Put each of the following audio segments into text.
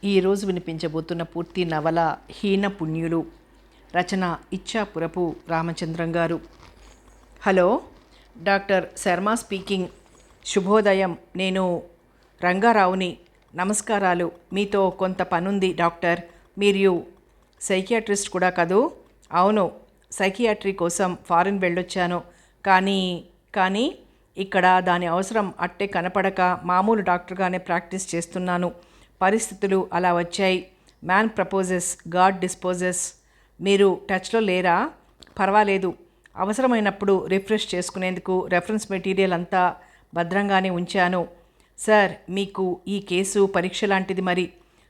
ఈరోజు వినిపించబోతున్న పూర్తి నవల హీన పుణ్యులు. రచన ఇచ్చాపురపు రామచంద్రం గారు. Hello, doctor Sharma speaking. శుభోదయం. నేను రంగారావుని. నమస్కారాలు. మీతో కొంత పనుంది డాక్టర్. మీరు సైకియాట్రిస్ట్ కూడా కదూ? అవును, సైకియాట్రీ కోసం ఫారిన్ వెళ్ళొచ్చాను. కానీ ఇక్కడ దాని అవసరం అట్టే కనపడక మామూలు డాక్టర్గానే ప్రాక్టీస్ చేస్తున్నాను. పరిస్థితులు అలా వచ్చాయి. Man proposes, God disposes. మీరు టచ్లో లేరా? పర్వాలేదు. అవసరమైనప్పుడు రిఫ్రెష్ చేసుకునేందుకు రెఫరెన్స్ మెటీరియల్ అంతా భద్రంగానే ఉంచాను. సార్, మీకు ఈ కేసు పరీక్ష లాంటిది. మరి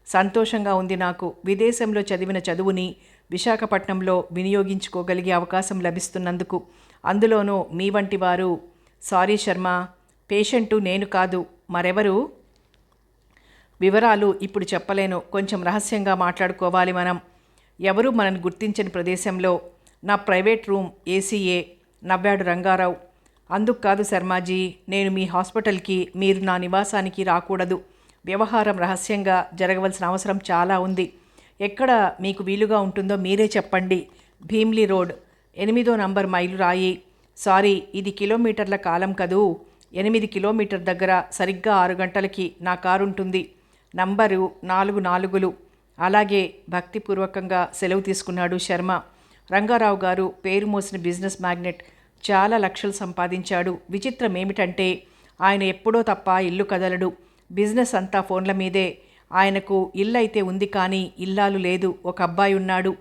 సంతోషంగా ఉంది నాకు. విదేశంలో చదివిన చదువుని విశాఖపట్నంలో వినియోగించుకోగలిగే అవకాశం లభిస్తున్నందుకు. అందులోనూ మీ వంటి వారు. సారీ శర్మ, పేషెంటు నేను కాదు, మరెవరు? వివరాలు ఇప్పుడు చెప్పలేను. కొంచెం రహస్యంగా మాట్లాడుకోవాలి మనం. ఎవరు మనల్ని గుర్తించని ప్రదేశంలో నా ప్రైవేట్ రూమ్ ఏసీఏ. నవ్వాడు రంగారావు. అందుకు కాదు శర్మాజీ, నేను మీ హాస్పిటల్కి, మీరు నా నివాసానికి రాకూడదు. వ్యవహారం రహస్యంగా జరగవలసిన అవసరం చాలా ఉంది. ఎక్కడ మీకు వీలుగా ఉంటుందో మీరే చెప్పండి. భీమ్లీ రోడ్, 8వ నంబర్ మైలు రాయి. సారీ, ఇది కిలోమీటర్ల కాలం కదూ. 8 కిలోమీటర్ దగ్గర సరిగ్గా 6 గంటలకి నా కారు ఉంటుంది. నంబరు 44. అలాగే, భక్తిపూర్వకంగా సెలవు తీసుకున్నాడు శర్మ. రంగారావు గారు పేరు మోసిన బిజినెస్ మ్యాగ్నెట్. చాలా లక్షలు సంపాదించాడు. విచిత్రం ఏమిటంటే ఆయన ఎప్పుడో తప్ప ఇల్లు కదలడు. బిజినెస్ అంతా ఫోన్ల మీదే. ఆయనకు ఇల్లు అయితే ఉంది, కానీ ఇల్లాలు లేదు. ఒక అబ్బాయి ఉన్నాడు.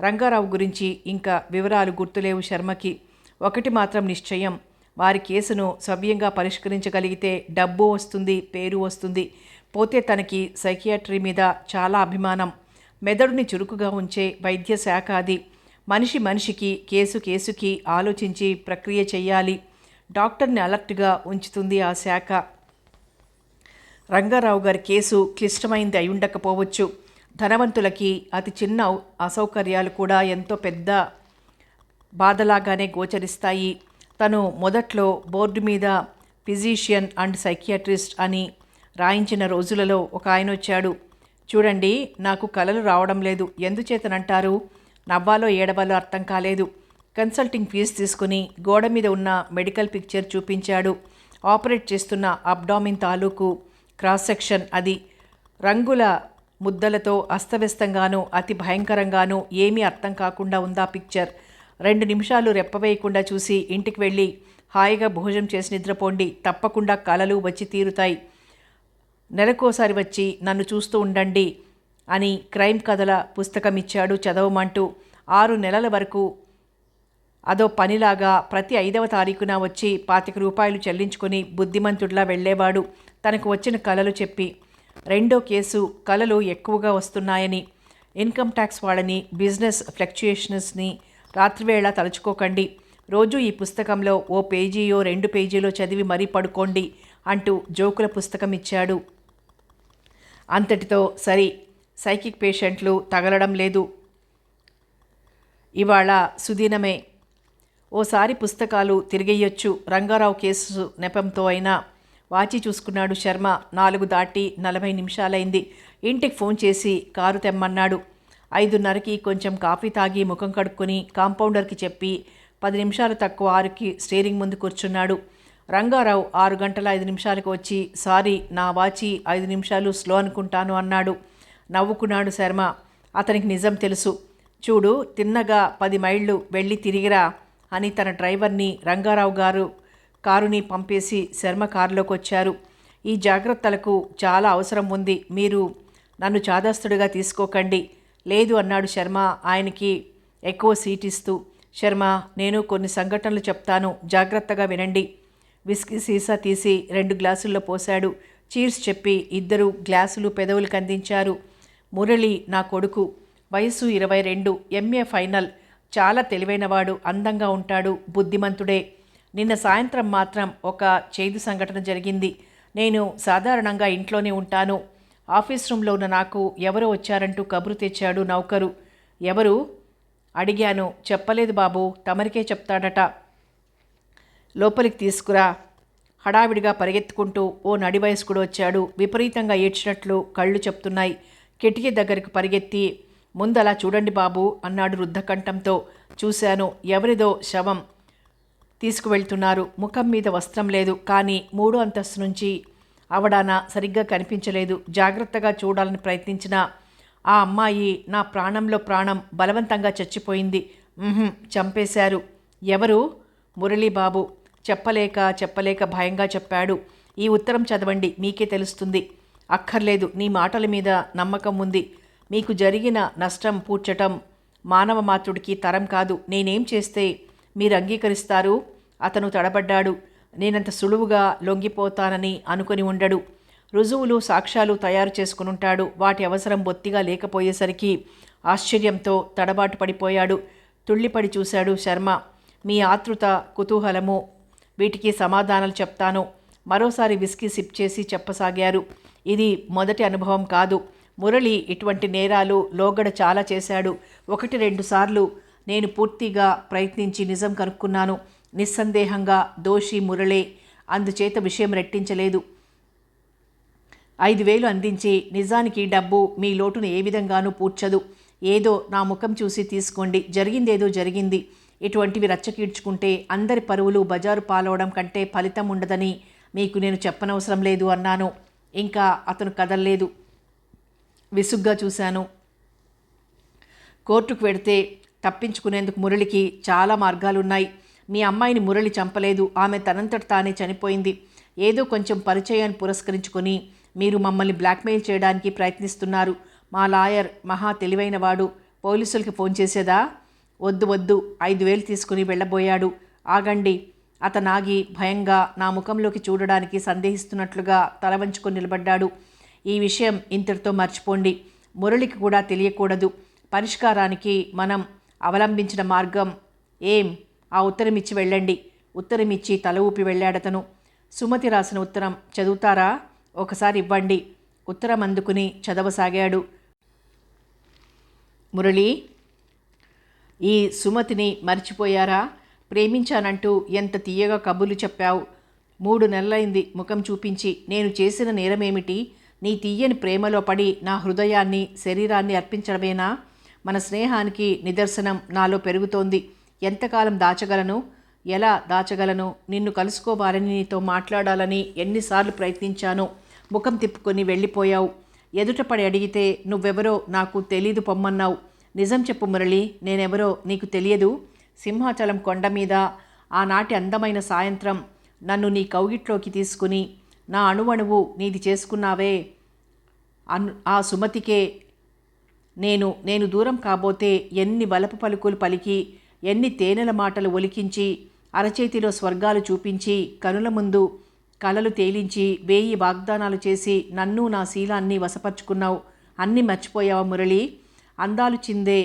రంగారావు గురించి ఇంకా వివరాలు గుర్తులేవు శర్మకి. ఒకటి మాత్రం నిశ్చయం, వారి కేసును సవ్యంగా పరిష్కరించగలిగితే డబ్బు వస్తుంది, పేరు వస్తుంది. పోతే తనకి సైకియాట్రీ మీద చాలా అభిమానం. మెదడుని చురుకుగా ఉంచే వైద్య శాఖ అది. మనిషికి, కేసుకి ఆలోచించి ప్రక్రియ చెయ్యాలి. డాక్టర్ని అలర్ట్గా ఉంచుతుంది ఆ శాఖ. రంగారావు గారి కేసు క్లిష్టమైంది అయి ఉండకపోవచ్చు. ధనవంతులకి అతి చిన్న అసౌకర్యాలు కూడా ఎంతో పెద్ద బాధలాగానే గోచరిస్తాయి. తను మొదట్లో బోర్డు మీద ఫిజీషియన్ అండ్ సైకియాట్రిస్ట్ అని రాయించిన రోజులలో ఒక ఆయన వచ్చాడు. చూడండి, నాకు కలలు రావడం లేదు. ఎందుచేతనంటారు? నవ్వాలో ఏడవాలో అర్థం కాలేదు. కన్సల్టింగ్ ఫీజు తీసుకుని గోడ మీద ఉన్న మెడికల్ పిక్చర్ చూపించాడు. ఆపరేట్ చేస్తున్న అబ్డామిన్ తాలూకు క్రాస్ సెక్షన్ అది. రంగుల ముద్దలతో అస్తవ్యస్తంగానూ అతి భయంకరంగానూ ఏమీ అర్థం కాకుండా ఉందా పిక్చర్. 2 నిమిషాలు రెప్పవేయకుండా చూసి ఇంటికి వెళ్ళి హాయిగా భోజనం చేసి నిద్రపోండి. తప్పకుండా కలలు వచ్చి తీరుతాయి. నెలకోసారి వచ్చి నన్ను చూస్తూ ఉండండి అని క్రైమ్ కథల పుస్తకం ఇచ్చాడు చదవమంటూ. 6 నెలల వరకు అదో పనిలాగా ప్రతి 5వ తారీఖున వచ్చి 25 రూపాయలు చెల్లించుకొని బుద్ధిమంతుడిలా వెళ్ళేవాడు తనకు వచ్చిన కలలు చెప్పి. 2వ కేసు, కలలు ఎక్కువగా వస్తున్నాయని. ఇన్కమ్ ట్యాక్స్ వాళ్ళని, బిజినెస్ ఫ్లక్చుయేషన్స్ని రాత్రివేళ తలుచుకోకండి. రోజు ఈ పుస్తకంలో ఓ పేజీయో 2 పేజీలో చదివి మరీ పడుకోండి అంటూ జోకుల పుస్తకం ఇచ్చాడు. అంతటితో సరి. సైకిక్ పేషెంట్లు తగలడం లేదు. ఇవాళ సుదినమే. ఓసారి పుస్తకాలు తిరిగేయొచ్చు. రంగారావు కేసు నెపంతో అయినా. వాచి చూసుకున్నాడు శర్మ. 4 దాటి 40 నిమిషాలైంది. ఇంటికి ఫోన్ చేసి కారు తెమ్మన్నాడు. 5:30కి కొంచెం కాఫీ తాగి ముఖం కడుక్కొని కాంపౌండర్కి చెప్పి 10 నిమిషాలు తక్కువ 6కి స్టీరింగ్ ముందు కూర్చున్నాడు. రంగారావు 6 గంటల 5 నిమిషాలకు వచ్చి, సారీ, నా వాచి 5 నిమిషాలు స్లో అనుకుంటాను అన్నాడు. నవ్వుకున్నాడు శర్మ. అతనికి నిజం తెలుసు. చూడు, తిన్నగా 10 మైళ్ళు వెళ్ళి తిరిగిరా అని తన డ్రైవర్ని, రంగారావు గారు కారుని పంపేసి శర్మ కారులోకి వచ్చారు. ఈ జాగ్రత్తలకు చాలా అవసరం ఉంది. మీరు నన్ను చాదస్తుడిగా తీసుకోకండి. లేదు అన్నాడు శర్మ ఆయనకి ఎక్కువ సీట్ ఇస్తూ. శర్మ, నేను కొన్ని సంఘటనలు చెప్తాను, జాగ్రత్తగా వినండి. విస్కీ సీసా తీసి 2 గ్లాసుల్లో పోశాడు. చీర్స్ చెప్పి ఇద్దరు గ్లాసులు పెదవులకు అందించారు. మురళి నా కొడుకు. వయసు 22. MA final. చాలా తెలివైనవాడు. అందంగా ఉంటాడు. బుద్ధిమంతుడే. నిన్న సాయంత్రం మాత్రం ఒక చేదు సంఘటన జరిగింది. నేను సాధారణంగా ఇంట్లోనే ఉంటాను. ఆఫీస్ రూమ్లో ఉన్న నాకు ఎవరో వచ్చారంటూ కబురు తెచ్చాడు నౌకరు. ఎవరు అడిగాను. చెప్పలేదు బాబు, తమరికే చెప్తాడట. లోపలికి తీసుకురా. హడావిడిగా పరిగెత్తుకుంటూ ఓ నడి వయస్కుడు వచ్చాడు. విపరీతంగా ఏడ్చినట్లు కళ్ళు చెప్తున్నాయి. కిటికీ దగ్గరకు పరిగెత్తి, ముందలా చూడండి బాబు అన్నాడు రుద్ధకంఠంతో. చూశాను, ఎవరిదో శవం తీసుకువెళ్తున్నారు. ముఖం మీద వస్త్రం లేదు, కానీ 3వ అంతస్తు నుంచి అవడాన సరిగ్గా కనిపించలేదు. జాగ్రత్తగా చూడాలని ప్రయత్నించిన ఆ అమ్మాయి నా ప్రాణంలో ప్రాణం, బలవంతంగా చచ్చిపోయింది. చంపేశారు. ఎవరు? మురళీబాబు. చెప్పలేక భయంగా చెప్పాడు. ఈ ఉత్తరం చదవండి, మీకే తెలుస్తుంది. అక్కర్లేదు, నీ మాటల మీద నమ్మకం ఉంది. మీకు జరిగిన నష్టం పూడ్చటం మానవ మాతృడికి తరం కాదు. నేనేం చేస్తే మీరు అంగీకరిస్తారు? అతను తడబడ్డాడు. నేనంత సులువుగా లొంగిపోతానని అనుకుని ఉండడు. రుజువులు, సాక్ష్యాలు తయారు చేసుకునుంటాడు. వాటి అవసరం బొత్తిగా లేకపోయేసరికి ఆశ్చర్యంతో తడబాటు పడిపోయాడు. తుళ్ళిపడి చూశాడు శర్మ. మీ ఆతృత, కుతూహలము, వీటికి సమాధానాలు చెప్తాను. మరోసారి విస్కీ సిప్ చేసి చెప్పసాగారు. ఇది మొదటి అనుభవం కాదు. మురళి ఇటువంటి నేరాలు లోగడ చాలా చేశాడు. 1-2 సార్లు నేను పూర్తిగా ప్రయత్నించి నిజం కనుక్కున్నాను. నిస్సందేహంగా దోషి మురళే. అందుచేత విషయం రెట్టించలేదు. 5,000 అందించి, నిజానికి డబ్బు మీ లోటును ఏ విధంగానూ పూడ్చదు. ఏదో నా ముఖం చూసి తీసుకోండి. జరిగిందేదో జరిగింది. ఇటువంటివి రచ్చకీడ్చుకుంటే అందరి పరువులు బజారు పాలవడం కంటే ఫలితం ఉండదని మీకు నేను చెప్పనవసరం లేదు అన్నాను. ఇంకా అతను కదల్లేదు. విసుగ్గా చూశాను. కోర్టుకు వెడితే తప్పించుకునేందుకు మురళికి చాలా మార్గాలున్నాయి. మీ అమ్మాయిని మురళి చంపలేదు. ఆమె తనంతట తానే చనిపోయింది. ఏదో కొంచెం పరిచయాన్ని పురస్కరించుకొని మీరు మమ్మల్ని బ్లాక్మెయిల్ చేయడానికి ప్రయత్నిస్తున్నారు. మా లాయర్ మహా తెలివైనవాడు. పోలీసులకి ఫోన్ చేసేదా? వద్దు 5,000 తీసుకుని వెళ్ళబోయాడు. ఆగండి. అతనాగి భయంగా నా ముఖంలోకి చూడడానికి సందేహిస్తున్నట్లుగా తల వంచుకొని నిలబడ్డాడు. ఈ విషయం ఇంతటితో మర్చిపోండి. మురళికి కూడా తెలియకూడదు. పరిష్కారానికి మనం అవలంబించిన మార్గం ఏం? ఆ ఉత్తరం ఇచ్చి వెళ్ళండి. ఉత్తరం ఇచ్చి తల ఊపి వెళ్ళాడతను. సుమతి రాసిన ఉత్తరం చదువుతారా? ఒకసారి ఇవ్వండి. ఉత్తరం అందుకుని చదవసాగాడు. మురళి, ఈ సుమతిని మర్చిపోయారా? ప్రేమించానంటూ ఎంత తీయగా కబుర్లు చెప్పావు. 3 నెలలైంది ముఖం చూపించి. నేను చేసిన నేరమేమిటి? నీ తీయని ప్రేమలో పడి నా హృదయాన్ని, శరీరాన్ని అర్పించడమేనా? మన స్నేహానికి నిదర్శనం నాలో పెరుగుతోంది. ఎంతకాలం దాచగలను? ఎలా దాచగలను? నిన్ను కలుసుకోవాలని, నీతో మాట్లాడాలని ఎన్నిసార్లు ప్రయత్నించానో. ముఖం తిప్పుకొని వెళ్ళిపోయావు. ఎదుటపడి అడిగితే నువ్వెవరో నాకు తెలీదు పొమ్మన్నావు. నిజం చెప్పు మురళి, నేనెవరో నీకు తెలియదు? సింహాచలం కొండ మీద ఆనాటి అందమైన సాయంత్రం నన్ను నీ కౌగిట్లోకి తీసుకుని నా అణువణువు నీది చేసుకున్నావే. ఆ సుమతికే నేను దూరం కాబోతే ఎన్ని వలపు పలుకులు పలికి, ఎన్ని తేనెల మాటలు ఒలికించి, అరచేతిలో స్వర్గాలు చూపించి, కనుల ముందు కలలు తేలించి, 1000 వాగ్దానాలు చేసి నన్ను నా శీలాన్ని వశపరుచుకున్నావు. అన్నీ మర్చిపోయావా మురళి? అందాలు చిందే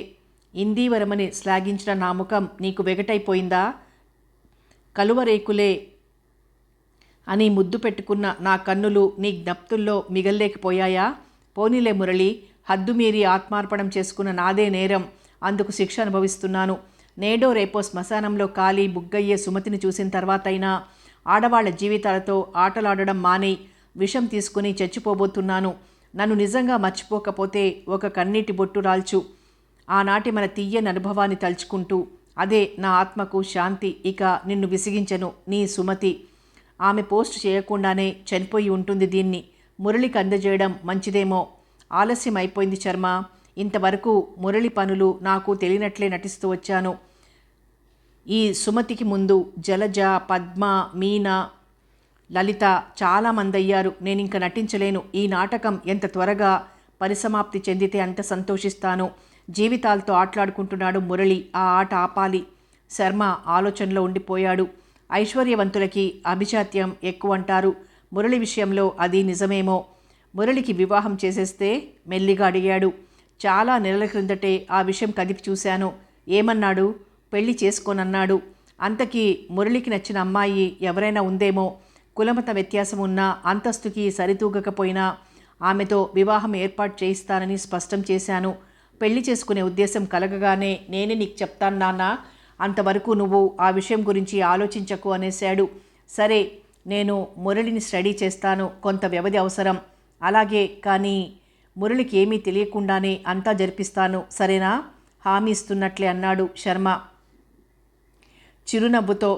ఇందీవరమని శ్లాఘించిన నా ముఖం నీకు వెగటైపోయిందా? కలువరేకులే అని ముద్దు పెట్టుకున్న నా కన్నులు నీ జ్ఞప్తుల్లో మిగల్లేకపోయాయా? పోనీలే మురళి, హద్దుమీరి ఆత్మార్పణం చేసుకున్న నాదే నేరం. అందుకు శిక్ష అనుభవిస్తున్నాను. నేడో రేపో శ్మశానంలో కాలి బుగ్గయ్యే సుమతిని చూసిన తర్వాతైనా ఆడవాళ్ల జీవితాలతో ఆటలాడడం మానేయి. విషం తీసుకుని చచ్చిపోబోతున్నాను. నన్ను నిజంగా మర్చిపోకపోతే ఒక కన్నీటి బొట్టు రాల్చు. ఆనాటి మన తీయని అనుభవాన్ని తలుచుకుంటూ. అదే నా ఆత్మకు శాంతి. ఇక నిన్ను విసిగించను. నీ సుమతి. ఆమె పోస్ట్ చేయకుండానే చనిపోయి ఉంటుంది. దీన్ని మురళికి అందజేయడం మంచిదేమో. ఆలస్యం అయిపోయింది శర్మ. ఇంతవరకు మురళి పనులు నాకు తెలియనట్లే నటిస్తూ వచ్చాను. ఈ సుమతికి ముందు జలజ, పద్మ, మీనా, లలిత చాలామంది అయ్యారు. నేనింక నటించలేను. ఈ నాటకం ఎంత త్వరగా పరిసమాప్తి చెందితే అంత సంతోషిస్తాను. జీవితాలతో ఆటలాడుకుంటున్నాడు మురళి. ఆ ఆట ఆపాలి. శర్మ ఆలోచనలో ఉండిపోయాడు. ఐశ్వర్యవంతులకి అభిజాత్యం ఎక్కువ అంటారు. మురళి విషయంలో అది నిజమేమో. మురళికి వివాహం చేసేస్తే? మెల్లిగా అడిగాడు. చాలా నెలల క్రిందటే ఆ విషయం కదిపి చూశాను. ఏమన్నాడు? పెళ్లి చేసుకోనన్నాడు. అంతకీ మురళికి నచ్చిన అమ్మాయి ఎవరైనా ఉందేమో. కులమత వ్యత్యాసం ఉన్నా, అంతస్తుకి సరితూగకపోయినా ఆమెతో వివాహం ఏర్పాటు చేయిస్తానని స్పష్టం చేశాను. పెళ్లి చేసుకునే ఉద్దేశం కలగగానే నేనే నీకు చెప్తాను నాన్న. అంతవరకు నువ్వు ఆ విషయం గురించి ఆలోచించకు అనేశాడు. సరే, నేను మురళిని స్టడీ చేస్తాను. కొంత వ్యవధి అవసరం. అలాగే, కానీ మురళికి ఏమీ తెలియకుండానే అంతా జరిపిస్తాను, సరేనా? హామీ ఇస్తున్నట్లే అన్నాడు శర్మ చిరునవ్వుతో.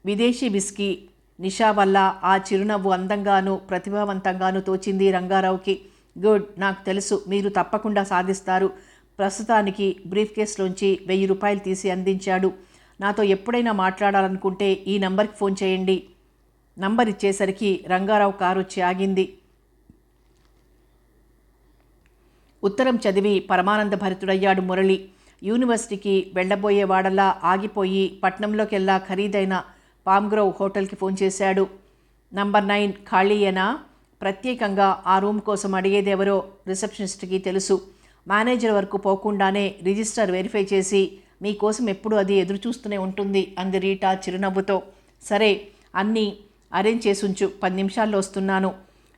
విదేశీ విస్కీ నిషా వల్ల ఆ చిరునవ్వు అందంగానూ ప్రతిభావంతంగానూ తోచింది రంగారావుకి. గుడ్, నాకు తెలుసు మీరు తప్పకుండా సాధిస్తారు. ప్రస్తుతానికి బ్రీఫ్ కేసులోంచి 1000 రూపాయలు తీసి అందించాడు. నాతో ఎప్పుడైనా మాట్లాడాలనుకుంటే ఈ నంబర్కి ఫోన్ చేయండి. నంబర్ ఇచ్చేసరికి రంగారావు కారు వచ్చి ఆగింది. ఉత్తరం చదివి పరమానంద భరితుడయ్యాడు మురళి. యూనివర్సిటీకి వెళ్లబోయేవాడల్లా ఆగిపోయి పట్నంలోకెల్లా ఖరీదైన పామ్గ్రోవ్ హోటల్కి ఫోన్ చేశాడు. నంబర్ 9 ఖాళీయేనా? ప్రత్యేకంగా ఆ రూమ్ కోసం అడిగేదెవరో రిసెప్షనిస్ట్కి తెలుసు. మేనేజర్ వరకు పోకుండానే రిజిస్టర్ వెరిఫై చేసి మీకోసం ఎప్పుడు అది ఎదురుచూస్తూనే ఉంటుంది అంది రీటా చిరునవ్వుతో. సరే, అన్నీ అరేంజ్ చేసుంచు, 10 నిమిషాల్లో వస్తున్నాను.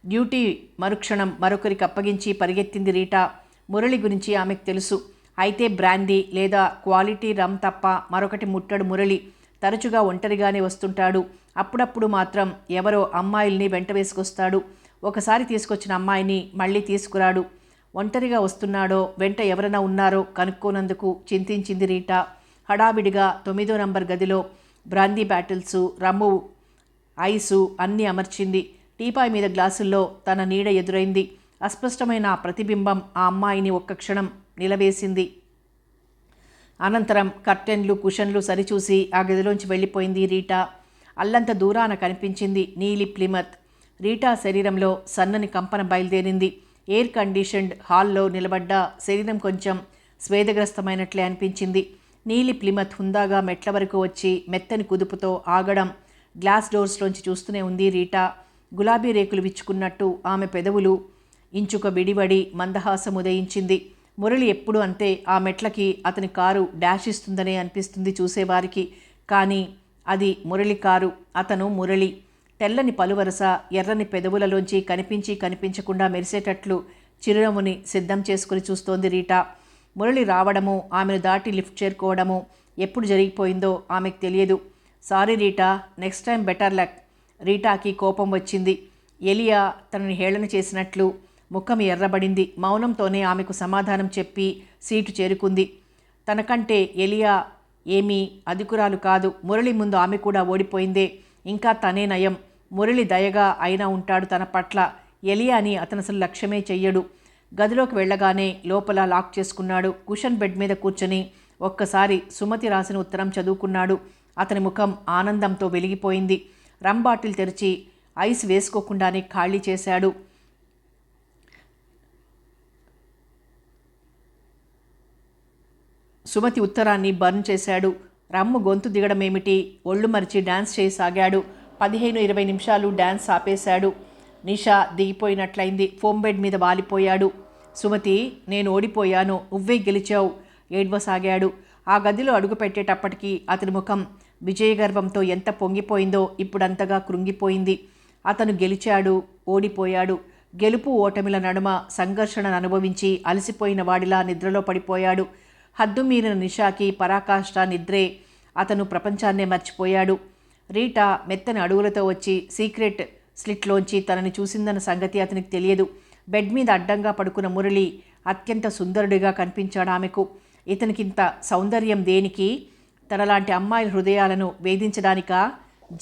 డ్యూటీ మరుక్షణం మరొకరికి అప్పగించి పరిగెత్తింది రీటా. మురళి గురించి ఆమెకు తెలుసు. అయితే బ్రాందీ లేదా క్వాలిటీ రమ్ తప్ప మరొకటి ముట్టడు మురళి. తరచుగా ఒంటరిగానే వస్తుంటాడు. అప్పుడప్పుడు మాత్రం ఎవరో అమ్మాయిల్ని వెంట వేసుకొస్తాడు. ఒకసారి తీసుకొచ్చిన అమ్మాయిని మళ్ళీ తీసుకురాడు. ఒంటరిగా వస్తున్నాడో వెంట ఎవరైనా ఉన్నారో కనుక్కోనందుకు చింతించింది రీటా. హడావిడిగా 9వ నంబర్ గదిలో బ్రాందీ బాటిల్సు, రమ్ము, ఐసు అన్నీ అమర్చింది. టీపాయ్ మీద గ్లాసుల్లో తన నీడ ఎదురైంది. అస్పష్టమైన ఆ ప్రతిబింబం ఆ అమ్మాయిని ఒక్క క్షణం నిలవేసింది. అనంతరం కర్టెన్లు, కుషన్లు సరిచూసి ఆ గదిలోంచి వెళ్ళిపోయింది రీటా. అల్లంత దూరాన కనిపించింది నీలి ప్లిమత్. రీటా శరీరంలో సన్నని కంపన బయలుదేరింది. ఎయిర్ కండిషన్డ్ హాల్లో నిలబడ్డ శరీరం కొంచెం స్వేదగ్రస్తమైనట్లే అనిపించింది. నీలి ప్లిమత్ హుందాగా మెట్ల వరకు వచ్చి మెత్తని కుదుపుతో ఆగడం గ్లాస్ డోర్స్లోంచి చూస్తూనే ఉంది రీటా. గులాబీ రేకులు విచ్చుకున్నట్టు ఆమె పెదవులు ఇంచుక విడివడి మందహాసం ఉదయించింది. మురళి ఎప్పుడు అంతే. ఆ మెట్లకి అతని కారు డాష్ ఇస్తుందనే అనిపిస్తుంది చూసేవారికి. కానీ అది మురళి కారు. అతను మురళి. తెల్లని పలువరస ఎర్రని పెదవులలోంచి కనిపించకుండా మెరిసేటట్లు చిరునవ్వుని సిద్ధం చేసుకుని చూస్తోంది రీటా. మురళి రావడము, ఆమెను దాటి లిఫ్ట్ చేరుకోవడము ఎప్పుడు జరిగిపోయిందో ఆమెకు తెలియదు. Sorry Rita, next time better luck. రీటాకి కోపం వచ్చింది. ఎలియా తనని హేళన చేసినట్లు ముఖం ఎర్రబడింది. మౌనంతోనే ఆమెకు సమాధానం చెప్పి సీటు చేరుకుంది. తనకంటే ఎలియా ఏమీ అధికురాలు కాదు. మురళి ముందు ఆమె కూడా ఓడిపోయిందే. ఇంకా తనే నయం. మురళి దయగా అయినా ఉంటాడు తన పట్ల. ఎలియాని అతను అసలు లక్ష్యమే చెయ్యడు. గదిలోకి వెళ్ళగానే లోపల లాక్ చేసుకున్నాడు. కుషన్ బెడ్ మీద కూర్చొని ఒక్కసారి సుమతి రాసిన ఉత్తరం చదువుకున్నాడు. అతని ముఖం ఆనందంతో వెలిగిపోయింది. రమ్ బాటిల్ తెరిచి ఐస్ వేసుకోకుండానే ఖాళీ చేశాడు. సుమతి ఉత్తరాన్ని బర్న్ చేశాడు. రమ్ము గొంతు దిగడమేమిటి, ఒళ్ళు మరిచి డ్యాన్స్ చేయసాగాడు. 15-20 నిమిషాలు డ్యాన్స్ ఆపేశాడు. నిషా దిగిపోయినట్లయింది. ఫోమ్ బెడ్ మీద వాలిపోయాడు. సుమతి, నేను ఓడిపోయాను, నువ్వే గెలిచావు ఏడ్వసాగాడు. ఆ గదిలో అడుగు పెట్టేటప్పటికీ అతని ముఖం విజయగర్వంతో ఎంత పొంగిపోయిందో ఇప్పుడంతగా కృంగిపోయింది. అతను గెలిచాడు, ఓడిపోయాడు. గెలుపు ఓటమిల నడుమ సంఘర్షణను అనుభవించి అలసిపోయిన వాడిలా నిద్రలో పడిపోయాడు. హద్దుమీరిన నిషాకి పరాకాష్ఠ నిద్రే. అతను ప్రపంచాన్నే మర్చిపోయాడు. రీటా మెత్తని అడుగులతో వచ్చి సీక్రెట్ స్లిట్లోంచి తనని చూసిందన్న సంగతి అతనికి తెలియదు. బెడ్ మీద అడ్డంగా పడుకున్న మురళి అత్యంత సుందరుడిగా కనిపించాడు ఆమెకు. ఇతనికింత సౌందర్యం దేనికి? తనలాంటి అమ్మాయిల హృదయాలను వేధించడానికా?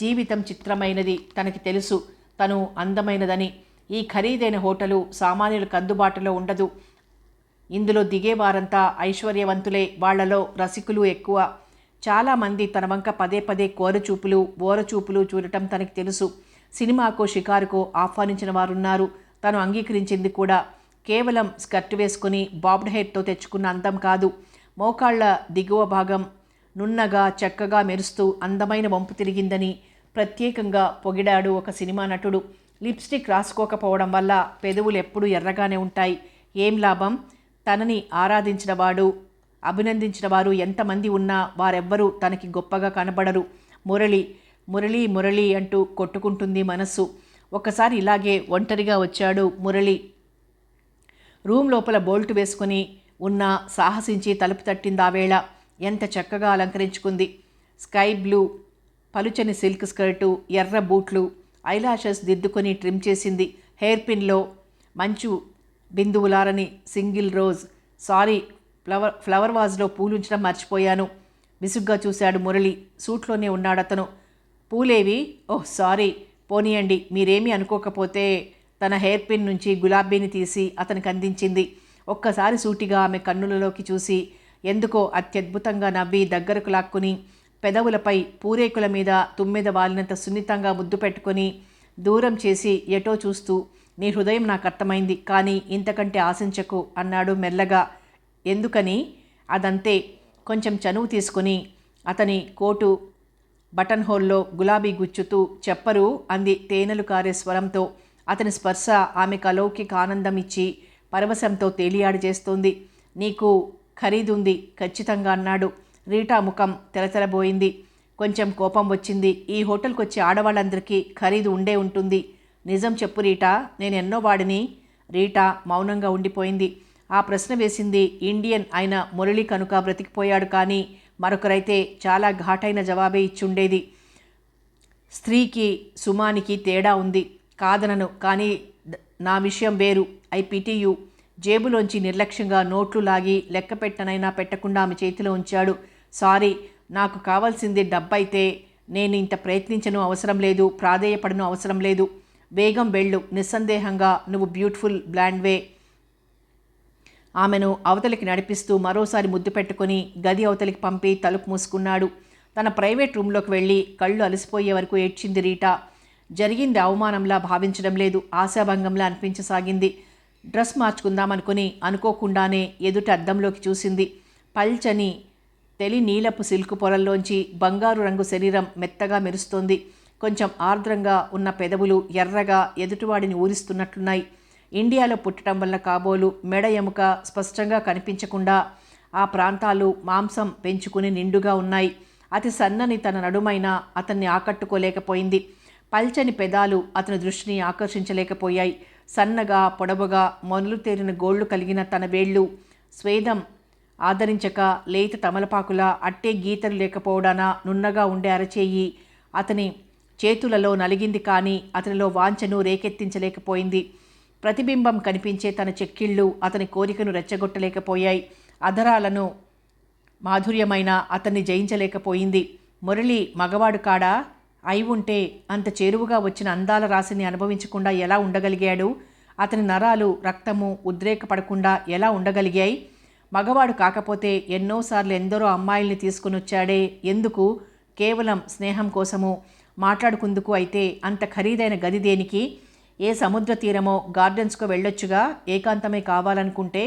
జీవితం చిత్రమైనది, తనకి తెలుసు. తను అందమైనదని. ఈ ఖరీదైన హోటలు సామాన్యులకు అందుబాటులో ఉండదు. ఇందులో దిగేవారంతా ఐశ్వర్యవంతులే. వాళ్లలో రసికులు ఎక్కువ. చాలామంది తన వంక పదే పదే ఓరచూపులు చూడటం తనకి తెలుసు. సినిమాకో షికారుకో ఆహ్వానించిన వారున్నారు. తను అంగీకరించింది కూడా. కేవలం స్కర్ట్ వేసుకుని బాబ్డ్ హెయిర్తో తెచ్చుకున్న అందం కాదు. మోకాళ్ల దిగువ భాగం నున్నగా చక్కగా మెరుస్తూ అందమైన వంపు తిరిగిందని ప్రత్యేకంగా పొగిడాడు ఒక సినిమా నటుడు. లిప్స్టిక్ రాసుకోకపోవడం వల్ల పెదవులు ఎప్పుడూ ఎర్రగానే ఉంటాయి. ఏం లాభం? తనని ఆరాధించినవాడు, అభినందించిన వారు ఎంతమంది ఉన్నా వారెవ్వరూ తనకి గొప్పగా కనబడరు. మురళి మురళి మురళి అంటూ కొట్టుకుంటుంది మనస్సు. ఒకసారి ఇలాగే ఒంటరిగా వచ్చాడు మురళి. రూమ్ లోపల బోల్టు వేసుకుని ఉన్న సాహసించి తలుపు తట్టింది. ఆ వేళ ఎంత చక్కగా అలంకరించుకుంది. స్కై బ్లూ పలుచని సిల్క్ స్కర్టు, ఎర్ర బూట్లు, ఐలాషెస్ దిద్దుకొని ట్రిమ్ చేసింది. హెయిర్ పిన్లో మంచు బిందువులారని సింగిల్ రోజ్. సారీ, ఫ్లవర్ వాజ్లో పూలుంచడం మర్చిపోయాను. విసుగ్గా చూశాడు మురళి. సూట్లోనే ఉన్నాడతను. పూలేవి? ఓహ్ సారీ, పోనీయండి, మీరేమీ అనుకోకపోతే. తన హెయిర్ పిన్ నుంచి గులాబీని తీసి అతనికి అందించింది. ఒక్కసారి సూటిగా ఆమె కన్నులలోకి చూసి ఎందుకో అత్యద్భుతంగా నవ్వి దగ్గరకు లాక్కుని పెదవులపై పూరేకుల మీద తుమ్మెద వాలినంత సున్నితంగా ముద్దు పెట్టుకొని దూరం చేసి ఎటో చూస్తూ, నీ హృదయం నాకు అర్థమైంది, కానీ ఇంతకంటే ఆశించకు అన్నాడు మెల్లగా. ఎందుకని? అదంతే. కొంచెం చనువు తీసుకుని అతని కోటు బటన్ హోల్లో గులాబీ గుచ్చుతూ చెప్పరు అంది తేనెలు కారే స్వరంతో. అతని స్పర్శ ఆమెకు అలౌకిక ఆనందం ఇచ్చి పరవశంతో తేలియాడి చేస్తోంది. నీకు ఖరీదుంది ఖచ్చితంగా అన్నాడు. రీటా ముఖం తెరతెరబోయింది. కొంచెం కోపం వచ్చింది. ఈ హోటల్కి వచ్చే ఆడవాళ్ళందరికీ ఖరీదు ఉండే ఉంటుంది. నిజం చెప్పు రీటా, నేను ఎన్నో వాడిని. రీటా మౌనంగా ఉండిపోయింది. ఆ ప్రశ్న వేసింది ఇండియన్ అయిన మురళి కనుక బ్రతికిపోయాడు. కానీ మరొకరైతే చాలా ఘాటైన జవాబే ఇచ్చుండేది. స్త్రీకి సుమానికి తేడా ఉంది, కాదనను, కానీ నా విషయం వేరు. ఐ పిటియు. జేబులోంచి నిర్లక్ష్యంగా నోట్లు లాగి లెక్క పెట్టనైనా పెట్టకుండా ఆమె చేతిలో ఉంచాడు. సారీ, నాకు కావాల్సింది డబ్బైతే నేను ఇంత ప్రయత్నించను అవసరం లేదు, ప్రాధేయపడను అవసరం లేదు. వేగం వెళ్ళు, నిస్సందేహంగా నువ్వు బ్యూటిఫుల్ బ్లాండ్వే. ఆమెను అవతలికి నడిపిస్తూ మరోసారి ముద్దు పెట్టుకుని గది అవతలికి పంపి తలుపు మూసుకున్నాడు. తన ప్రైవేట్ రూమ్లోకి వెళ్ళి కళ్ళు అలసిపోయే వరకు ఏడ్చింది రీటా. జరిగింది అవమానంలా భావించడం లేదు, ఆశాభంగంలా అనిపించసాగింది. డ్రెస్ మార్చుకుందామనుకుని అనుకోకుండానే ఎదుట అద్దంలోకి చూసింది. పల్చని తెలి నీలపు సిల్కు పొరల్లోంచి బంగారు రంగు శరీరం మెత్తగా మెరుస్తోంది. కొంచెం ఆర్ద్రంగా ఉన్న పెదవులు ఎర్రగా ఎదుటివాడిని ఊరిస్తున్నట్లున్నాయి. ఇండియాలో పుట్టడం వల్ల కాబోలు మెడ ఎముక స్పష్టంగా కనిపించకుండా ఆ ప్రాంతాలు మాంసం పెంచుకుని నిండుగా ఉన్నాయి. అతి సన్నని తన నడుమైన అతన్ని ఆకట్టుకోలేకపోయింది. పల్చని పెదాలు అతని దృష్టిని ఆకర్షించలేకపోయాయి. సన్నగా పొడవుగా మొనలు తేలిన గోళ్లు కలిగిన తన వేళ్ళు స్వేదం ఆదరించక లేత తమలపాకులా అట్టే గీతలు లేకపోవడాన నున్నగా ఉండే అరచేయి అతని చేతులలో నలిగింది. కానీ అతనిలో వాంఛను రేకెత్తించలేకపోయింది. ప్రతిబింబం కనిపించే తన చెక్కిళ్ళు అతని కోరికను రెచ్చగొట్టలేకపోయాయి. అధరాలను మాధుర్యమైన అతన్ని జయించలేకపోయింది. మురళి మగవాడు కాడా? అయి ఉంటే అంత చేరువుగా వచ్చిన అందాల రాశిని అనుభవించకుండా ఎలా ఉండగలిగాడు? అతని నరాలు రక్తము ఉద్రేకపడకుండా ఎలా ఉండగలిగాయి? మగవాడు కాకపోతే ఎన్నోసార్లు ఎందరో అమ్మాయిల్ని తీసుకుని వచ్చాడే, ఎందుకు? కేవలం స్నేహం కోసము, మాట్లాడుకుందుకు. అయితే అంత ఖరీదైన గది దేనికి? ఏ సముద్ర తీరమో గార్డెన్స్కో వెళ్ళొచ్చుగా. ఏకాంతమే కావాలనుకుంటే.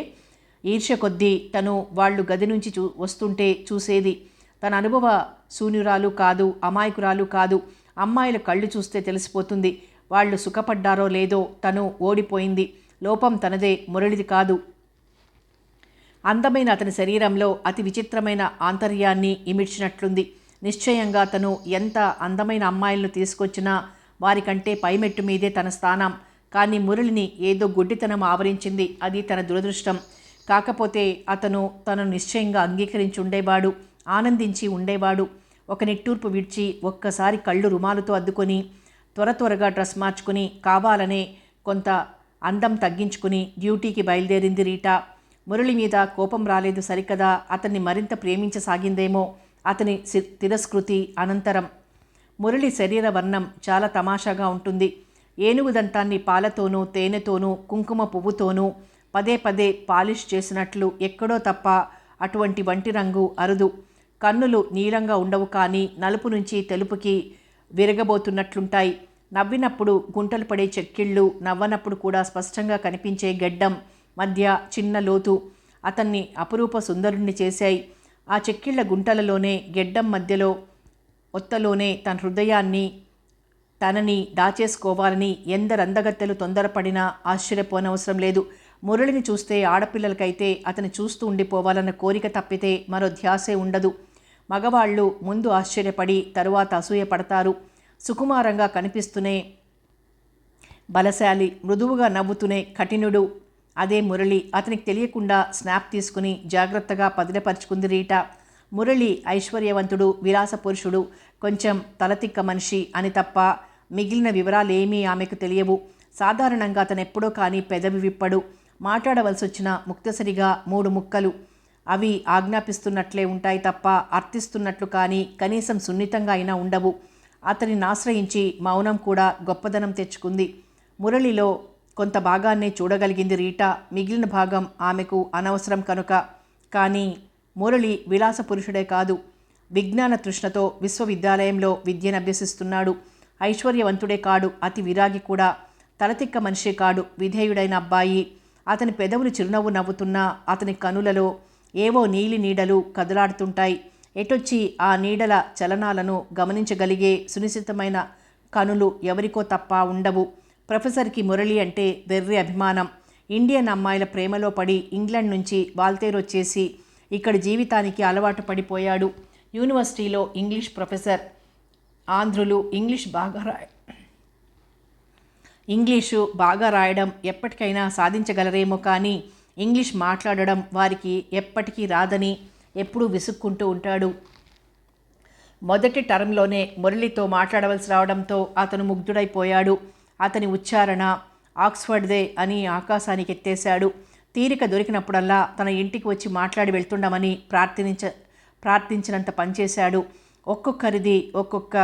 ఈర్ష్య కొద్దీ తను వాళ్ళు గది నుంచి వస్తుంటే చూసేది. తన అనుభవ శూన్యురాలు కాదు, అమాయకురాలు కాదు. అమ్మాయిల కళ్ళు చూస్తే తెలిసిపోతుంది వాళ్ళు సుఖపడ్డారో లేదో. తను ఓడిపోయింది. లోపం తనదే, మురళిది కాదు. అందమైన అతని శరీరంలో అతి విచిత్రమైన ఆంతర్యాన్ని ఇమిడ్చినట్లుంది. నిశ్చయంగా తను ఎంత అందమైన అమ్మాయిలను తీసుకొచ్చినా వారికంటే పైమెట్టు మీదే తన స్థానం. కానీ మురళిని ఏదో గుడ్డితనం ఆవరించింది. అది తన దురదృష్టం. కాకపోతే అతను తనను నిశ్చయంగా అంగీకరించి ఉండేవాడు, ఆనందించి ఉండేవాడు. ఒక నిట్టూర్పు విడిచి ఒక్కసారి కళ్ళు రుమాలుతో అద్దుకొని త్వరగా డ్రెస్ మార్చుకుని కావాలనే కొంత అందం తగ్గించుకుని డ్యూటీకి బయలుదేరింది రీటా. మురళి మీద కోపం రాలేదు సరికదా, అతన్ని మరింత ప్రేమించసాగిందేమో. అతని తిరస్కృతి అనంతరం మురళి శరీర వర్ణం చాలా తమాషాగా ఉంటుంది. ఏనుగు దంతాన్ని పాలతోనూ తేనెతోనూ కుంకుమ పువ్వుతోనూ పదే పదే పాలిష్ చేసినట్లు ఎక్కడో తప్ప అటువంటి వంటి రంగు అరుదు. కన్నులు నీలంగా ఉండవు, కానీ నలుపు నుంచి తెలుపుకి విరగబోతున్నట్లుంటాయి. నవ్వినప్పుడు గుంటలు పడే చెక్కిళ్ళు, నవ్వనప్పుడు కూడా స్పష్టంగా కనిపించే గెడ్డం మధ్య చిన్న లోతు అతన్ని అపురూప సుందరుణ్ణి చేశాయి. ఆ చెక్కిళ్ల గుంటలలోనే, గెడ్డం మధ్యలో ఒత్తలోనే తన హృదయాన్ని తనని దాచేసుకోవాలని ఎందరందగత్తెలు తొందరపడినా ఆశ్చర్యపోనవసరం లేదు. మురళిని చూస్తే ఆడపిల్లలకైతే అతని చూస్తూ ఉండిపోవాలన్న కోరిక తప్పితే మరో ధ్యాసే ఉండదు. మగవాళ్ళు ముందు ఆశ్చర్యపడి తరువాత అసూయపడతారు. సుకుమారంగా కనిపిస్తూనే బలశాలి, మృదువుగా నవ్వుతూనే కఠినుడు. అదే మురళి. అతనికి తెలియకుండా స్నాప్ తీసుకుని జాగ్రత్తగా పదిలపరుచుకుంది రీటా. మురళి ఐశ్వర్యవంతుడు, విలాస పురుషుడు, కొంచెం తలతిక్క మనిషి అని తప్ప మిగిలిన వివరాలేమీ ఆమెకు తెలియవు. సాధారణంగా అతనెప్పుడో కానీ పెదవి విప్పడు. మాట్లాడవలసి వచ్చిన ముక్తసరిగా 3 ముక్కలు. అవి ఆజ్ఞాపిస్తున్నట్లే ఉంటాయి తప్ప అర్థిస్తున్నట్లు కానీ కనీసం సున్నితంగా అయినా ఉండవు. అతనిని ఆశ్రయించి మౌనం కూడా గొప్పదనం తెచ్చుకుంది. మురళిలో కొంత భాగాన్నే చూడగలిగింది రీటా. మిగిలిన భాగం ఆమెకు అనవసరం కనుక. కానీ మురళి విలాస పురుషుడే కాదు, విజ్ఞాన తృష్ణతో విశ్వవిద్యాలయంలో విద్యనభ్యసిస్తున్నాడు. ఐశ్వర్యవంతుడే కాడు, అతి విరాగి కూడా. తలతిక్క మనిషే కాడు, విధేయుడైన అబ్బాయి. అతని పెదవులు చిరునవ్వు నవ్వుతున్నా అతని కనులలో ఏవో నీలి నీడలు కదలాడుతుంటాయి. ఎటొచ్చి ఆ నీడల చలనాలను గమనించగలిగే సునిశ్చితమైన కనులు ఎవరికో తప్ప ఉండవు. ప్రొఫెసర్కి మురళి అంటే వెర్రి అభిమానం. ఇండియన్ అమ్మాయిల ప్రేమలో పడి ఇంగ్లాండ్ నుంచి వాల్తేరొచ్చేసి ఇక్కడ జీవితానికి అలవాటు పడిపోయాడు. యూనివర్సిటీలో ఇంగ్లీష్ ప్రొఫెసర్. ఆంధ్రులు ఇంగ్లీషు బాగా రాయడం ఎప్పటికైనా సాధించగలరేమో కానీ ఇంగ్లీష్ మాట్లాడడం వారికి ఎప్పటికీ రాదని ఎప్పుడూ విసుక్కుంటూ ఉంటాడు. మొదటి టర్మ్లోనే మురళితో మాట్లాడవలసి రావడంతో అతను ముగ్ధుడైపోయాడు. అతని ఉచ్చారణ ఆక్స్ఫర్డ్దే అని ఆకాశానికి ఎత్తేశాడు. తీరిక దొరికినప్పుడల్లా తన ఇంటికి వచ్చి మాట్లాడి వెళ్తుండమని ప్రార్థించినంత పనిచేశాడు. ఒక్కొక్కరిది ఒక్కొక్క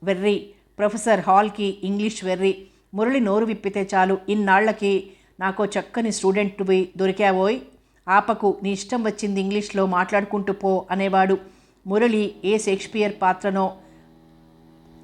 వెర్రి. ప్రొఫెసర్ హాల్కి ఇంగ్లీష్ వెర్రి. మురళి నోరు విప్పితే చాలు, ఇన్నాళ్లకి నాకో చక్కని స్టూడెంట్వి దొరికావోయ్, ఆపకు, నీ ఇష్టం వచ్చింది ఇంగ్లీష్లో మాట్లాడుకుంటూ పో అనేవాడు. మురళి ఏ షేక్స్పియర్ పాత్రనో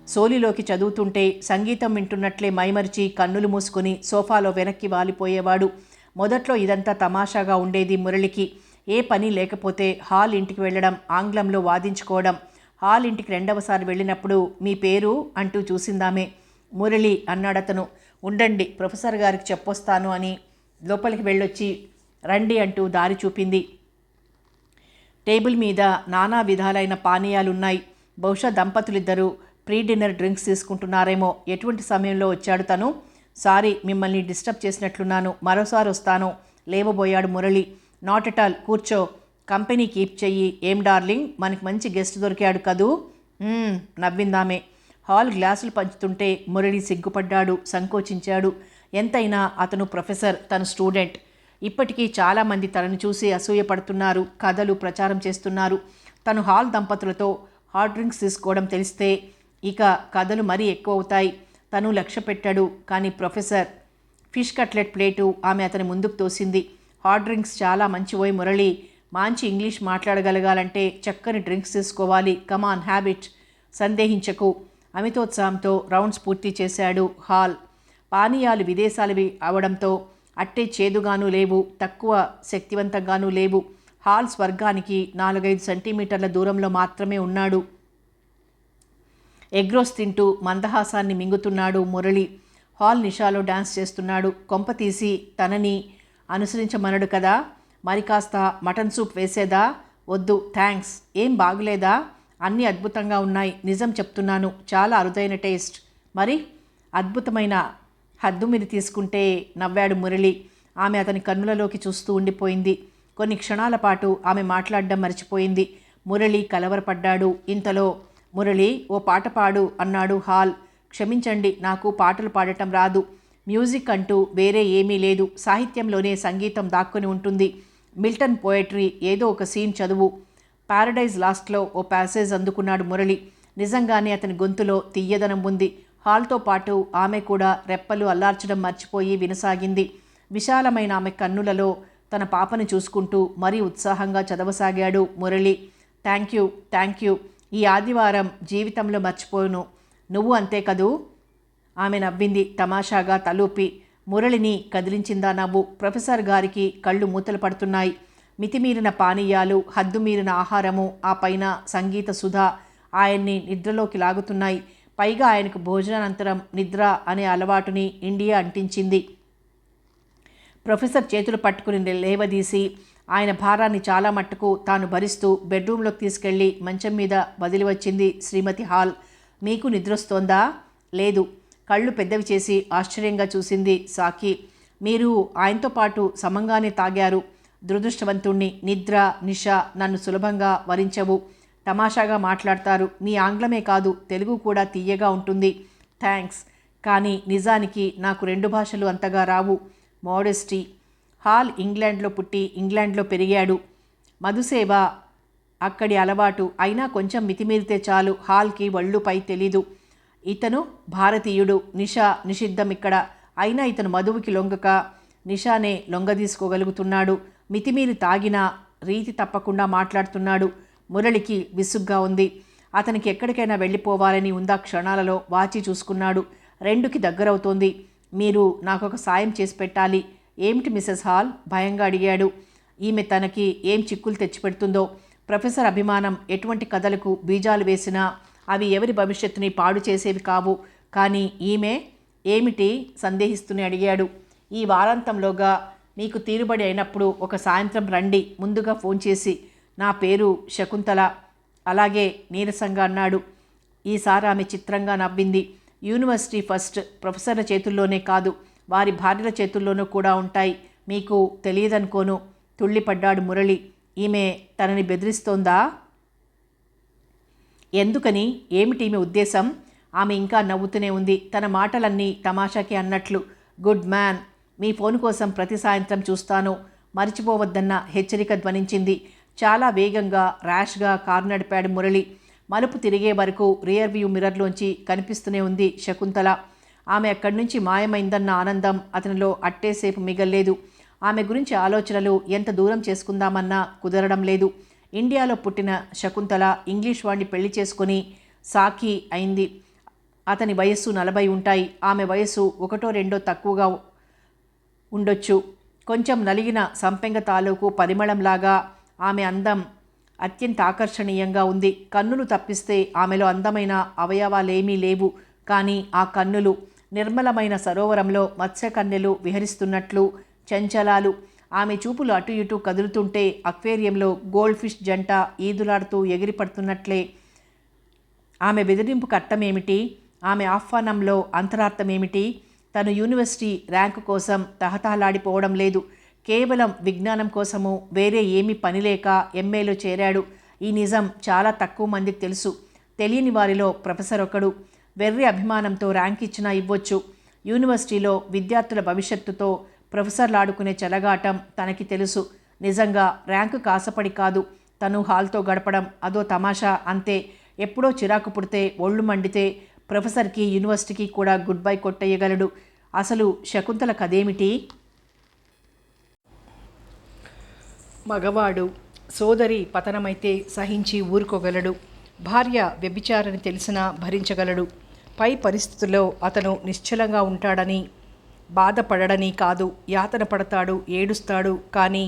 సోలిలోకి చదువుతుంటే సంగీతం వింటున్నట్లే మైమరిచి కన్నులు మూసుకొని సోఫాలో వెనక్కి వాలిపోయేవాడు. మొదట్లో ఇదంతా తమాషాగా ఉండేది మురళికి. ఏ పని లేకపోతే హాల్ ఇంటికి వెళ్ళడం, ఆంగ్లంలో వాదించుకోవడం. హాల్ ఇంటికి రెండవసారి వెళ్ళినప్పుడు మీ పేరు అంటూ చూసిందామే. మురళి అన్నాడతను. ఉండండి, ప్రొఫెసర్ గారికి చెప్పొస్తాను అని లోపలికి వెళ్ళొచ్చి రండి అంటూ దారి చూపింది. టేబుల్ మీద నానా విధాలైన పానీయాలున్నాయి. బహుశా దంపతులిద్దరూ ప్రీ డిన్నర్ డ్రింక్స్ తీసుకుంటున్నారేమో. ఎటువంటి సమయంలో వచ్చాడు తను? సారీ, మిమ్మల్ని డిస్టర్బ్ చేసినట్లున్నాను, మరోసారి వస్తాను లేవబోయాడు మురళి. నాట్ ఎట్ ఆల్, కూర్చో, కంపెనీ కీప్ చెయ్యి. ఏం డార్లింగ్, మనకి మంచి గెస్ట్ దొరికాడు కదూ? నవ్విందామే. హాల్ గ్లాసులు పంచుతుంటే మురళి సిగ్గుపడ్డాడు, సంకోచించాడు. ఎంతైనా అతను ప్రొఫెసర్, తను స్టూడెంట్. ఇప్పటికీ చాలామంది తనను చూసి అసూయపడుతున్నారు, కథలు ప్రచారం చేస్తున్నారు. తను హాల్ దంపతులతో హాట్ డ్రింక్స్ తీసుకోవడం తెలిస్తే ఇక కథలు మరీ ఎక్కువ అవుతాయి. తను లక్ష్య పెట్టాడు. కానీ ప్రొఫెసర్ ఫిష్ కట్లెట్ ప్లేటు ఆమె అతని ముందుకు తోసింది. హాట్ డ్రింక్స్ చాలా మంచివోయ్ మురళి, మంచి ఇంగ్లీష్ మాట్లాడగలగాలంటే చక్కని డ్రింక్స్ తీసుకోవాలి. కమాన్, హ్యాబిట్, సందేహించకు. అమితోత్సాహంతో రౌండ్స్ పూర్తి చేశాడు హాల్. పానీయాలు విదేశాలవి అవడంతో అట్టే చేదుగానూ లేవు, తక్కువ శక్తివంతంగానూ లేవు. హాల్ స్వర్గానికి 4-5 సెంటీమీటర్ల దూరంలో మాత్రమే ఉన్నాడు. ఎగ్రోస్ తింటూ మందహాసాన్ని మింగుతున్నాడు మురళి. హాల్ నిషాలో డాన్స్ చేస్తున్నాడు. కొంప తీసి తనని అనుసరించమనడు కదా. మరి కాస్త మటన్ సూప్ వేసేదా? వద్దు థ్యాంక్స్. ఏం బాగులేదా? అన్నీ అద్భుతంగా ఉన్నాయి, నిజం చెప్తున్నాను, చాలా అరుదైన టేస్ట్. మరి అద్భుతమైన హద్దు మీరు తీసుకుంటే నవ్వాడు మురళి. ఆమె అతని కన్నులలోకి చూస్తూ ఉండిపోయింది. కొన్ని క్షణాల పాటు ఆమె మాట్లాడడం మర్చిపోయింది. మురళి కలవరపడ్డాడు. ఇంతలో మురళి, ఓ పాట పాడు అన్నాడు హాల్. క్షమించండి, నాకు పాటలు పాడటం రాదు. మ్యూజిక్ అంటూ వేరే ఏమీ లేదు. సాహిత్యంలోనే సంగీతం దాక్కుని ఉంటుంది. మిల్టన్ పోయట్రీ ఏదో ఒక సీన్ చదువు. పారడైజ్ లాస్ట్లో ఓ ప్యాసేజ్ అందుకున్నాడు మురళి. నిజంగానే అతని గొంతులో తీయదనం ఉంది. హాల్తో పాటు ఆమె కూడా రెప్పలు అల్లార్చడం మర్చిపోయి వినసాగింది. విశాలమైన ఆమె కన్నులలో తన పాపను చూసుకుంటూ మరీ ఉత్సాహంగా చదవసాగాడు మురళి. Thank you. ఈ ఆదివారం జీవితంలో మర్చిపోను. నువ్వు అంతే కదూ? ఆమె నవ్వింది తమాషాగా తలూపి. మురళిని కదిలించిందా నవ్వు. ప్రొఫెసర్ గారికి కళ్ళు మూతలు పడుతున్నాయి. మితిమీరిన పానీయాలు, హద్దుమీరిన ఆహారము, ఆ పైన సంగీత సుధ ఆయన్ని నిద్రలోకి లాగుతున్నాయి. పైగా ఆయనకు భోజనానంతరం నిద్ర అనే అలవాటుని ఇండియా అంటించింది. ప్రొఫెసర్ చేతులు పట్టుకుని లేవదీసి ఆయన భారాన్ని చాలా మట్టుకు తాను భరిస్తూ బెడ్రూమ్లోకి తీసుకెళ్లి మంచం మీద వదిలి వచ్చింది శ్రీమతి హాల్. మీకు నిద్రొస్తోందా? లేదు. కళ్ళు పెద్దవి చేసి ఆశ్చర్యంగా చూసింది సాకి. మీరు ఆయనతో పాటు సమంగానే తాగారు. దురదృష్టవంతుణ్ణి. నిద్ర, నిష నన్ను సులభంగా వరించవు. తమాషాగా మాట్లాడతారు. మీ ఆంగ్లమే కాదు, తెలుగు కూడా తీయగా ఉంటుంది. థ్యాంక్స్. కానీ నిజానికి నాకు 2 భాషలు అంతగా రావు. మోడెస్టీ. హాల్ ఇంగ్లాండ్లో పుట్టి ఇంగ్లాండ్లో పెరిగాడు. మధుసేవ అక్కడి అలవాటు. అయినా కొంచెం మితిమీరితే చాలు హాల్కి ఒళ్ళుపై తెలీదు. ఇతను భారతీయుడు, నిషా నిషిద్ధం ఇక్కడ. అయినా ఇతను మధువుకి లొంగక నిషానే లొంగదీసుకోగలుగుతున్నాడు. మితిమీరి తాగినా రీతి తప్పకుండా మాట్లాడుతున్నాడు. మురళికి విసుగ్గా ఉంది. అతనికి ఎక్కడికైనా వెళ్ళిపోవాలని ఉందా క్షణాలలో వాచి చూసుకున్నాడు. 2కి దగ్గరవుతోంది. మీరు నాకొక సాయం చేసి పెట్టాలి. ఏమిటి మిసెస్ హాల్? భయంగా అడిగాడు. ఈమె తనకి ఏం చిక్కులు తెచ్చిపెడుతుందో. ప్రొఫెసర్ అభిమానం ఎటువంటి కథలకు బీజాలు వేసినా అవి ఎవరి భవిష్యత్తుని పాడు చేసేవి కావు. కానీ ఈమె ఏమిటి సందేహిస్తూనే అడిగాడు. ఈ వారాంతంలోగా మీకు తీరుబడి అయినప్పుడు ఒక సాయంత్రం రండి, ముందుగా ఫోన్ చేసి. నా పేరు శకుంతల. అలాగే నీరసంగా అన్నాడు. ఈసారి ఆమె చిత్రంగా నవ్వింది. యూనివర్సిటీ ఫస్ట్ ప్రొఫెసర్ల చేతుల్లోనే కాదు, వారి భార్యల చేతుల్లోనూ కూడా ఉంటాయి. మీకు తెలియదనుకోను. తుళ్ళిపడ్డాడు మురళి. ఈమె తనని బెదిరిస్తోందా? ఎందుకని? ఏమిటి ఈమె ఉద్దేశం? ఆమె ఇంకా నవ్వుతూనే ఉంది, తన మాటలన్నీ తమాషాకి అన్నట్లు. గుడ్ మ్యాన్, మీ ఫోన్ కోసం ప్రతి సాయంత్రం చూస్తాను, మర్చిపోవద్దన్న హెచ్చరిక ధ్వనించింది. చాలా వేగంగా ర్యాష్గా కారు నడిపాడు మురళి. మలుపు తిరిగే వరకు రియర్ వ్యూ మిర్రర్లోంచి కనిపిస్తూనే ఉంది శకుంతల. ఆమె అక్కడి నుంచి మాయమైందన్న ఆనందం అతనిలో అట్టేసేపు మిగల్లేదు. ఆమె గురించి ఆలోచనలు ఎంత దూరం చేసుకుందామన్నా కుదరడం లేదు. ఇండియాలో పుట్టిన శకుంతల ఇంగ్లీష్ వాడిని పెళ్లి చేసుకుని సాకి అయింది. అతని వయస్సు 40 ఉంటాయి. ఆమె వయస్సు 1-2 తక్కువగా ఉండొచ్చు. కొంచెం నలిగిన సంపెంగ తాలూకు పరిమళంలాగా ఆమె అందం అత్యంత ఆకర్షణీయంగా ఉంది. కన్నులు తప్పిస్తే ఆమెలో అందమైన అవయవాలేమీ లేవు. కానీ ఆ కన్నులు నిర్మలమైన సరోవరంలో మత్స్యకన్యలు విహరిస్తున్నట్లు చంచలాలు. ఆమె చూపులు అటు ఇటు కదులుతుంటే అక్వేరియంలో గోల్డ్ ఫిష్ జంట ఈదులాడుతూ ఎగిరిపడుతున్నట్లే. ఆమె బెదిరింపుకు అర్థమేమిటి? ఆమె ఆహ్వానంలో అంతరార్థమేమిటి? తను యూనివర్సిటీ ర్యాంకు కోసం తహతహలాడిపోవడం లేదు. కేవలం విజ్ఞానం కోసము వేరే ఏమీ పనిలేక ఎంఏలో చేరాడు. ఈ నిజం చాలా తక్కువ మందికి తెలుసు. తెలియని వారిలో ప్రొఫెసర్ ఒకడు. వెర్రి అభిమానంతో ర్యాంక్ ఇచ్చినా ఇవ్వచ్చు. యూనివర్సిటీలో విద్యార్థుల భవిష్యత్తుతో ప్రొఫెసర్లాడుకునే చెలగాటం తనకి తెలుసు. నిజంగా ర్యాంకు కాసపడి కాదు, తను హాల్తో గడపడం అదో తమాషా అంతే. ఎప్పుడో చిరాకు పుడితే ఒళ్ళు మండితే ప్రొఫెసర్కి యూనివర్సిటీకి కూడా గుడ్ బై కొట్టేయగలడు. అసలు శకుంతల కథేమిటి? మగవాడు సోదరి పతనమైతే సహించి ఊరుకోగలడు. భార్య వ్యభిచారని తెలిసినా భరించగలడు. పై పరిస్థితుల్లో అతను నిశ్చలంగా ఉంటాడని బాధపడడని కాదు, యాతన పడతాడు, ఏడుస్తాడు. కానీ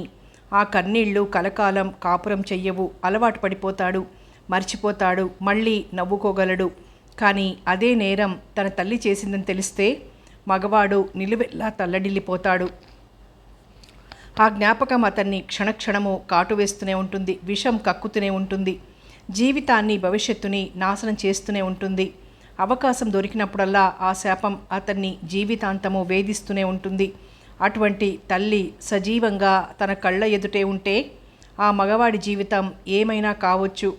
ఆ కన్నీళ్లు కలకాలం కాపురం చెయ్యవు. అలవాటు పడిపోతాడు, మర్చిపోతాడు, మళ్ళీ నవ్వుకోగలడు. కానీ అదే నేరం తన తల్లి చేసిందని తెలిస్తే మగవాడు నిలువెల్లా తల్లడిల్లిపోతాడు. ఆ జ్ఞాపకం అతన్ని క్షణక్షణము కాటువేస్తూనే ఉంటుంది, విషం కక్కుతూనే ఉంటుంది, జీవితాన్ని భవిష్యత్తుని నాశనం చేస్తూనే ఉంటుంది. అవకాశం దొరికినప్పుడల్లా ఆ శాపం అతన్ని జీవితాంతము వేధిస్తూనే ఉంటుంది. అటువంటి తల్లి సజీవంగా తన కళ్ళ ఎదుటే ఉంటే ఆ మగవాడి జీవితం ఏమైనా కావచ్చు.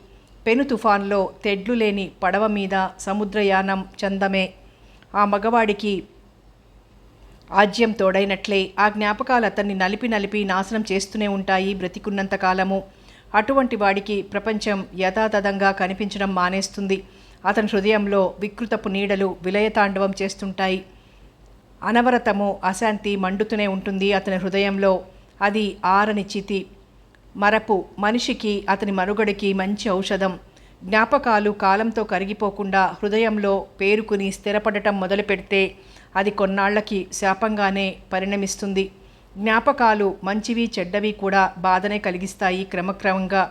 పెను తుఫాన్లో తెడ్లు లేని పడవ మీద సముద్రయానం చందమే. ఆ మగవాడికి ఆజ్యం తోడైనట్లే ఆ జ్ఞాపకాలు అతన్ని నలిపి నలిపి నాశనం చేస్తూనే ఉంటాయి బ్రతికున్నంత కాలము. అటువంటి వాడికి ప్రపంచం యథాతథంగా కనిపించడం మానేస్తుంది. అతని హృదయంలో వికృతపు నీడలు విలయతాండవం చేస్తుంటాయి. అనవరతము అశాంతి మండుతూనే ఉంటుంది అతని హృదయంలో. అది ఆరని చితి, మరపు. మనిషికి అతని మనుగడకి మంచి ఔషధం. జ్ఞాపకాలు కాలంతో కరిగిపోకుండా హృదయంలో పేరుకుని స్థిరపడటం మొదలు పెడితే అది కొన్నాళ్లకి శాపంగానే పరిణమిస్తుంది. జ్ఞాపకాలు మంచివి చెడ్డవి కూడా బాధనే కలిగిస్తాయి క్రమక్రమంగా.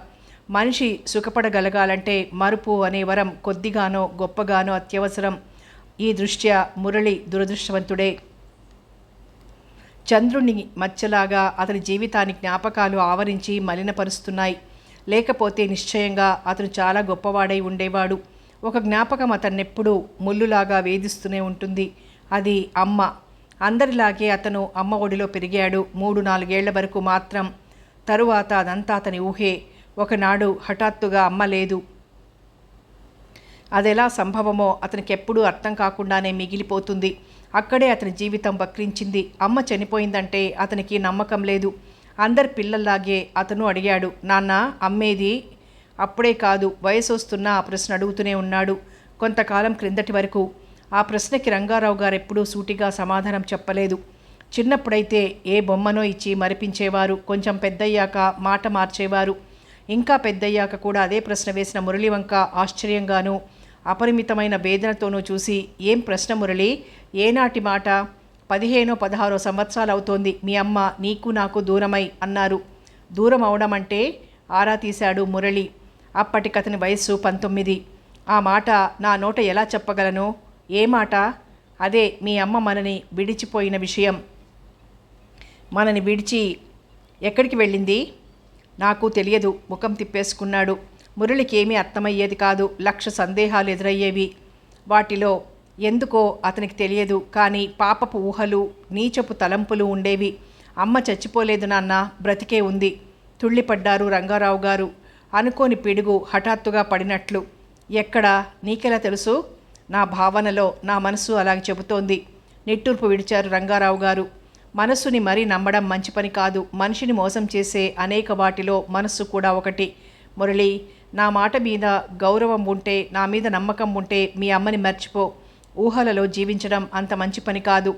మనిషి సుఖపడగలగాలంటే మరుపు అనే వరం కొద్దిగానో గొప్పగానో అత్యవసరం. ఈ దృష్ట్యా మురళి దురదృష్టవంతుడే. చంద్రుని మచ్చలాగా అతని జీవితాన్ని జ్ఞాపకాలు ఆవరించి మలినపరుస్తున్నాయి. లేకపోతే నిశ్చయంగా అతను చాలా గొప్పవాడై ఉండేవాడు. ఒక జ్ఞాపకం అతన్నెప్పుడూ ముల్లులాగా వేధిస్తూనే ఉంటుంది. అది అమ్మ. అందరిలాగే అతను అమ్మ ఒడిలో పెరిగాడు 3-4 ఏళ్ల వరకు మాత్రం. తరువాత అదంతా అతని ఊహే. ఒకనాడు హఠాత్తుగా అమ్మ లేదు. అదెలా సంభవమో అతనికెప్పుడూ అర్థం కాకుండానే మిగిలిపోతుంది. అక్కడే అతని జీవితం వక్రించింది. అమ్మ చనిపోయిందంటే అతనికి నమ్మకం లేదు. అందరి పిల్లల్లాగే అతను అడిగాడు, నాన్న అమ్మేది? అప్పుడే కాదు, వయసు వస్తున్నా ఆ ప్రశ్న అడుగుతూనే ఉన్నాడు కొంతకాలం క్రిందటి వరకు. ఆ ప్రశ్నకి రంగారావు గారు ఎప్పుడూ సూటిగా సమాధానం చెప్పలేదు. చిన్నప్పుడైతే ఏ బొమ్మనో ఇచ్చి మరిపించేవారు, కొంచెం పెద్దయ్యాక మాట మార్చేవారు. ఇంకా పెద్దయ్యాక కూడా అదే ప్రశ్న వేసిన మురళి వంక ఆశ్చర్యంగానూ అపరిమితమైన వేదనతోనూ చూసి, ఏం ప్రశ్న మురళి, ఏనాటి మాట? 15-16 సంవత్సరాలు అవుతోంది మీ అమ్మ నీకు నాకు దూరమై అన్నారు. దూరం అవడం అంటే? ఆరా తీశాడు మురళి. అప్పటికతని వయస్సు 19. ఆ మాట నా నోట ఎలా చెప్పగలను? ఏ మాట? అదే మీ అమ్మ మనని విడిచిపోయిన విషయం. మనని విడిచి ఎక్కడికి వెళ్ళింది? నాకు తెలియదు. ముఖం తిప్పేసుకున్నాడు. మురళికి ఏమీ అర్థమయ్యేది కాదు. 1,00,000 సందేహాలు ఎదురయ్యేవి. వాటిలో ఎందుకో అతనికి తెలియదు, కానీ పాపపు ఊహలు, నీచపు తలంపులు ఉండేవి. అమ్మ చచ్చిపోలేదు నాన్న, బ్రతికే ఉంది. తుళ్ళిపడ్డారు రంగారావు గారు. అనుకోని పిడుగు హఠాత్తుగా పడినట్లు. ఎక్కడా? నీకెలా తెలుసు? నా భావనలో నా మనసు అలాగే చెబుతోంది. నిట్టూర్పు విడిచారు రంగారావు గారు. మనస్సుని మరీ నమ్మడం మంచి పని కాదు. మనిషిని మోసం చేసే అనేక వాటిలో మనస్సు కూడా ఒకటి. మురళి, నా మాట మీద గౌరవం ఉంటే, నా మీద నమ్మకం ఉంటే మీ అమ్మని మర్చిపో. ఊహలలో జీవించడం అంత మంచి పని కాదు.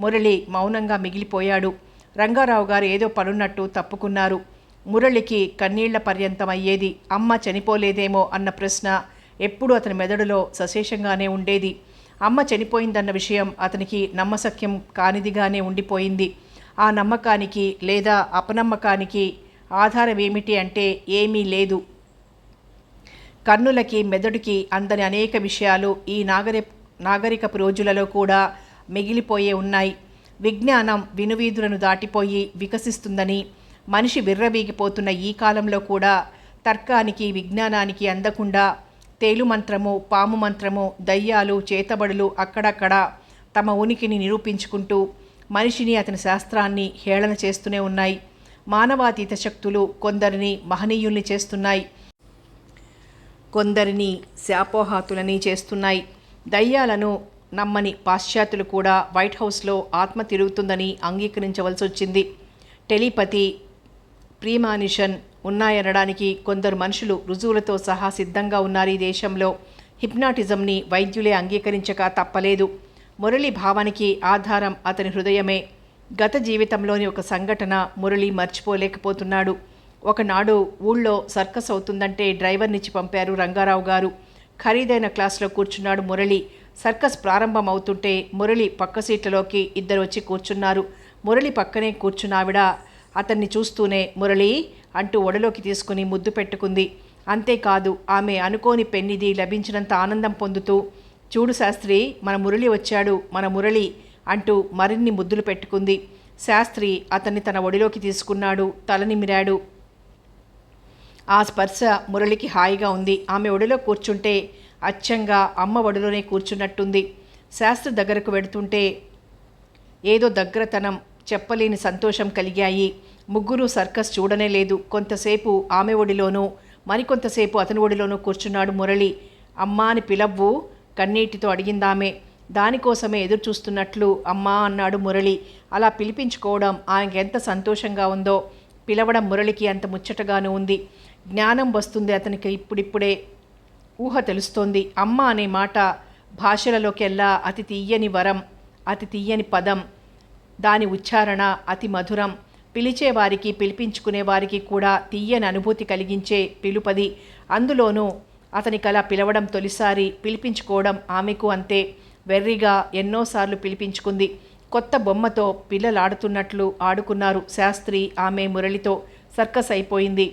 మురళి మౌనంగా మిగిలిపోయాడు. రంగారావు గారు ఏదో పనున్నట్టు తప్పుకున్నారు. మురళికి కన్నీళ్ల పర్యంతం అయ్యేది. అమ్మ చనిపోలేదేమో అన్న ప్రశ్న ఎప్పుడూ అతని మెదడులో సశేషంగానే ఉండేది. అమ్మ చనిపోయిందన్న విషయం అతనికి నమ్మశక్యం కానిదిగానే ఉండిపోయింది. ఆ నమ్మకానికి లేదా అపనమ్మకానికి ఆధారం ఏమిటి అంటే ఏమీ లేదు. కన్నులకి మెదడుకి అందని అనేక విషయాలు ఈ నాగరికపు రోజులలో కూడా మిగిలిపోయే ఉన్నాయి. విజ్ఞానం వినువీధులను దాటిపోయి వికసిస్తుందని, మనిషి విర్రవీగిపోతున్న ఈ కాలంలో కూడా తర్కానికి విజ్ఞానానికి అందకుండా తేలుమంత్రము, పాము మంత్రము, దయ్యాలు, చేతబడులు అక్కడక్కడ తమ ఉనికిని నిరూపించుకుంటూ మనిషిని, అతని శాస్త్రాన్ని హేళన చేస్తూనే ఉన్నాయి. మానవాతీత శక్తులు కొందరిని మహనీయుల్ని చేస్తున్నాయి, కొందరిని శాపోహాతులని చేస్తున్నాయి. దయ్యాలను నమ్మని పాశ్చాత్యులు కూడా వైట్ హౌస్లో ఆత్మ తిరుగుతుందని అంగీకరించవలసి వచ్చింది. టెలిపతి, ప్రీమానిషన్ ఉన్నాయనడానికి కొందరు మనుషులు రుజువులతో సహా సిద్ధంగా ఉన్నారు. ఈ దేశంలో హిప్నాటిజంని వైద్యులే అంగీకరించక తప్పలేదు. మురళి భావానికి ఆధారం అతని హృదయమే. గత జీవితంలోని ఒక సంఘటన మురళి మర్చిపోలేకపోతున్నాడు. ఒకనాడు ఊళ్ళో సర్కస్ అవుతుందంటే డ్రైవర్నిచ్చి పంపారు రంగారావు గారు. ఖరీదైన క్లాస్లో కూర్చున్నాడు మురళి. సర్కస్ ప్రారంభం అవుతుంటే మురళి పక్క సీట్లలోకి 2 వచ్చి కూర్చున్నారు. మురళి పక్కనే కూర్చున్నావిడ అతన్ని చూస్తూనే మురళి అంటూ ఒడలోకి తీసుకుని ముద్దు పెట్టుకుంది. అంతేకాదు, ఆమె అనుకోని పెన్నిది లభించినంత ఆనందం పొందుతూ, చూడు శాస్త్రి, మన మురళి వచ్చాడు, మన మురళి అంటూ మరిన్ని ముద్దులు పెట్టుకుంది. శాస్త్రి అతన్ని తన ఒడిలోకి తీసుకున్నాడు. తలనిమిరాడు. ఆ స్పర్శ మురళికి హాయిగా ఉంది. ఆమె ఒడిలో కూర్చుంటే అచ్చంగా అమ్మ ఒడిలోనే కూర్చున్నట్టుంది. శాస్త్రి దగ్గరకు వెడుతుంటే ఏదో దగ్గరతనం, చెప్పలేని సంతోషం కలిగాయి. ముగ్గురు సర్కస్ చూడనే లేదు. కొంతసేపు ఆమె ఒడిలోనూ మరికొంతసేపు అతని ఒడిలోనూ కూర్చున్నాడు మురళి. అమ్మా అని పిలవ్వు, కన్నీటితో అడిగిందామె. దానికోసమే ఎదురు చూస్తున్నట్లు అమ్మా అన్నాడు మురళి. అలా పిలిపించుకోవడం ఆయనకి ఎంత సంతోషంగా ఉందో, పిలవడం మురళికి అంత ముచ్చటగానూ ఉంది. జ్ఞానం వస్తుంది అతనికి. ఇప్పుడిప్పుడే ఊహ తెలుస్తోంది. అమ్మ అనే మాట భాషలలోకెల్లా అతి తీయని వరం, అతి తీయని పదం. దాని ఉచ్చారణ అతి మధురం. పిలిచేవారికి, పిలిపించుకునేవారికి కూడా తీయని అనుభూతి కలిగించే పిలుపది. అందులోనూ అతనికలా పిలవడం తొలిసారి, పిలిపించుకోవడం ఆమెకు అంతే. వెర్రిగా ఎన్నోసార్లు పిలిపించుకుంది. కొత్త బొమ్మతో పిల్లలాడుతున్నట్లు ఆడుకున్నారు శాస్త్రి, ఆమె, మురళితో. సర్కస్ అయిపోయింది.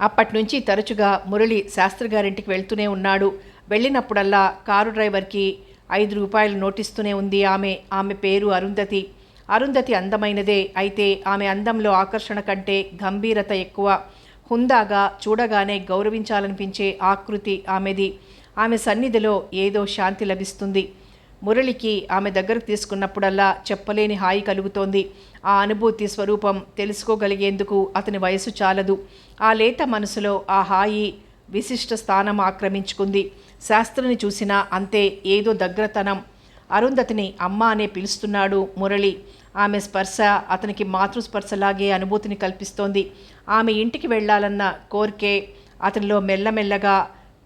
అప్పటినుంచి తరచుగా మురళి శాస్త్రి గారింటికి వెళ్తూనే ఉన్నాడు. వెళ్ళినప్పుడల్లా కారు డ్రైవర్కి 5 రూపాయలు నోటిస్తూనే ఉంది ఆమె. ఆమె పేరు అరుంధతి. అరుంధతి అందమైనదే. అయితే ఆమె అందంలో ఆకర్షణ కంటే గంభీరత ఎక్కువ. హుందాగా, చూడగానే గౌరవించాలనిపించే ఆకృతి ఆమెది. ఆమె సన్నిధిలో ఏదో శాంతి లభిస్తుంది. మురళికి ఆమె దగ్గరకు తీసుకున్నప్పుడల్లా చెప్పలేని హాయి కలుగుతోంది. ఆ అనుభూతి స్వరూపం తెలుసుకోగలిగేందుకు అతని వయసు చాలదు. ఆ లేత మనసులో ఆ హాయి విశిష్ట స్థానం ఆక్రమించుకుంది. శాస్త్రిని చూసినా అంతే, ఏదో దగ్గరతనం, అరుంధతిని అమ్మ అనే పిలుస్తున్నాడు మురళి. ఆమె స్పర్శ అతనికి మాతృస్పర్శలాగే అనుభూతిని కల్పిస్తోంది. ఆమె ఇంటికి వెళ్ళాలన్న కోరికే అతనిలో మెల్లమెల్లగా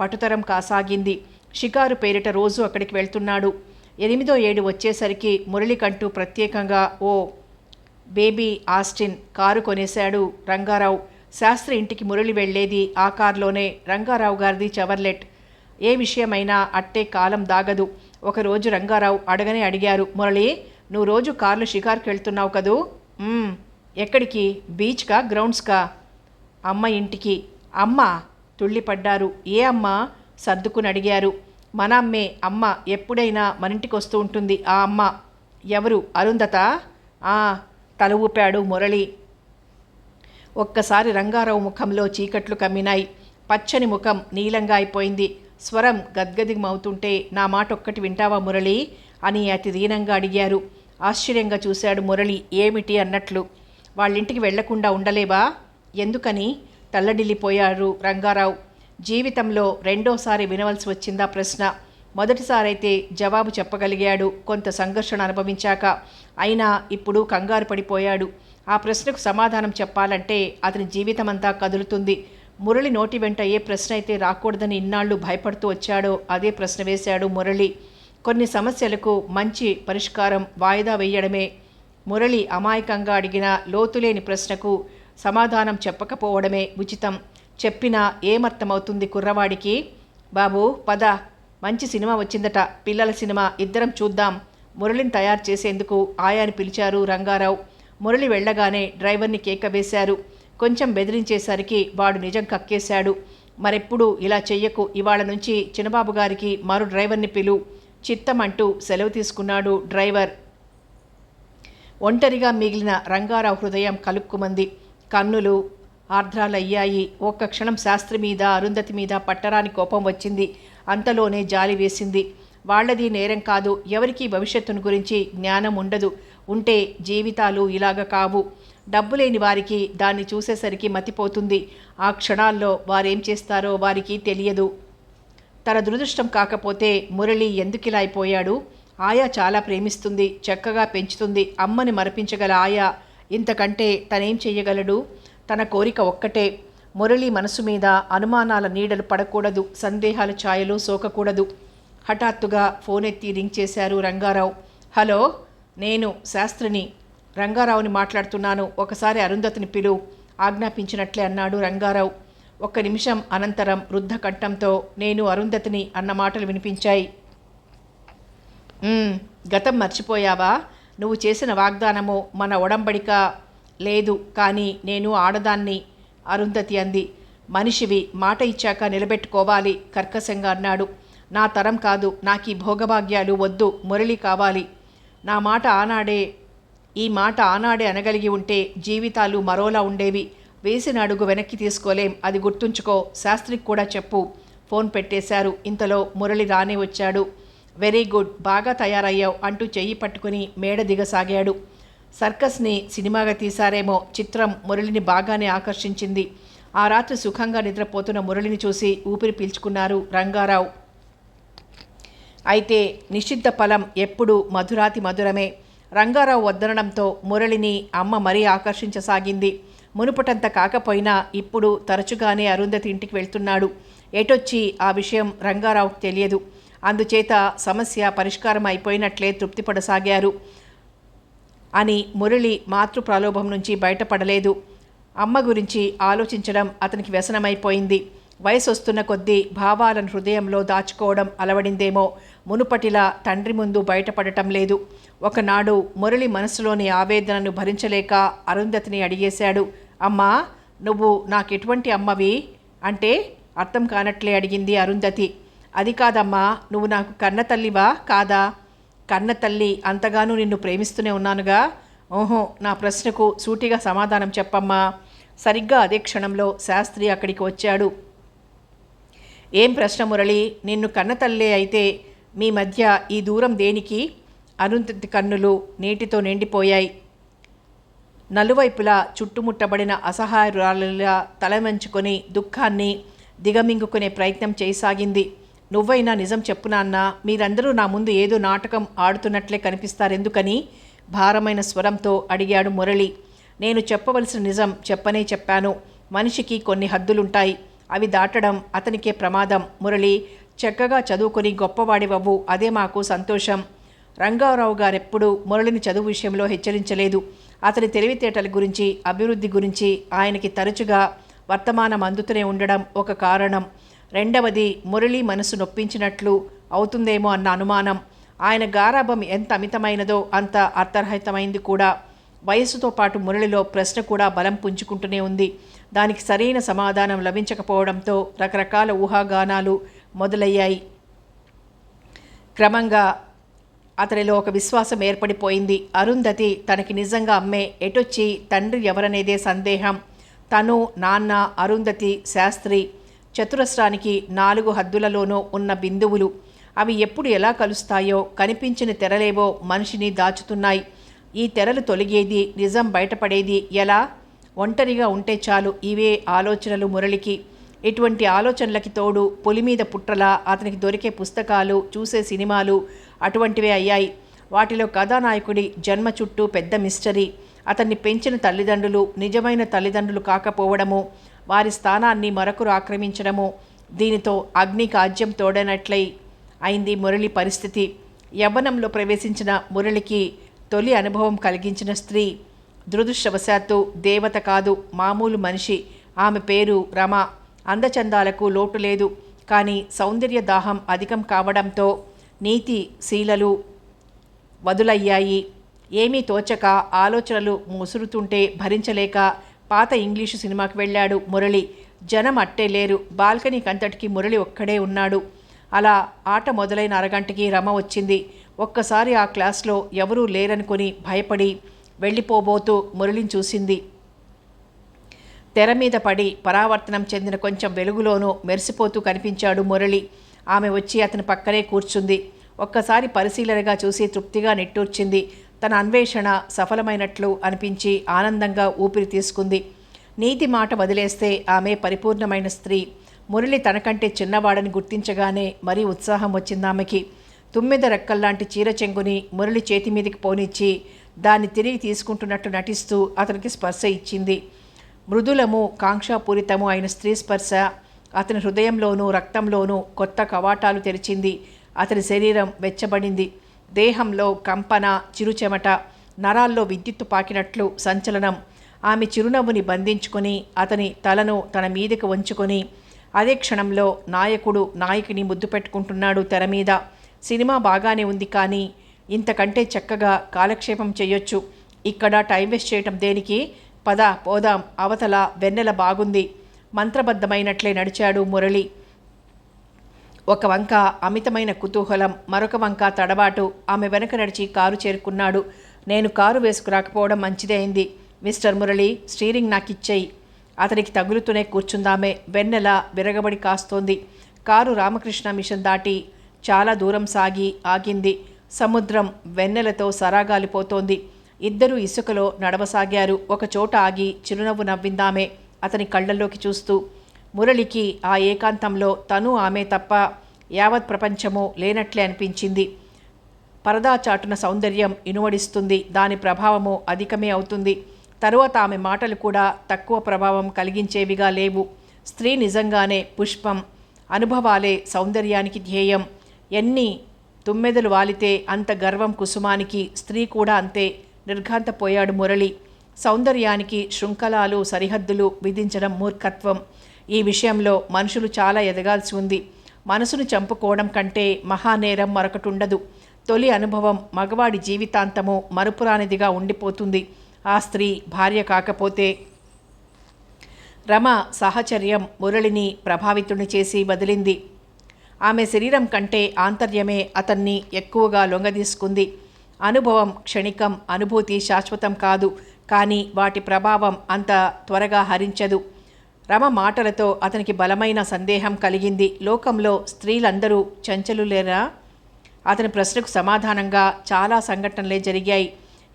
పటుతరం కాసాగింది. షికారు పేరిట రోజు అక్కడికి వెళ్తున్నాడు. 8వ ఏడు వచ్చేసరికి మురళికంటూ ప్రత్యేకంగా ఓ బేబీ ఆస్టిన్ కారు కొనేశాడు రంగారావు. శాస్త్రి ఇంటికి మురళి వెళ్లేది ఆ కారులోనే. రంగారావు గారిది చవర్లెట్. ఏ విషయమైనా అట్టే కాలం దాగదు. ఒకరోజు రంగారావు అడగనే అడిగారు, మురళి, నువ్వు రోజు కార్లు షికార్కి వెళ్తున్నావు కదూ? ఎక్కడికి? బీచ్కా గ్రౌండ్స్కా? అమ్మ ఇంటికి. అమ్మ? తుళ్ళిపడ్డారు. ఏ అమ్మ? సర్దుకుని అడిగారు. మన అమ్మే. అమ్మ ఎప్పుడైనా మనింటికి వస్తూ ఉంటుంది. ఆ అమ్మ ఎవరు? అరుంధత? తల ఊపాడు మురళి. ఒక్కసారి రంగారావు ముఖంలో చీకట్లు కమ్మినాయి. పచ్చని ముఖం నీలంగా అయిపోయింది. స్వరం గద్గదిమవుతుంటే, నా మాట ఒక్కటి వింటావా మురళి అని అతి దీనంగా అడిగారు. ఆశ్చర్యంగా చూశాడు మురళి, ఏమిటి అన్నట్లు. వాళ్ళింటికి వెళ్లకుండా ఉండలేవా? ఎందుకని? తల్లడిల్లిపోయారు రంగారావు. జీవితంలో రెండోసారి వినవలసి వచ్చిందా ప్రశ్న. మొదటిసారైతే జవాబు చెప్పగలిగాడు కొంత సంఘర్షణ అనుభవించాక. అయినా ఇప్పుడు కంగారు పడిపోయాడు. ఆ ప్రశ్నకు సమాధానం చెప్పాలంటే అతని జీవితమంతా కదులుతుంది. మురళి నోటి వెంట ఏ ప్రశ్న అయితే రాకూడదని ఇన్నాళ్లు భయపడుతూ వచ్చాడో అదే ప్రశ్న వేశాడు మురళి. కొన్ని సమస్యలకు మంచి పరిష్కారం వాయిదా వేయడమే. మురళి అమాయకంగా అడిగిన లోతులేని ప్రశ్నకు సమాధానం చెప్పకపోవడమే ఉచితం. చెప్పినా ఏమర్థమవుతుంది కుర్రవాడికి? బాబు పద, మంచి సినిమా వచ్చిందట, పిల్లల సినిమా, ఇద్దరం చూద్దాం. మురళిని తయారు చేసేందుకు ఆయాని పిలిచారు రంగారావు. మురళి వెళ్ళగానే డ్రైవర్ని కేక వేశారు. కొంచెం బెదిరించేసరికి వాడు నిజం కక్కేశాడు. మరెప్పుడు ఇలా చెయ్యకు, ఇవాళ నుంచి చిన్నబాబు గారికి మరో డ్రైవర్ని పిలు. చిత్తం అంటూ సెలవు తీసుకున్నాడు డ్రైవర్. ఒంటరిగా మిగిలిన రంగారావు హృదయం కలుక్కుమంది. కన్నులు ఆర్ద్రాలయ్యాయి. ఒక్క క్షణం శాస్త్రి మీద, అరుంధతి మీద పట్టరాని కోపం వచ్చింది. అంతలోనే జాలి వేసింది. వాళ్లది నేరం కాదు. ఎవరికీ భవిష్యత్తును గురించి జ్ఞానం ఉండదు. ఉంటే జీవితాలు ఇలాగ కావు. డబ్బు లేని వారికి దాన్ని చూసేసరికి మతిపోతుంది. ఆ క్షణాల్లో వారేం చేస్తారో వారికి తెలియదు. తన దురదృష్టం కాకపోతే మురళి ఎందుకిలా అయిపోయాడు? ఆయా చాలా ప్రేమిస్తుంది, చక్కగా పెంచుతుంది. అమ్మని మరపించగల ఆయా ఇంతకంటే తనేం చెయ్యగలడు? తన కోరిక ఒక్కటే, మురళి మనసు మీద అనుమానాల నీడలు పడకూడదు, సందేహాల ఛాయలు సోకకూడదు. హఠాత్తుగా ఫోన్ ఎత్తి రింగ్ చేశారు రంగారావు. హలో, నేను శాస్త్రిని. రంగారావుని మాట్లాడుతున్నాను. ఒకసారి అరుంధతిని పిలు ఆజ్ఞాపించినట్లే అన్నాడు రంగారావు. 1 నిమిషం అనంతరం వృద్ధ కంఠంతో నేను అరుంధతిని అన్న మాటలు వినిపించాయి. గతం మర్చిపోయావా? నువ్వు చేసిన వాగ్దానము మన ఒడంబడిక లేదు, కానీ నేను ఆడదాన్ని. అరుంధతి అంది. మనిషివి, మాట ఇచ్చాక నిలబెట్టుకోవాలి కర్కశంగా అన్నాడు. నా తరం కాదు, నాకు ఈ భోగభాగ్యాలు వద్దు, మురళి కావాలి. ఈ మాట ఆనాడే అనగలిగి ఉంటే జీవితాలు మరోలా ఉండేవి. వేసిన అడుగు వెనక్కి తీసుకోలేం, అది గుర్తుంచుకో. శాస్త్రికి కూడా చెప్పు. ఫోన్ పెట్టేశారు. ఇంతలో మురళి రానే వచ్చాడు. వెరీ గుడ్, బాగా తయారయ్యావు అంటూ చెయ్యి పట్టుకుని మేడ దిగసాగాడు. సర్కస్ని సినిమాగా తీశారేమో. చిత్రం మురళిని బాగానే ఆకర్షించింది. ఆ రాత్రి సుఖంగా నిద్రపోతున్న మురళిని చూసి ఊపిరి పీల్చుకున్నారు రంగారావు. అయితే నిషిద్ధ ఫలం ఎప్పుడూ మధురాతి మధురమే. రంగారావు వద్దనడంతో మురళిని అమ్మ మరీ ఆకర్షించసాగింది. మునుపటంత కాకపోయినా ఇప్పుడు తరచుగానే అరుంధతి ఇంటికి వెళ్తున్నాడు. ఎటొచ్చి ఆ విషయం రంగారావుకు తెలియదు. అందుచేత సమస్య పరిష్కారం అయిపోయినట్లే తృప్తిపడసాగారు అని మురళి మాతృ ప్రలోభం నుంచి బయటపడలేదు. అమ్మ గురించి ఆలోచించడం అతనికి వ్యసనమైపోయింది. వయసు వస్తున్న కొద్దీ భావాలను హృదయంలో దాచుకోవడం అలవడిందేమో. మునుపటిలా తండ్రి ముందు బయటపడటం లేదు. ఒకనాడు మురళి మనసులోని ఆవేదనను భరించలేక అరుంధతిని అడిగేశాడు. అమ్మా, నువ్వు నాకెటువంటి అమ్మవి అంటే అర్థం కానట్లే అడిగింది అరుంధతి. అది కాదమ్మా, నువ్వు నాకు కన్న తల్లివా కాదా? కన్న తల్లి, అంతగానూ నిన్ను ప్రేమిస్తూనే ఉన్నానుగా. ఓహో, నా ప్రశ్నకు సూటిగా సమాధానం చెప్పమ్మా. సరిగ్గా అదే క్షణంలో శాస్త్రి అక్కడికి వచ్చాడు. ఏం ప్రశ్న మురళి? నిన్ను కన్న తల్లే అయితే మీ మధ్య ఈ దూరం దేనికి? అరుంధతి కన్నులు నీటితో నిండిపోయాయి. నలువైపులా చుట్టుముట్టబడిన అసహాయురాలులా తలవంచుకొని దుఃఖాన్ని దిగమింగుకునే ప్రయత్నం చేయసాగింది. నువ్వైనా నిజం చెప్పు నాన్నా, మీరందరూ నా ముందు ఏదో నాటకం ఆడుతున్నట్లే కనిపిస్తారెందుకని భారమైన స్వరంతో అడిగాడు మురళి. నేను చెప్పవలసిన నిజం చెప్పాను. మనిషికి కొన్ని హద్దులుంటాయి, అవి దాటడం అతనికే ప్రమాదం. మురళి, చక్కగా చదువుకొని గొప్పవాడివవ్వు, అదే మాకు సంతోషం. రంగారావు గారెప్పుడూ మురళిని చదువు విషయంలో హెచ్చరించలేదు. అతని తెలివితేటల గురించి, అభివృద్ధి గురించి ఆయనకి తరచుగా వర్తమానం అందుతూనే ఉండడం ఒక కారణం. రెండవది, మురళి మనసు నొప్పించినట్లు అవుతుందేమో అన్న అనుమానం. ఆయన గారాభం ఎంత అమితమైనదో అంత అర్థరహితమైంది కూడా. వయస్సుతో పాటు మురళిలో ప్రశ్న కూడా బలం పుంజుకుంటూనే ఉంది. దానికి సరైన సమాధానం లభించకపోవడంతో రకరకాల ఊహాగానాలు మొదలయ్యాయి. క్రమంగా అతనిలో ఒక విశ్వాసం ఏర్పడిపోయింది. అరుంధతి తనకి నిజంగా అమ్మే, ఎటొచ్చి తండ్రి ఎవరనేదే సందేహం. తను, నాన్న, అరుంధతి, శాస్త్రి చతురస్రానికి 4 హద్దులలోనూ ఉన్న బిందువులు. అవి ఎప్పుడు ఎలా కలుస్తాయో కనిపించిన తెరలేవో మనిషిని దాచుతున్నాయి. ఈ తెరలు తొలగేది, నిజం బయటపడేది ఎలా? ఒంటరిగా ఉంటే చాలు ఇవే ఆలోచనలు మురళికి. ఇటువంటి ఆలోచనలకి తోడు పొలిమీద పుట్రలా అతనికి దొరికే పుస్తకాలు, చూసే సినిమాలు అటువంటివే అయ్యాయి. వాటిలో కథానాయకుడి జన్మ చుట్టూ పెద్ద మిస్టరీ. అతన్ని పెంచిన తల్లిదండ్రులు నిజమైన తల్లిదండ్రులు కాకపోవడము, వారి స్థానాన్ని మరొకరు ఆక్రమించడము. దీనితో అగ్ని కాజ్యం తోడనట్లయి అయింది మురళి పరిస్థితి. యవ్వనంలో ప్రవేశించిన మురళికి తొలి అనుభవం కలిగించిన స్త్రీ దురదృష్టవశాత్తు దేవత కాదు, మామూలు మనిషి. ఆమె పేరు రమ. అందచందాలకు లోటు లేదు, కానీ సౌందర్య దాహం అధికం కావడంతో నీతి శీలలు వదులయ్యాయి. ఏమీ తోచక ఆలోచనలు ముసురుతుంటే భరించలేక పాత ఇంగ్లీషు సినిమాకి వెళ్ళాడు మురళి. జనం అట్టే లేరు. బాల్కనీ కంతటికి మురళి ఒక్కడే ఉన్నాడు. అలా ఆట మొదలైన అరగంటకి రమ వచ్చింది. ఒక్కసారి ఆ క్లాస్లో ఎవరూ లేరనుకొని భయపడి వెళ్ళిపోబోతూ మురళిని చూసింది. తెర మీద పడి పరావర్తనం చెందిన కొంచెం వెలుగులోనూ మెరిసిపోతూ కనిపించాడు మురళి. ఆమె వచ్చి అతని పక్కనే కూర్చుంది. ఒక్కసారి పరిశీలనగా చూసి తృప్తిగా నిట్టూర్చింది. తన అన్వేషణ సఫలమైనట్లు అనిపించి ఆనందంగా ఊపిరి తీసుకుంది. నీతి మాట వదిలేస్తే ఆమె పరిపూర్ణమైన స్త్రీ. మురళి తనకంటే చిన్నవాడని గుర్తించగానే మరీ ఉత్సాహం వచ్చిందామెకి. తుమ్మెద రెక్కల్లాంటి చీర చెంగుని మురళి చేతి మీదకి పోనిచ్చి దాన్ని తిరిగి తీసుకుంటున్నట్టు నటిస్తూ అతనికి స్పర్శ ఇచ్చింది. మృదులము, కాంక్షాపూరితము అయిన స్త్రీ స్పర్శ అతని హృదయంలోనూ రక్తంలోనూ కొత్త కవాటాలు తెరిచింది. అతని శరీరం వెచ్చబడింది. దేహంలో కంపన, చిరుచెమట, నరాల్లో విద్యుత్తు పాకినట్లు సంచలనం. ఆమె చిరునవ్వుని బంధించుకొని అతని తలను తన మీదకి వంచుకొని అదే క్షణంలో నాయకుడు నాయకిని ముద్దు పెట్టుకుంటున్నాడు తెర మీద. సినిమా బాగానే ఉంది, కానీ ఇంతకంటే చక్కగా కాలక్షేపం చేయొచ్చు. ఇక్కడ టైం వేస్ట్ చేయటం దేనికి? పద పోదాం, అవతల వెన్నెల బాగుంది. మంత్రబద్ధమైనట్లే నడిచాడు మురళి. ఒక వంక అమితమైన కుతూహలం, మరొక వంక తడబాటు. ఆమె వెనక నడిచి కారు చేరుకున్నాడు. నేను కారు వేసుకురాకపోవడం మంచిదే అయింది. మిస్టర్ మురళి, స్టీరింగ్ నాకిచ్చేయి. అతనికి తగులుతూనే కూర్చుందామే. వెన్నెల విరగబడి కాస్తోంది. కారు రామకృష్ణ మిషన్ దాటి చాలా దూరం సాగి ఆగింది. సముద్రం వెన్నెలతో సరాగాలిపోతోంది. ఇద్దరూ ఇసుకలో నడవసాగారు. ఒక చోట ఆగి చిరునవ్వు నవ్విందామే అతని కళ్ళల్లోకి చూస్తూ. మురళికి ఆ ఏకాంతంలో తను ఆమె తప్ప యావత్ ప్రపంచము లేనట్లే అనిపించింది. పరదా చాటున సౌందర్యం ఇనువడిస్తుంది. దాని ప్రభావము అధికమే అవుతుంది. తరువాత ఆమె మాటలు కూడా తక్కువ ప్రభావం కలిగించేవిగా లేవు. స్త్రీ నిజంగానే పుష్పం. అనుభవాలే సౌందర్యానికి ధ్యేయం. ఎన్ని తుమ్మెదలు వాలితే అంత గర్వం కుసుమానికి. స్త్రీ కూడా అంతే. నిర్ఘాంతపోయాడు మురళి. సౌందర్యానికి శృంఖలాలు, సరిహద్దులు విధించడం మూర్ఖత్వం. ఈ విషయంలో మనుషులు చాలా ఎదగాల్సి ఉంది. మనసును చంపుకోవడం కంటే మహానేరం మరొకటుండదు. తొలి అనుభవం మగవాడి జీవితాంతము మరుపురానిదిగా ఉండిపోతుంది. ఆ స్త్రీ భార్య కాకపోతే. రమ సాహచర్యం మురళిని ప్రభావితుని చేసి వదిలింది. ఆమె శరీరం కంటే ఆంతర్యమే అతన్ని ఎక్కువగా లొంగదీసుకుంది. అనుభవం క్షణికం, అనుభూతి శాశ్వతం కాదు. కానీ వాటి ప్రభావం అంత త్వరగా హరించదు. రమ మాటలతో అతనికి బలమైన సందేహం కలిగింది. లోకంలో స్త్రీలందరూ చంచలులేరా? అతని ప్రశ్నకు సమాధానంగా చాలా సంఘటనలే జరిగాయి.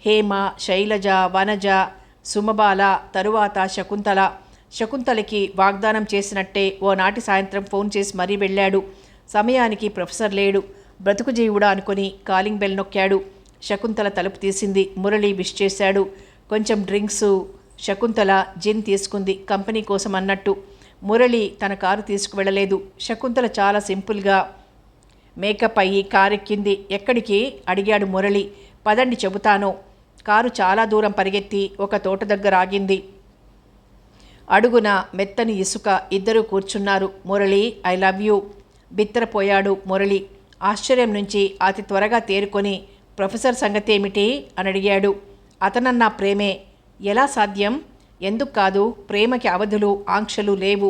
హేమ, శైలజ, వనజ, సుమబాల, తరువాత శకుంతల. శకుంతలకి వాగ్దానం చేసినట్టే ఓనాటి సాయంత్రం ఫోన్ చేసి మరీ వెళ్ళాడు. సమయానికి ప్రొఫెసర్ లేడు. బ్రతుకు జీవుడా అనుకుని కాలింగ్ బెల్ నొక్కాడు. శకుంతల తలుపు తీసింది. మురళి విష్ చేశాడు. కొంచెం డ్రింక్స్. శకుంతల జిన్ తీసుకుంది, కంపెనీ కోసం అన్నట్టు. మురళి తన కారు తీసుకువెళ్ళలేదు. శకుంతల చాలా సింపుల్గా మేకప్ అయ్యి కారెక్కింది. ఎక్కడికి అడిగాడు మురళి. పదండి చెబుతాను. కారు చాలా దూరం పరిగెత్తి ఒక తోట దగ్గర ఆగింది. అడుగున మెత్తని ఇసుక. ఇద్దరూ కూర్చున్నారు. Murali, I love you. బిత్తరపోయాడు మురళి. ఆశ్చర్యం నుంచి అతి త్వరగా తేరుకొని ప్రొఫెసర్ సంగతి ఏమిటి అని అడిగాడు. అతనన్నా ప్రేమే. ఎలా సాధ్యం? ఎందుకు కాదు? ప్రేమకి అవధులు ఆంక్షలు లేవు.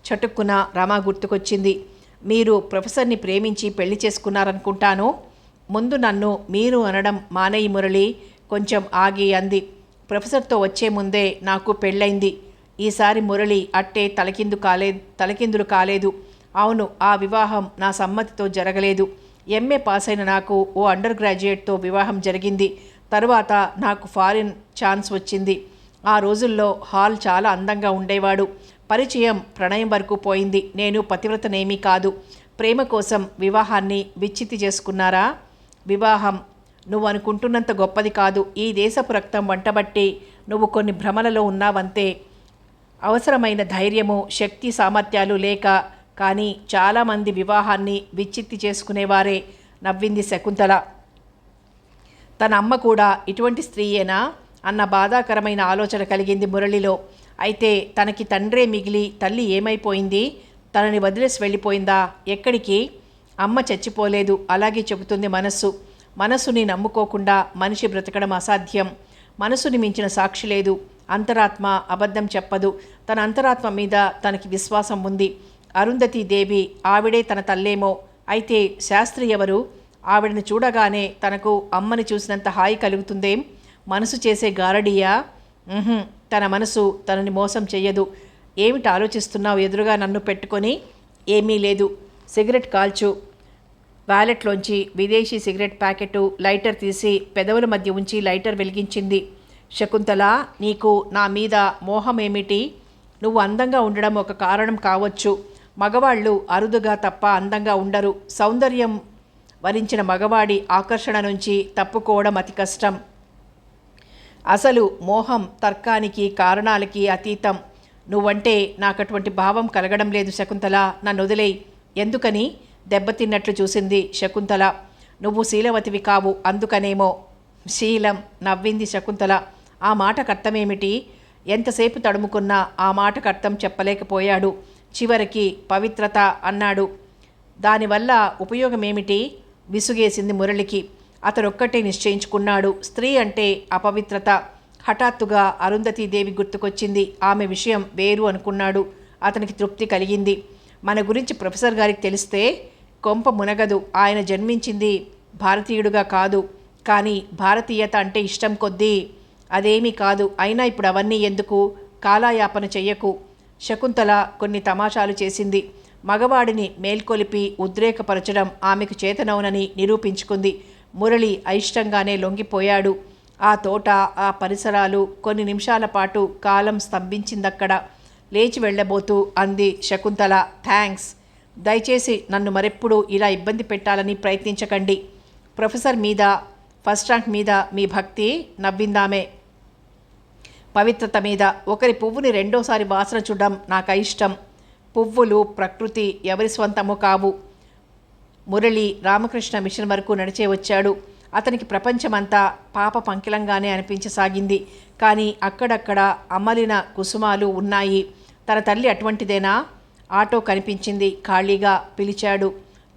చటుక్కున రమ గుర్తుకొచ్చింది. మీరు ప్రొఫెసర్ని ప్రేమించి పెళ్లి చేసుకున్నారనుకుంటాను. ముందు నన్ను మీరు అనడం మానేయి మురళి. కొంచెం ఆగి అంది. ప్రొఫెసర్తో వచ్చే ముందే నాకు పెళ్ళైంది. ఈసారి మురళి అట్టే తలకిందులు కాలేదు. అవును, ఆ వివాహం నా సమ్మతితో జరగలేదు. ఎంఏ పాస్ అయిన నాకు ఓ అండర్ గ్రాడ్యుయేట్తో వివాహం జరిగింది. తరువాత నాకు ఫారిన్ ఛాన్స్ వచ్చింది. ఆ రోజుల్లో హాల్ చాలా అందంగా ఉండేవాడు. పరిచయం ప్రణయం వరకు పోయింది. నేను పతివ్రతనేమీ కాదు. ప్రేమ కోసం వివాహాన్ని విచ్ఛిత్తి చేసుకున్నారా? వివాహం నువ్వు అనుకుంటున్నంత గొప్పది కాదు. ఈ దేశపు రక్తం వంటబట్టి నువ్వు కొన్ని భ్రమలలో ఉన్నావంతే. అవసరమైన ధైర్యము, శక్తి, సామర్థ్యాలు లేక. కానీ చాలామంది వివాహాన్ని విచ్ఛిత్తి చేసుకునేవారే. నవ్వింది శకుంతల. తన అమ్మ కూడా ఇటువంటి స్త్రీయేనా అన్న బాధాకరమైన ఆలోచన కలిగింది మురళిలో. అయితే తనకి తండ్రే మిగిలి తల్లి ఏమైపోయింది? తనని వదిలేసి వెళ్ళిపోయిందా? ఎక్కడికి? అమ్మ చచ్చిపోలేదు, అలాగే చెబుతుంది మనస్సు. మనస్సుని నమ్ముకోకుండా మనిషి బ్రతకడం అసాధ్యం. మనసుని మించిన సాక్షి లేదు. అంతరాత్మ అబద్ధం చెప్పదు. తన అంతరాత్మ మీద తనకి విశ్వాసం ఉంది. అరుంధతీ దేవి, ఆవిడే తన తల్లేమో. అయితే శాస్త్రి ఎవరు? ఆవిడని చూడగానే తనకు అమ్మని చూసినంత హాయి కలుగుతుందేం? మనసు చేసే గారడీయా? తన మనసు తనని మోసం చెయ్యదు. ఏమిటి ఆలోచిస్తున్నావు ఎదురుగా నన్ను పెట్టుకొని? ఏమీ లేదు. సిగరెట్ కాల్చు. వ్యాలెట్లోంచి విదేశీ సిగరెట్ ప్యాకెటు, లైటర్ తీసి పెదవుల మధ్య ఉంచి లైటర్ వెలిగించింది. శకుంతల, నీకు నా మీద మోహమేమిటి? నువ్వు అందంగా ఉండడం ఒక కారణం కావచ్చు. మగవాళ్ళు అరుదుగా తప్ప అందంగా ఉండరు. సౌందర్యం వరించిన మగవాడి ఆకర్షణ నుంచి తప్పుకోవడం అతి కష్టం. అసలు మోహం తర్కానికి, కారణాలకి అతీతం. నువ్వంటే నాకటువంటి భావం కలగడం లేదు శకుంతల. నన్ను వదిలేయ్. ఎందుకని? దెబ్బతిన్నట్లు చూసింది శకుంతల. నువ్వు శీలవతివి కావు, అందుకనేమో. శీలం, నవ్వింది శకుంతల. ఆ మాటకు అర్థమేమిటి? ఎంతసేపు తడుముకున్నా ఆ మాటకు అర్థం చెప్పలేకపోయాడు. చివరికి పవిత్రత అన్నాడు. దానివల్ల ఉపయోగమేమిటి? విసుగేసింది మురళికి. అతనొక్కటే నిశ్చయించుకున్నాడు. స్త్రీ అంటే అపవిత్రత. హఠాత్తుగా అరుంధతీదేవి గుర్తుకొచ్చింది. ఆమె విషయం వేరు అనుకున్నాడు. అతనికి తృప్తి కలిగింది. మన గురించి ప్రొఫెసర్ గారికి తెలిస్తే కొంప మునగదు. ఆయన జన్మించింది భారతీయుడుగా కాదు, కానీ భారతీయత అంటే ఇష్టం కొద్దీ. అదేమీ కాదు. అయినా ఇప్పుడు అవన్నీ ఎందుకు? కాలాయాపన చెయ్యకు. శకుంతల కొన్ని తమాషాలు చేసింది. మగవాడిని మేల్కొలిపి ఉద్రేకపరచడం ఆమెకు చేతనవునని నిరూపించుకుంది. మురళి అయిష్టంగానే లొంగిపోయాడు. ఆ తోట, ఆ పరిసరాలు కొన్ని నిమిషాల పాటు కాలం స్తంభించిందక్కడ. లేచి వెళ్ళబోతూ అంది శకుంతల, థ్యాంక్స్. దయచేసి నన్ను మరెప్పుడు ఇలా ఇబ్బంది పెట్టాలని ప్రయత్నించకండి. ప్రొఫెసర్ మీద, ఫస్ట్ ర్యాంక్ మీద మీ భక్తి. నవ్విందామే. పవిత్రత మీద. ఒకరి పువ్వుని రెండోసారి వాసన చూడడం నాకు అయిష్టం. పువ్వులు, ప్రకృతి ఎవరి స్వంతము కావు. మురళి రామకృష్ణ మిషన్ వరకు నడిచే వచ్చాడు. అతనికి ప్రపంచమంతా పాప పంకిలంగానే అనిపించసాగింది. కానీ అక్కడక్కడ అమలిన కుసుమాలు ఉన్నాయి. తన తల్లి అటువంటిదేనా? ఆటో కనిపించింది. ఖాళీగా. పిలిచాడు.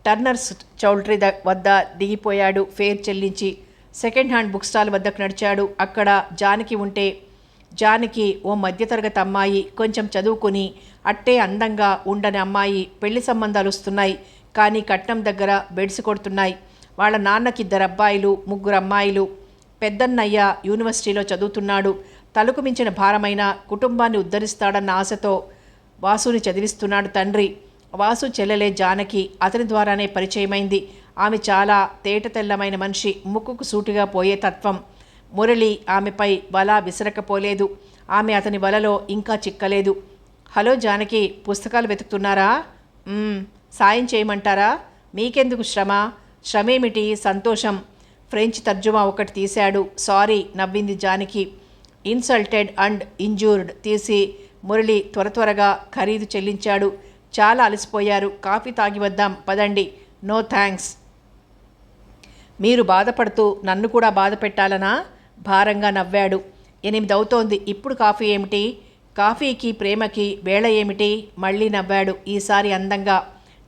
టర్నర్స్ చౌల్ట్రీ వద్ద దిగిపోయాడు ఫేర్ చెల్లించి. సెకండ్ హ్యాండ్ బుక్ స్టాల్ వద్దకు నడిచాడు. అక్కడ జానకి ఉంటే, జానకి ఓ మధ్యతరగతి అమ్మాయి, కొంచెం చదువుకుని అట్టే అందంగా ఉండని అమ్మాయి. పెళ్లి సంబంధాలు వస్తున్నాయి, కానీ కట్నం దగ్గర బెడ్స్ కొడుతున్నాయి. వాళ్ళ నాన్నకి 2 అబ్బాయిలు, 3 అమ్మాయిలు. పెద్దన్నయ్య యూనివర్సిటీలో చదువుతున్నాడు. తలకు మించిన భారమైన కుటుంబాన్ని ఉద్ధరిస్తాడన్న ఆశతో వాసుని చదివిస్తున్నాడు తండ్రి. వాసు చెల్లెలే జానకి. అతని ద్వారానే పరిచయమైంది. ఆమె చాలా తేట తెల్లమైన మనిషి. ముక్కుకు సూటిగా పోయే తత్వం. మురళి ఆమెపై వల విసరకపోలేదు. ఆమె అతని వలలో ఇంకా చిక్కలేదు. హలో జానకి, పుస్తకాలు వెతుకుతున్నారా? సాయం చేయమంటారా? మీకెందుకు శ్రమ? శ్రమేమిటి, సంతోషం. ఫ్రెంచ్ తర్జుమా ఒకటి తీశాడు. సారీ నవ్వింది జానకి. ఇన్సల్టెడ్ అండ్ ఇంజూర్డ్ తీసి మురళి త్వరగా ఖరీదు చెల్లించాడు. చాలా అలసిపోయారు, కాఫీ తాగి వద్దాం పదండి. No thanks. మీరు బాధపడుతూ నన్ను కూడా బాధ పెట్టాలనా? భారంగా నవ్వాడు. 8 అవుతోంది, ఇప్పుడు కాఫీ ఏమిటి? కాఫీకి ప్రేమకి వేళ ఏమిటి? మళ్ళీ నవ్వాడు, ఈసారి అందంగా.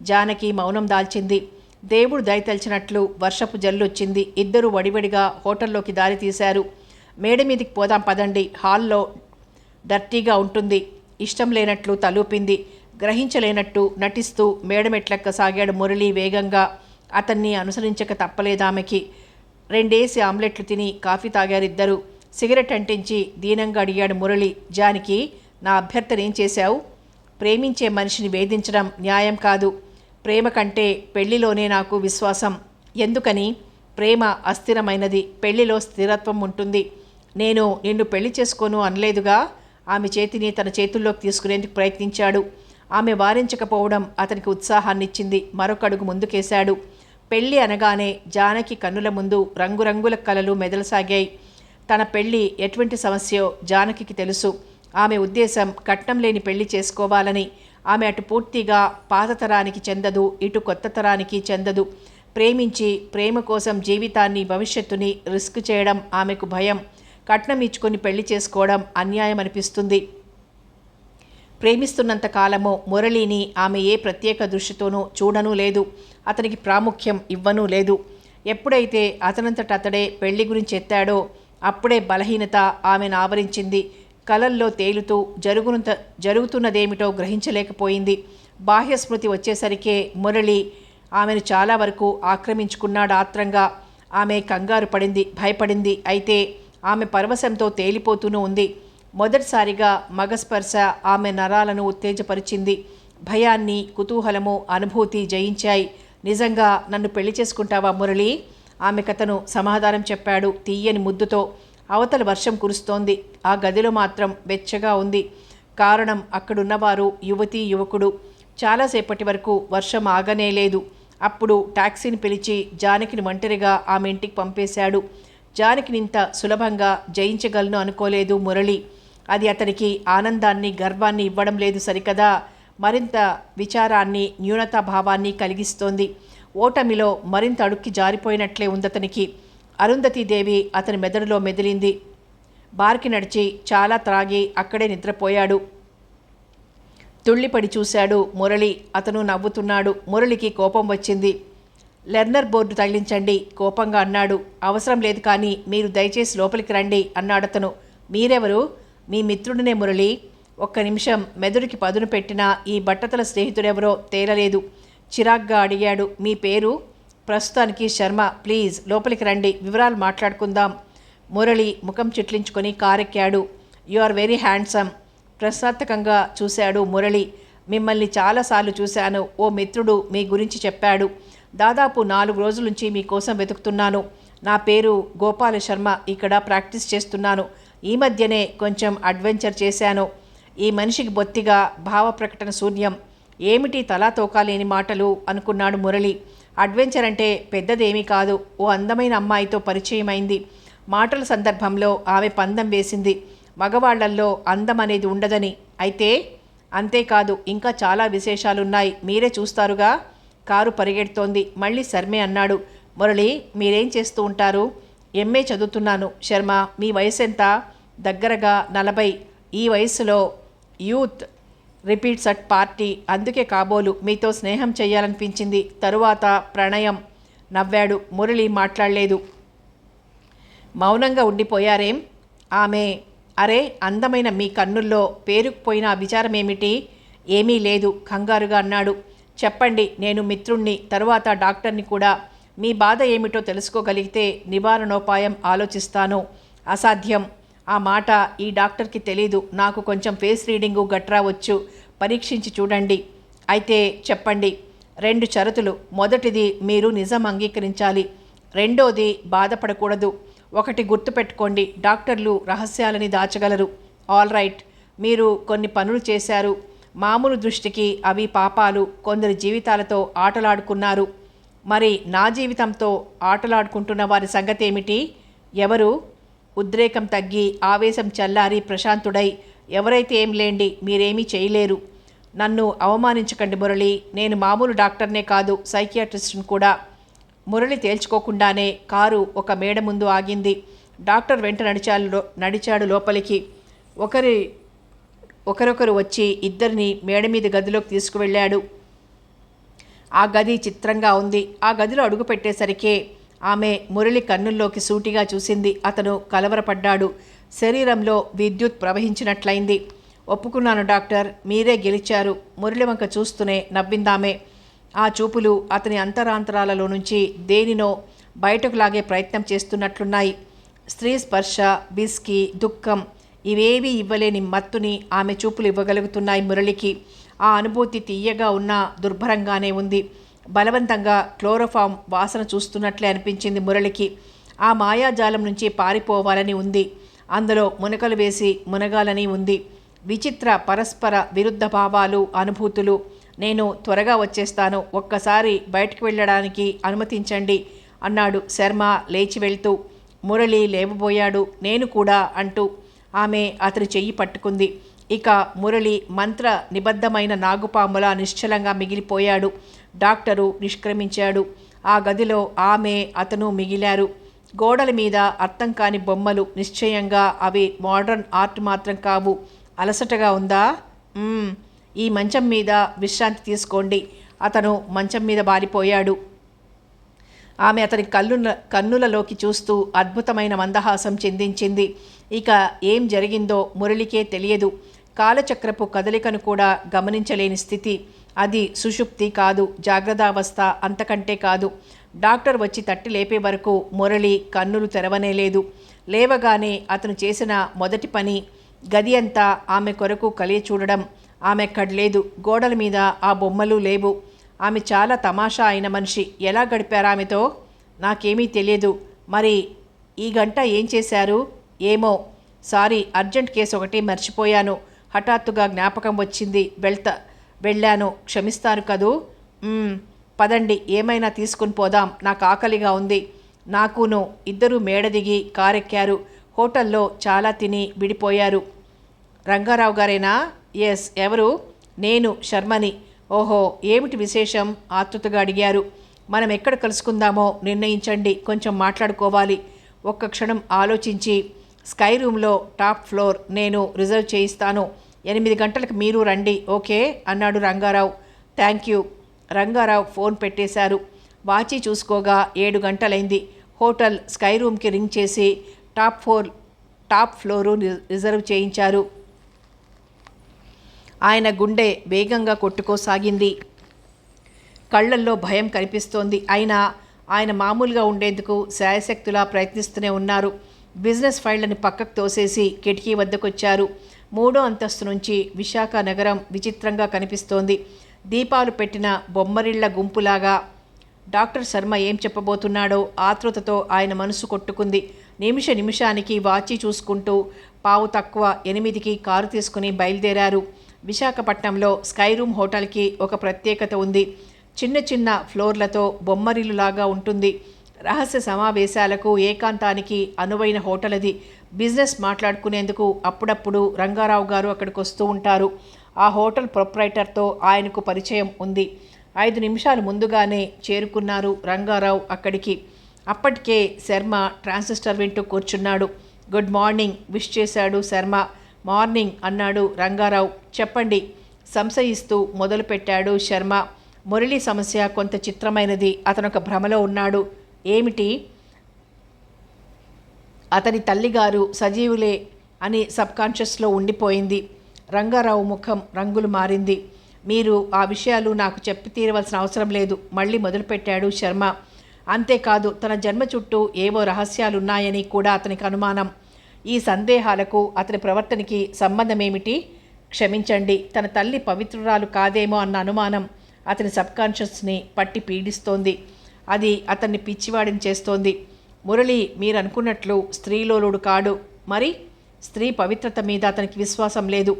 జానకి మౌనం దాల్చింది. దేవుడు దయతలిచినట్లు వర్షపు జల్లొచ్చింది. ఇద్దరూ వడివడిగా హోటల్లోకి దారి తీశారు. మేడ మీదికి పోదాం పదండి, హాల్లో డర్టీగా ఉంటుంది. ఇష్టం లేనట్లు తలూపింది. గ్రహించలేనట్టు నటిస్తూ మేడమెట్లెక్క సాగాడు మురళి వేగంగా. అతన్ని అనుసరించక తప్పలేదామెకి. 2 ఆమ్లెట్లు తిని కాఫీ తాగారిద్దరు. సిగరెట్ అంటించి దీనంగా అడిగాడు మురళి. జానకి, నా అభ్యర్థనేం చేశావు? ప్రేమించే మనిషిని వేధించడం న్యాయం కాదు. ప్రేమ కంటే పెళ్లిలోనే నాకు విశ్వాసం. ఎందుకని? ప్రేమ అస్థిరమైనది, పెళ్లిలో స్థిరత్వం ఉంటుంది. నేను నిన్ను పెళ్లి చేసుకోను అనలేదుగా. ఆమె చేతిని తన చేతుల్లోకి తీసుకునేందుకు ప్రయత్నించాడు. ఆమె వారించకపోవడం అతనికి ఉత్సాహాన్నిచ్చింది. మరొకడుగు ముందుకేశాడు. పెళ్లి అనగానే జానకి కన్నుల ముందు రంగురంగుల కలలు మెదలసాగాయి. తన పెళ్లి ఎటువంటి సమస్యో జానకికి తెలుసు. ఆమె ఉద్దేశం కట్నం లేని పెళ్లి చేసుకోవాలని. ఆమె అటు పూర్తిగా పాత తరానికి చెందదు, ఇటు కొత్త తరానికి చెందదు. ప్రేమించి ప్రేమ కోసం జీవితాన్ని, భవిష్యత్తుని రిస్క్ చేయడం ఆమెకు భయం. కట్నం ఇచ్చుకొని పెళ్లి చేసుకోవడం అన్యాయం అనిపిస్తుంది. ప్రేమిస్తున్నంత కాలము మురళిని ఆమె ఏ ప్రత్యేక దృష్టితోనూ చూడనూ లేదు. అతనికి ప్రాముఖ్యం ఇవ్వనూ లేదు. ఎప్పుడైతే అతనంతట అతడే పెళ్లి గురించి ఎత్తాడో అప్పుడే బలహీనత ఆమెను ఆవరించింది. కలల్లో తేలుతూ జరుగుతున్నదేమిటో గ్రహించలేకపోయింది. బాహ్య స్మృతి వచ్చేసరికే మురళి ఆమెను చాలా వరకు ఆక్రమించుకున్నాడు ఆత్రంగా. ఆమె కంగారు పడింది, భయపడింది. అయితే ఆమె పరవశంతో తేలిపోతూనూ ఉంది. మొదటిసారిగా మగస్పర్శ ఆమె నరాలను ఉత్తేజపరిచింది. భయాన్ని, కుతూహలము, అనుభూతి జయించాయి. నిజంగా నన్ను పెళ్లి చేసుకుంటావా మురళి? ఆమె కథను సమాధానం చెప్పాడు తీయని ముద్దుతో. అవతల వర్షం కురుస్తోంది. ఆ గదిలో మాత్రం వెచ్చగా ఉంది. కారణం అక్కడున్నవారు యువతీ యువకుడు. చాలాసేపటి వరకు వర్షం ఆగనే లేదు. అప్పుడు టాక్సీని పిలిచి జానకిని ఒంటరిగా ఆమె ఇంటికి పంపేశాడు. జానకిని ఇంత సులభంగా జయించగలను అనుకోలేదు మురళి. అది అతనికి ఆనందాన్ని, గర్వాన్ని ఇవ్వడం లేదు సరికదా, మరింత విచారాన్ని, న్యూనతాభావాన్ని కలిగిస్తోంది. ఓటమిలో మరింత అడుక్కి జారిపోయినట్లే ఉందతనికి. అరుంధతీదేవి అతని మెదడులో మెదిలింది. బార్కి నడిచి చాలా త్రాగి అక్కడే నిద్రపోయాడు. తుళ్ళిపడి చూశాడు మురళి. అతను నవ్వుతున్నాడు. మురళికి కోపం వచ్చింది. లెర్నర్ బోర్డు తగిలించండి కోపంగా అన్నాడు. అవసరం లేదు, కానీ మీరు దయచేసి లోపలికి రండి అన్నాడతను. మీరెవరు? మీ మిత్రుడినే మురళి. ఒక్క నిమిషం మెదడుకి పదును పెట్టినా ఈ బట్టతల స్నేహితుడెవరో తేలలేదు. చిరాగ్గా అడిగాడు. మీ పేరు? ప్రస్తుతానికి శర్మ. ప్లీజ్ లోపలికి రండి, వివరాలు మాట్లాడుకుందాం. మురళి ముఖం చిట్లించుకొని కారెక్కాడు. You are very handsome. ప్రశ్నార్థకంగా చూశాడు మురళి. మిమ్మల్ని చాలాసార్లు చూశాను. ఓ మిత్రుడు మీ గురించి చెప్పాడు. దాదాపు 4 రోజుల నుంచి మీకోసం వెతుకుతున్నాను. నా పేరు గోపాల శర్మ. ఇక్కడ ప్రాక్టీస్ చేస్తున్నాను. ఈ మధ్యనే కొంచెం అడ్వెంచర్ చేశాను. ఈ మనిషికి బొత్తిగా భావ ప్రకటన శూన్యం. ఏమిటి తలా తోకాలేని మాటలు అనుకున్నాడు మురళి. అడ్వెంచర్ అంటే పెద్దదేమీ కాదు. ఓ అందమైన అమ్మాయితో పరిచయమైంది. మాటల సందర్భంలో ఆమె పందెం వేసింది, మగవాళ్లల్లో అందం అనేది ఉండదని. అయితే అంతేకాదు, ఇంకా చాలా విశేషాలున్నాయి. మీరే చూస్తారుగా. కారు పరిగెడుతోంది. మళ్ళీ శర్మే అన్నాడు. మురళి, మీరేం చేస్తూ ఉంటారు? ఎంఏ చదువుతున్నాను. శర్మ, మీ వయసు ఎంత? దగ్గరగా 40. ఈ వయసులో యూత్ రిపీట్స్ అట్ పార్టీ. అందుకే కాబోలు మీతో స్నేహం చేయాలనిపించింది. తరువాత ప్రణయం. నవ్వాడు. మురళి మాట్లాడలేదు. మౌనంగా ఉండిపోయారేం? ఆమె, అరే అందమైన మీ కన్నుల్లో పేరుకుపోయిన విచారమేమిటి? ఏమీ లేదు కంగారుగా అన్నాడు. చెప్పండి, నేను మిత్రుణ్ణి, తరువాత డాక్టర్ని కూడా. మీ బాధ ఏమిటో తెలుసుకోగలిగితే నివారణోపాయం ఆలోచిస్తాను. అసాధ్యం. ఆ మాట ఈ డాక్టర్కి తెలీదు. నాకు కొంచెం ఫేస్ రీడింగు గట్రా వచ్చు. పరీక్షించి చూడండి. అయితే చెప్పండి. 2 షరతులు. మొదటిది, మీరు నిజం అంగీకరించాలి. రెండోది, బాధపడకూడదు. ఒకటి గుర్తుపెట్టుకోండి, డాక్టర్లు రహస్యాలని దాచగలరు. All right. మీరు కొన్ని పనులు చేశారు. మామూలు దృష్టికి అవి పాపాలు. కొందరి జీవితాలతో ఆటలాడుకున్నారు. మరి నా జీవితంతో ఆటలాడుకుంటున్న వారి సంగతి ఏమిటి? ఎవరు? ఉద్రేకం తగ్గి ఆవేశం చల్లారి ప్రశాంతుడై, ఎవరైతే ఏం లేండి, మీరేమీ చేయలేరు. నన్ను అవమానించకండి మురళి, నేను మామూలు డాక్టర్నే కాదు, సైకియాట్రిస్ట్ని కూడా. మురళి తేల్చుకోకుండానే కారు ఒక మేడ ముందు ఆగింది. డాక్టర్ వెంట నడిచాడు లోపలికి. ఒకరొకరు వచ్చి ఇద్దరిని మేడ మీద గదిలోకి తీసుకువెళ్ళాడు. ఆ గది చిత్రంగా ఉంది. ఆ గదిలో అడుగు పెట్టేసరికే ఆమె మురళి కన్నుల్లోకి సూటిగా చూసింది. అతను కలవరపడ్డాడు. శరీరంలో విద్యుత్ ప్రవహించినట్లయింది. ఒప్పుకున్నాను డాక్టర్, మీరే గెలిచారు. మురళి వంక చూస్తూనే నవ్విందామే. ఆ చూపులు అతని అంతరాంతరాలలో నుంచి దేనినో బయటకు లాగే ప్రయత్నం చేస్తున్నట్లున్నాయి. స్త్రీ స్పర్శ, విస్కీ, దుఃఖం ఇవేవీ ఇవ్వలేని మత్తుని ఆమె చూపులు ఇవ్వగలుగుతున్నాయి మురళికి. ఆ అనుభూతి తీయగా ఉన్న దుర్భరంగానే ఉంది. బలవంతంగా క్లోరోఫామ్ వాసన చూస్తున్నట్లే అనిపించింది మురళికి. ఆ మాయాజాలం నుంచి పారిపోవాలని ఉంది. అందులో మునకలు వేసి మునగాలని ఉంది. విచిత్ర పరస్పర విరుద్ధ భావాలు, అనుభూతులు. నేను త్వరగా వచ్చేస్తాను, ఒక్కసారి బయటకు వెళ్ళడానికి అనుమతించండి అన్నాడు శర్మ లేచి వెళ్తూ. మురళి లేవబోయాడు. నేను కూడా అంటూ ఆమె అతని చెయ్యి పట్టుకుంది. ఇక మురళి మంత్ర నిబద్ధమైన నాగుపాములా నిశ్చలంగా మిగిలిపోయాడు. డాక్టరు నిష్క్రమించాడు. ఆ గదిలో ఆమె, అతను మిగిలారు. గోడల మీద అర్థం కాని బొమ్మలు. నిశ్చయంగా అవి మోడర్న్ ఆర్ట్ మాత్రం కావు. అలసటగా ఉందా? ఈ మంచం మీద విశ్రాంతి తీసుకోండి. అతను మంచం మీద బారిపోయాడు. ఆమె అతని కన్నులలోకి చూస్తూ అద్భుతమైన మందహాసం చిందించింది. ఇక ఏం జరిగిందో మురళికే తెలియదు. కాలచక్రపు కదలికను కూడా గమనించలేని స్థితి. అది సుషుప్తి కాదు, జాగ్రత్తావస్థ అంతకంటే కాదు. డాక్టర్ వచ్చి తట్టి లేపే వరకు మురళి కన్నులు తెరవనేలేదు. లేవగానే అతను చేసిన మొదటి పని గది అంతా ఆమె కొరకు కలియ చూడడం. ఆమె ఎక్కడలేదు. గోడల మీద ఆ బొమ్మలు లేవు. ఆమె చాలా తమాషా అయిన మనిషి. ఎలా గడిపారు ఆమెతో? నాకేమీ తెలియదు. మరి ఈ గంట ఏం చేశారు? ఏమో, సారీ, అర్జెంట్ కేసు ఒకటి మర్చిపోయాను. హఠాత్తుగా జ్ఞాపకం వచ్చింది. వెళ్ళాను, క్షమిస్తారు కదూ? పదండి, ఏమైనా తీసుకుని పోదాం, నాకు ఆకలిగా ఉంది. నాకును. ఇద్దరూ మేడ దిగి కారెక్కారు. హోటల్లో చాలా తిని విడిపోయారు. రంగారావు గారేనా? ఎస్. ఎవరు? నేను శర్మని. ఓహో, ఏమిటి విశేషం? ఆతృతగా అడిగారు. మనం ఎక్కడ కలుసుకుందామో నిర్ణయించండి, కొంచెం మాట్లాడుకోవాలి. ఒక్క క్షణం ఆలోచించి, స్కై రూమ్లో టాప్ ఫ్లోర్ నేను రిజర్వ్ చేయిస్తాను. 8 గంటలకు మీరు రండి, ఓకే అన్నాడు Rangarao. Thank you. Rangarao phone పెట్టేశారు. వాచి చూసుకోగా 7 గంటలైంది. హోటల్ స్కై రూమ్కి రింగ్ చేసి టాప్ ఫ్లోరు రిజర్వ్ చేయించారు. ఆయన గుండె వేగంగా కొట్టుకోసాగింది. కళ్ళల్లో భయం కనిపిస్తోంది. అయినా ఆయన మామూలుగా ఉండేందుకు శాయశక్తులా ప్రయత్నిస్తూనే ఉన్నారు. బిజినెస్ ఫైళ్లని పక్కకు తోసేసి కిటికీ వద్దకొచ్చారు. 3వ అంతస్తు నుంచి విశాఖ నగరం విచిత్రంగా కనిపిస్తోంది. దీపాలు పెట్టిన బొమ్మరిళ్ల గుంపులాగా. డాక్టర్ శర్మ ఏం చెప్పబోతున్నాడో ఆతృతతో ఆయన మనసు కొట్టుకుంది. నిమిషానికి వాచి చూసుకుంటూ 8:15 కారు తీసుకుని బయలుదేరారు. విశాఖపట్నంలో స్కై రూమ్ హోటల్కి ఒక ప్రత్యేకత ఉంది. చిన్న చిన్న ఫ్లోర్లతో బొమ్మరిల్లులాగా ఉంటుంది. రహస్య సమావేశాలకు, ఏకాంతానికి అనువైన హోటల్ అది. బిజినెస్ మాట్లాడుకునేందుకు అప్పుడప్పుడు రంగారావు గారు అక్కడికి వస్తూ ఉంటారు. ఆ హోటల్ ప్రొప్రైటర్తో ఆయనకు పరిచయం ఉంది. 5 నిమిషాలు ముందుగానే చేరుకున్నారు రంగారావు అక్కడికి. అప్పటికే శర్మ ట్రాన్సిస్టర్ వింటూ కూర్చున్నాడు. గుడ్ మార్నింగ్ విష్ చేశాడు శర్మ. మార్నింగ్ అన్నాడు రంగారావు. చెప్పండి, సంశయిస్తూ మొదలుపెట్టాడు శర్మ. మురళి సమస్య కొంత చిత్రమైనది. అతనొక భ్రమలో ఉన్నాడు. ఏమిటి? అతని తల్లిగారు సజీవులే అని సబ్కాన్షియస్లో ఉండిపోయింది. రంగారావు ముఖం రంగులు మారింది. మీరు ఆ విషయాలు నాకు చెప్పి తీరవలసిన అవసరం లేదు, మళ్ళీ మొదలుపెట్టాడు శర్మ. అంతేకాదు, తన జన్మ చుట్టూ ఏవో రహస్యాలున్నాయని కూడా అతనికి అనుమానం. ఈ సందేహాలకు అతని ప్రవర్తనకి సంబంధమేమిటి? క్షమించండి, తన తల్లి పవిత్రురాలు కాదేమో అన్న అనుమానం అతని సబ్కాన్షియస్ని పట్టి పీడిస్తోంది. అది అతన్ని పిచ్చివాడిని చేస్తోంది. మురళి మీరనుకున్నట్లు స్త్రీలోలుడు కాడు. మరి స్త్రీ పవిత్రత మీద అతనికి విశ్వాసం లేదు.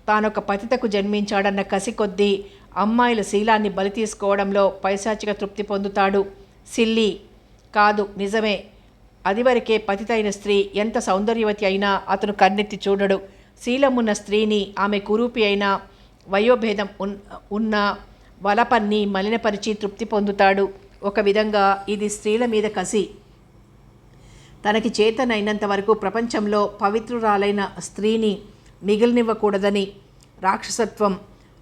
తానొక పతితకు జన్మించాడన్న కసి కొద్దీ అమ్మాయిల శీలాన్ని బలి తీసుకోవడంలో పైశాచిక తృప్తి పొందుతాడు. సిల్లి. కాదు, నిజమే. అదివరకే పతితైన స్త్రీ ఎంత సౌందర్యవతి అయినా అతను కన్నెత్తి చూడడు. శీలమున్న స్త్రీని, ఆమె కురూపి అయినా వయోభేదం ఉన్న వలపన్ని మలినపరిచి తృప్తి పొందుతాడు. ఒక విధంగా ఇది స్త్రీల మీద కసి. తనకి చేతనైనంత వరకు ప్రపంచంలో పవిత్రురాలైన స్త్రీని మిగిలినివ్వకూడదని రాక్షసత్వం.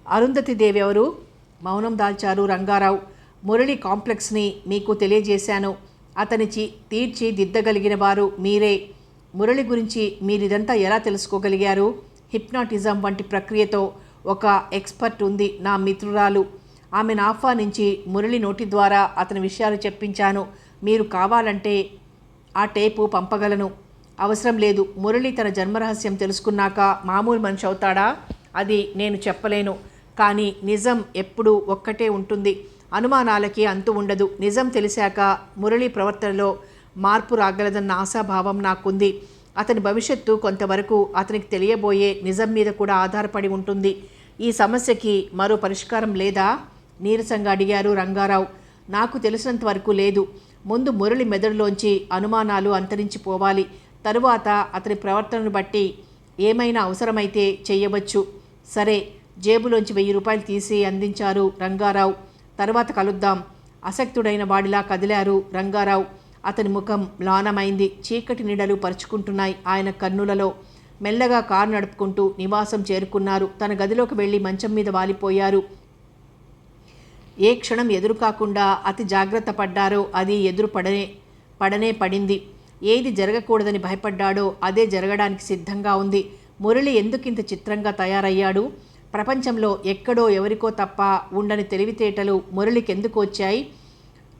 అరుంధతిదేవి ఎవరు? మౌనం దాల్చారు రంగారావు. మురళి కాంప్లెక్స్ని మీకు తెలియజేశాను. అతని తీర్చి దిద్దగలిగిన వారు మీరే. మురళి గురించి మీరిదంతా ఎలా తెలుసుకోగలిగారు? హిప్నాటిజం వంటి ప్రక్రియతో ఒక ఎక్స్పర్ట్ ఉంది, నా మిత్రురాలు. ఆమెను ఆహ్వానించి మురళి నోటి ద్వారా అతని విషయాలు చెప్పించాను. మీరు కావాలంటే ఆ టేపు పంపగలను. అవసరం లేదు. మురళి తన జన్మరహస్యం తెలుసుకున్నాక మామూలు మనిషి అవుతాడా? అది నేను చెప్పలేను. కానీ నిజం ఎప్పుడూ ఒక్కటే ఉంటుంది. అనుమానాలకి అంతు ఉండదు. నిజం తెలిసాక మురళి ప్రవర్తనలో మార్పు రాగలదన్న ఆశాభావం నాకుంది. అతని భవిష్యత్తు కొంతవరకు అతనికి తెలియబోయే నిజం మీద కూడా ఆధారపడి ఉంటుంది. ఈ సమస్యకి మరో పరిష్కారం లేదా? నీరసంగా అడిగారు రంగారావు. నాకు తెలిసినంత వరకు లేదు. ముందు మురళి మెదడులోంచి అనుమానాలు అంతరించిపోవాలి. తరువాత అతని ప్రవర్తనను బట్టి ఏమైనా అవసరమైతే చెయ్యవచ్చు. సరే. జేబులోంచి 1000 రూపాయలు తీసి అందించారు రంగారావు. తర్వాత కలుద్దాం. అసక్తుడైన వాడిలా కదిలారు రంగారావు. అతని ముఖం మ్లానమైంది. చీకటి నీడలు పరుచుకుంటున్నాయి ఆయన కన్నులలో. మెల్లగా కారు నడుపుకుంటూ నివాసం చేరుకున్నారు. తన గదిలోకి వెళ్ళి మంచం మీద వాలిపోయారు. ఏ క్షణం ఎదురు కాకుండా అతి జాగ్రత్త పడ్డారో అది ఎదురు పడనే పడింది. ఏది జరగకూడదని భయపడ్డాడో అదే జరగడానికి సిద్ధంగా ఉంది. మురళి ఎందుకింత చిత్రంగా తయారయ్యాడు? ప్రపంచంలో ఎక్కడో ఎవరికో తప్ప ఉండని తెలివితేటలు మురళికెందుకు వచ్చాయి?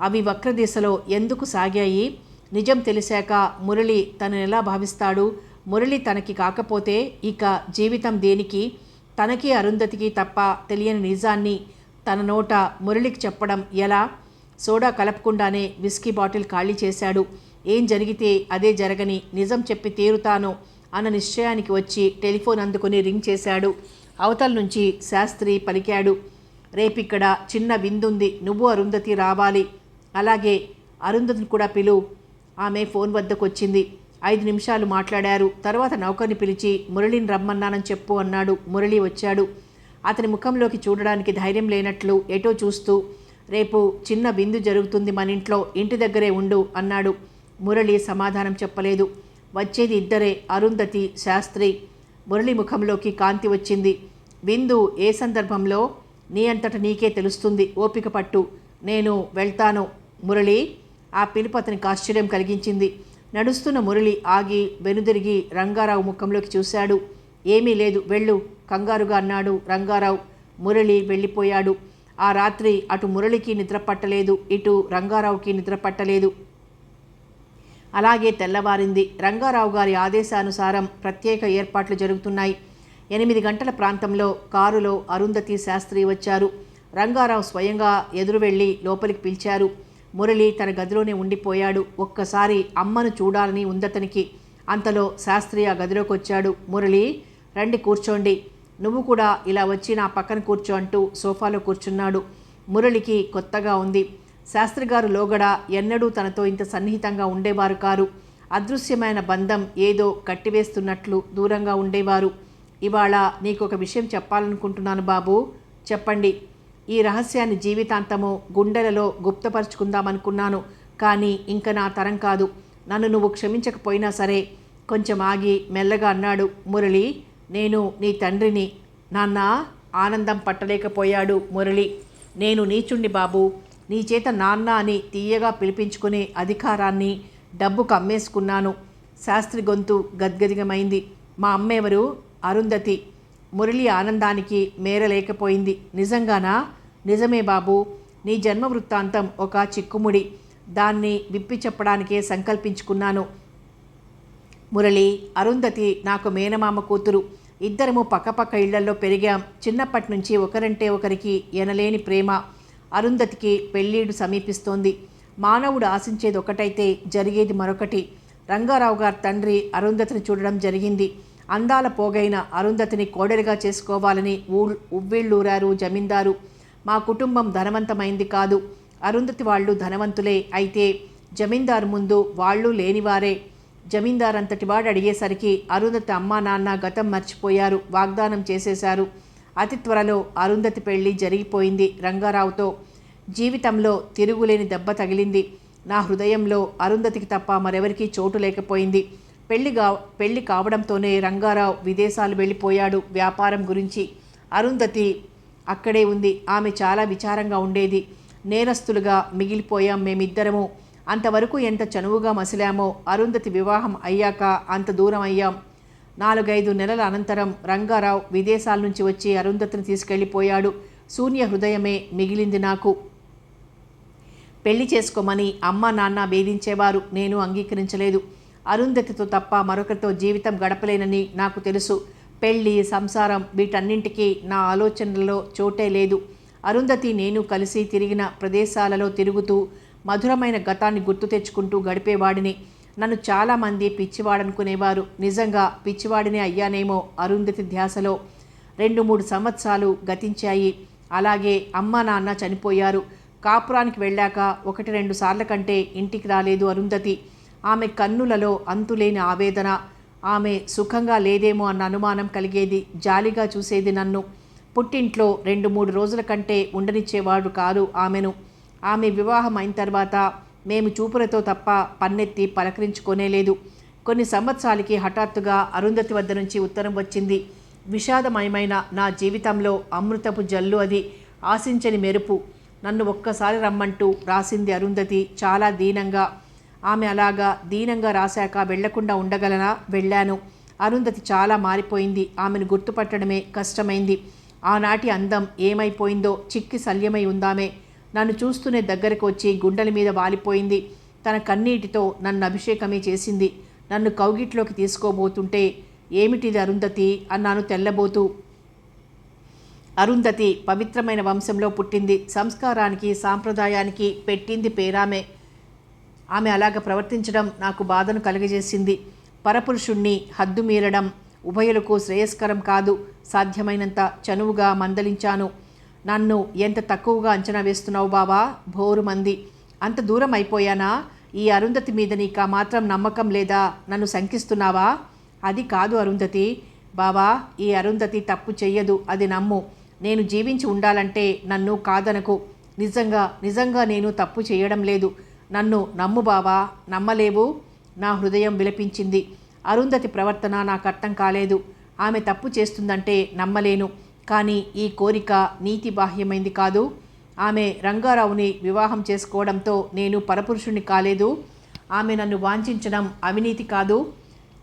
అవి వక్రదిశలో ఎందుకు సాగాయి? నిజం తెలిసాక మురళి తనను ఎలా భావిస్తాడు? మురళి తనకి కాకపోతే ఇక జీవితం దేనికి? తనకి అరుంధతికి తప్ప తెలియని నిజాన్ని తన నోట మురళికి చెప్పడం ఎలా? సోడా కలపకుండానే విస్కీ బాటిల్ ఖాళీ చేశాడు. ఏం జరిగితే అదే జరగని, నిజం చెప్పి తీరుతాను అన్న నిశ్చయానికి వచ్చి టెలిఫోన్ అందుకుని రింగ్ చేశాడు. అవతల నుంచి శాస్త్రి పలికాడు. రేపిక్కడ చిన్న విందుంది, నువ్వు అరుంధతి రావాలి. అలాగే, అరుంధతిని కూడా పిలు. ఆమె ఫోన్ వద్దకు వచ్చింది. 5 నిమిషాలు మాట్లాడారు. తర్వాత నౌకర్ని పిలిచి మురళిని రమ్మన్నానని చెప్పు అన్నాడు. మురళి వచ్చాడు. అతని ముఖంలోకి చూడడానికి ధైర్యం లేనట్లు ఎటో చూస్తూ, రేపు చిన్న విందు జరుగుతుంది మన ఇంట్లో, ఇంటి దగ్గరే ఉండు అన్నాడు. మురళి సమాధానం చెప్పలేదు. వచ్చేది ఇద్దరే, అరుంధతి, శాస్త్రి. మురళి ముఖంలోకి కాంతి వచ్చింది. విందు ఏ సందర్భంలో? నీ అంతట నీకే తెలుస్తుంది, ఓపిక పట్టు. నేను వెళ్తాను మురళి. ఆ పిలుపు అతనికి ఆశ్చర్యం కలిగించింది. నడుస్తున్న మురళి ఆగి వెనుదిరిగి రంగారావు ముఖంలోకి చూశాడు. ఏమీ లేదు, వెళ్ళు కంగారుగా అన్నాడు రంగారావు. మురళి వెళ్ళిపోయాడు. ఆ రాత్రి అటు మురళికి నిద్ర పట్టలేదు, ఇటు రంగారావుకి నిద్ర పట్టలేదు. అలాగే తెల్లవారింది. రంగారావు గారి ఆదేశానుసారం ప్రత్యేక ఏర్పాట్లు జరుగుతున్నాయి. 8 గంటల ప్రాంతంలో కారులో అరుంధతి, శాస్త్రి వచ్చారు. రంగారావు స్వయంగా ఎదురు వెళ్ళి లోపలికి పిలిచారు. మురళి తన గదిలోనే ఉండిపోయాడు. ఒక్కసారి అమ్మను చూడాలని ఉందతనికి. అంతలో శాస్త్రి ఆ గదిలోకి వచ్చాడు. మురళి, రండి కూర్చోండి. నువ్వు కూడా ఇలా వచ్చి నా పక్కన కూర్చో అంటూ సోఫాలో కూర్చున్నాడు. మురళికి కొత్తగా ఉంది. శాస్త్రిగారు లోగడ ఎన్నడూ తనతో ఇంత సన్నిహితంగా ఉండేవారు కారు. అదృశ్యమైన బంధం ఏదో కట్టివేస్తున్నట్లు దూరంగా ఉండేవారు. ఇవాళ నీకొక విషయం చెప్పాలనుకుంటున్నాను బాబు. చెప్పండి. ఈ రహస్యాన్ని జీవితాంతము గుండెలలో గుప్తపరుచుకుందామనుకున్నాను. కానీ ఇంక నా తరం కాదు. నన్ను నువ్వు క్షమించకపోయినా సరే. కొంచెం ఆగి మెల్లగా అన్నాడు మురళి. నేను నీ తండ్రిని. నాన్న. ఆనందం పట్టలేకపోయాడు మురళి. నేను నీచుణ్ణి బాబు. నీ చేత నాన్న అని తీయగా పిలిపించుకునే అధికారాన్ని డబ్బుకు అమ్మేసుకున్నాను. శాస్త్రి గొంతు గద్గదిగమైంది. మా అమ్మెవరు? అరుంధతి. మురళి ఆనందానికి మేరలేకపోయింది. నిజంగానా? నిజమే బాబు. నీ జన్మ వృత్తాంతం ఒక చిక్కుముడి. దాన్ని విప్పి చెప్పడానికే సంకల్పించుకున్నాను. మురళి, అరుంధతి నాకు మేనమామ కూతురు. ఇద్దరము పక్కపక్క ఇళ్లల్లో పెరిగాం. చిన్నప్పటి నుంచి ఒకరంటే ఒకరికి ఎనలేని ప్రేమ. అరుంధతికి పెళ్ళీడు సమీపిస్తోంది. మానవుడు ఆశించేది ఒకటైతే జరిగేది మరొకటి. రంగారావు గారి తండ్రి అరుంధతిని చూడడం జరిగింది. అందాల పోగైన అరుంధతిని కోడలిగా చేసుకోవాలని ఉవ్విళ్ళూరారు జమీందారు. మా కుటుంబం ధనవంతమైంది కాదు. అరుంధతి వాళ్ళు ధనవంతులే. అయితే జమీందారు ముందు వాళ్ళు లేనివారే. జమీందారంతటి వాడు అడిగేసరికి అరుంధతి అమ్మా నాన్న గతం మర్చిపోయారు, వాగ్దానం చేసేశారు. అతి త్వరలో అరుంధతి పెళ్లి జరిగిపోయింది రంగారావుతో. జీవితంలో తిరుగులేని దెబ్బ తగిలింది. నా హృదయంలో అరుంధతికి తప్ప మరెవరికీ చోటు లేకపోయింది. పెళ్లి కావడంతోనే రంగారావు విదేశాలు వెళ్ళిపోయాడు వ్యాపారం గురించి. అరుంధతి అక్కడే ఉంది. ఆమె చాలా విచారంగా ఉండేది. నేరస్తులుగా మిగిలిపోయాం మేమిద్దరము. అంతవరకు ఎంత చనువుగా మసిలామో అరుంధతి వివాహం అయ్యాక అంత దూరం అయ్యాం. 4-5 నెలల అనంతరం రంగారావు విదేశాల నుంచి వచ్చి అరుంధతిని తీసుకెళ్ళిపోయాడు. శూన్య హృదయమే మిగిలింది నాకు. పెళ్లి చేసుకోమని అమ్మ నాన్న వేధించేవారు. నేను అంగీకరించలేదు. అరుంధతితో తప్ప మరొకరితో జీవితం గడపలేనని నాకు తెలుసు. పెళ్లి, సంసారం వీటన్నింటికీ నా ఆలోచనలలో చోటే లేదు. అరుంధతి నేను కలిసి తిరిగిన ప్రదేశాలలో తిరుగుతూ మధురమైన గతాన్ని గుర్తు తెచ్చుకుంటూ గడిపేవాడిని. నన్ను చాలామంది పిచ్చివాడనుకునేవారు. నిజంగా పిచ్చివాడినే అయ్యానేమో అరుంధతి ధ్యాసలో. 2-3 సంవత్సరాలు గతించాయి. అలాగే అమ్మ నాన్న చనిపోయారు. కాపురానికి వెళ్ళాక 1-2 సార్ల కంటే ఇంటికి రాలేదు అరుంధతి. ఆమె కన్నులలో అంతులేని ఆవేదన. ఆమె సుఖంగా లేదేమో అన్న అనుమానం కలిగేది. జాలిగా చూసేది నన్ను. పుట్టింట్లో 2-3 రోజుల కంటే ఉండనిచ్చేవాడు కాదు ఆమెను. ఆమె వివాహం అయిన తర్వాత మేము చూపులతో తప్ప పన్నెత్తి పలకరించుకోనేలేదు. కొన్ని సంవత్సరాలకి హఠాత్తుగా అరుంధతి వద్ద నుంచి ఉత్తరం వచ్చింది. విషాదమయమైన నా జీవితంలో అమృతపు జల్లు అది. ఆశించని మెరుపు. నన్ను ఒక్కసారి రమ్మంటూ రాసింది అరుంధతి చాలా దీనంగా. ఆమె అలాగా దీనంగా రాశాక వెళ్లకుండా ఉండగలనా? వెళ్ళాను. అరుంధతి చాలా మారిపోయింది. ఆమెను గుర్తుపట్టడమే కష్టమైంది. ఆనాటి అందం ఏమైపోయిందో చిక్కి శల్యమై ఉందామే. నన్ను చూస్తూనే దగ్గరకు వచ్చి గుండెల మీద వాలిపోయింది. తన కన్నీటితో నన్ను అభిషేకమే చేసింది. నన్ను కౌగిట్లోకి తీసుకోబోతుంటే ఏమిటిది అరుంధతి అన్నాను తెల్లబోతూ. అరుంధతి పవిత్రమైన వంశంలో పుట్టింది. సంస్కారానికి సాంప్రదాయానికి పెట్టింది పేరామే. ఆమె అలాగ ప్రవర్తించడం నాకు బాధను కలుగజేసింది. పరపురుషుణ్ణి హద్దు మీరడం ఉభయులకు శ్రేయస్కరం కాదు. సాధ్యమైనంత చనువుగా మందలించాను. నన్ను ఎంత తక్కువగా అంచనా వేస్తున్నావు బావా? భోరుమంది. అంత దూరం అయిపోయానా? ఈ అరుంధతి మీద నీకా మాత్రం నమ్మకం లేదా? నన్ను శంకిస్తున్నావా? అది కాదు అరుంధతి. బావా, ఈ అరుంధతి తప్పు చెయ్యదు, అది నమ్ము. నేను జీవించి ఉండాలంటే నన్ను కాదనకు. నిజంగా నేను తప్పు చేయడం లేదు. నన్ను నమ్ము బావా. నమ్మలేవు? నా హృదయం విలపించింది. అరుంధతి ప్రవర్తన నాకు అర్థం కాలేదు. ఆమె తప్పు చేస్తుందంటే నమ్మలేను. కానీ ఈ కోరిక నీతి బాహ్యమైంది కాదు. ఆమె రంగారావుని వివాహం చేసుకోవడంతో నేను పరపురుషుణ్ణి కాలేదు. ఆమె నన్ను వాంఛించడం అవినీతి కాదు.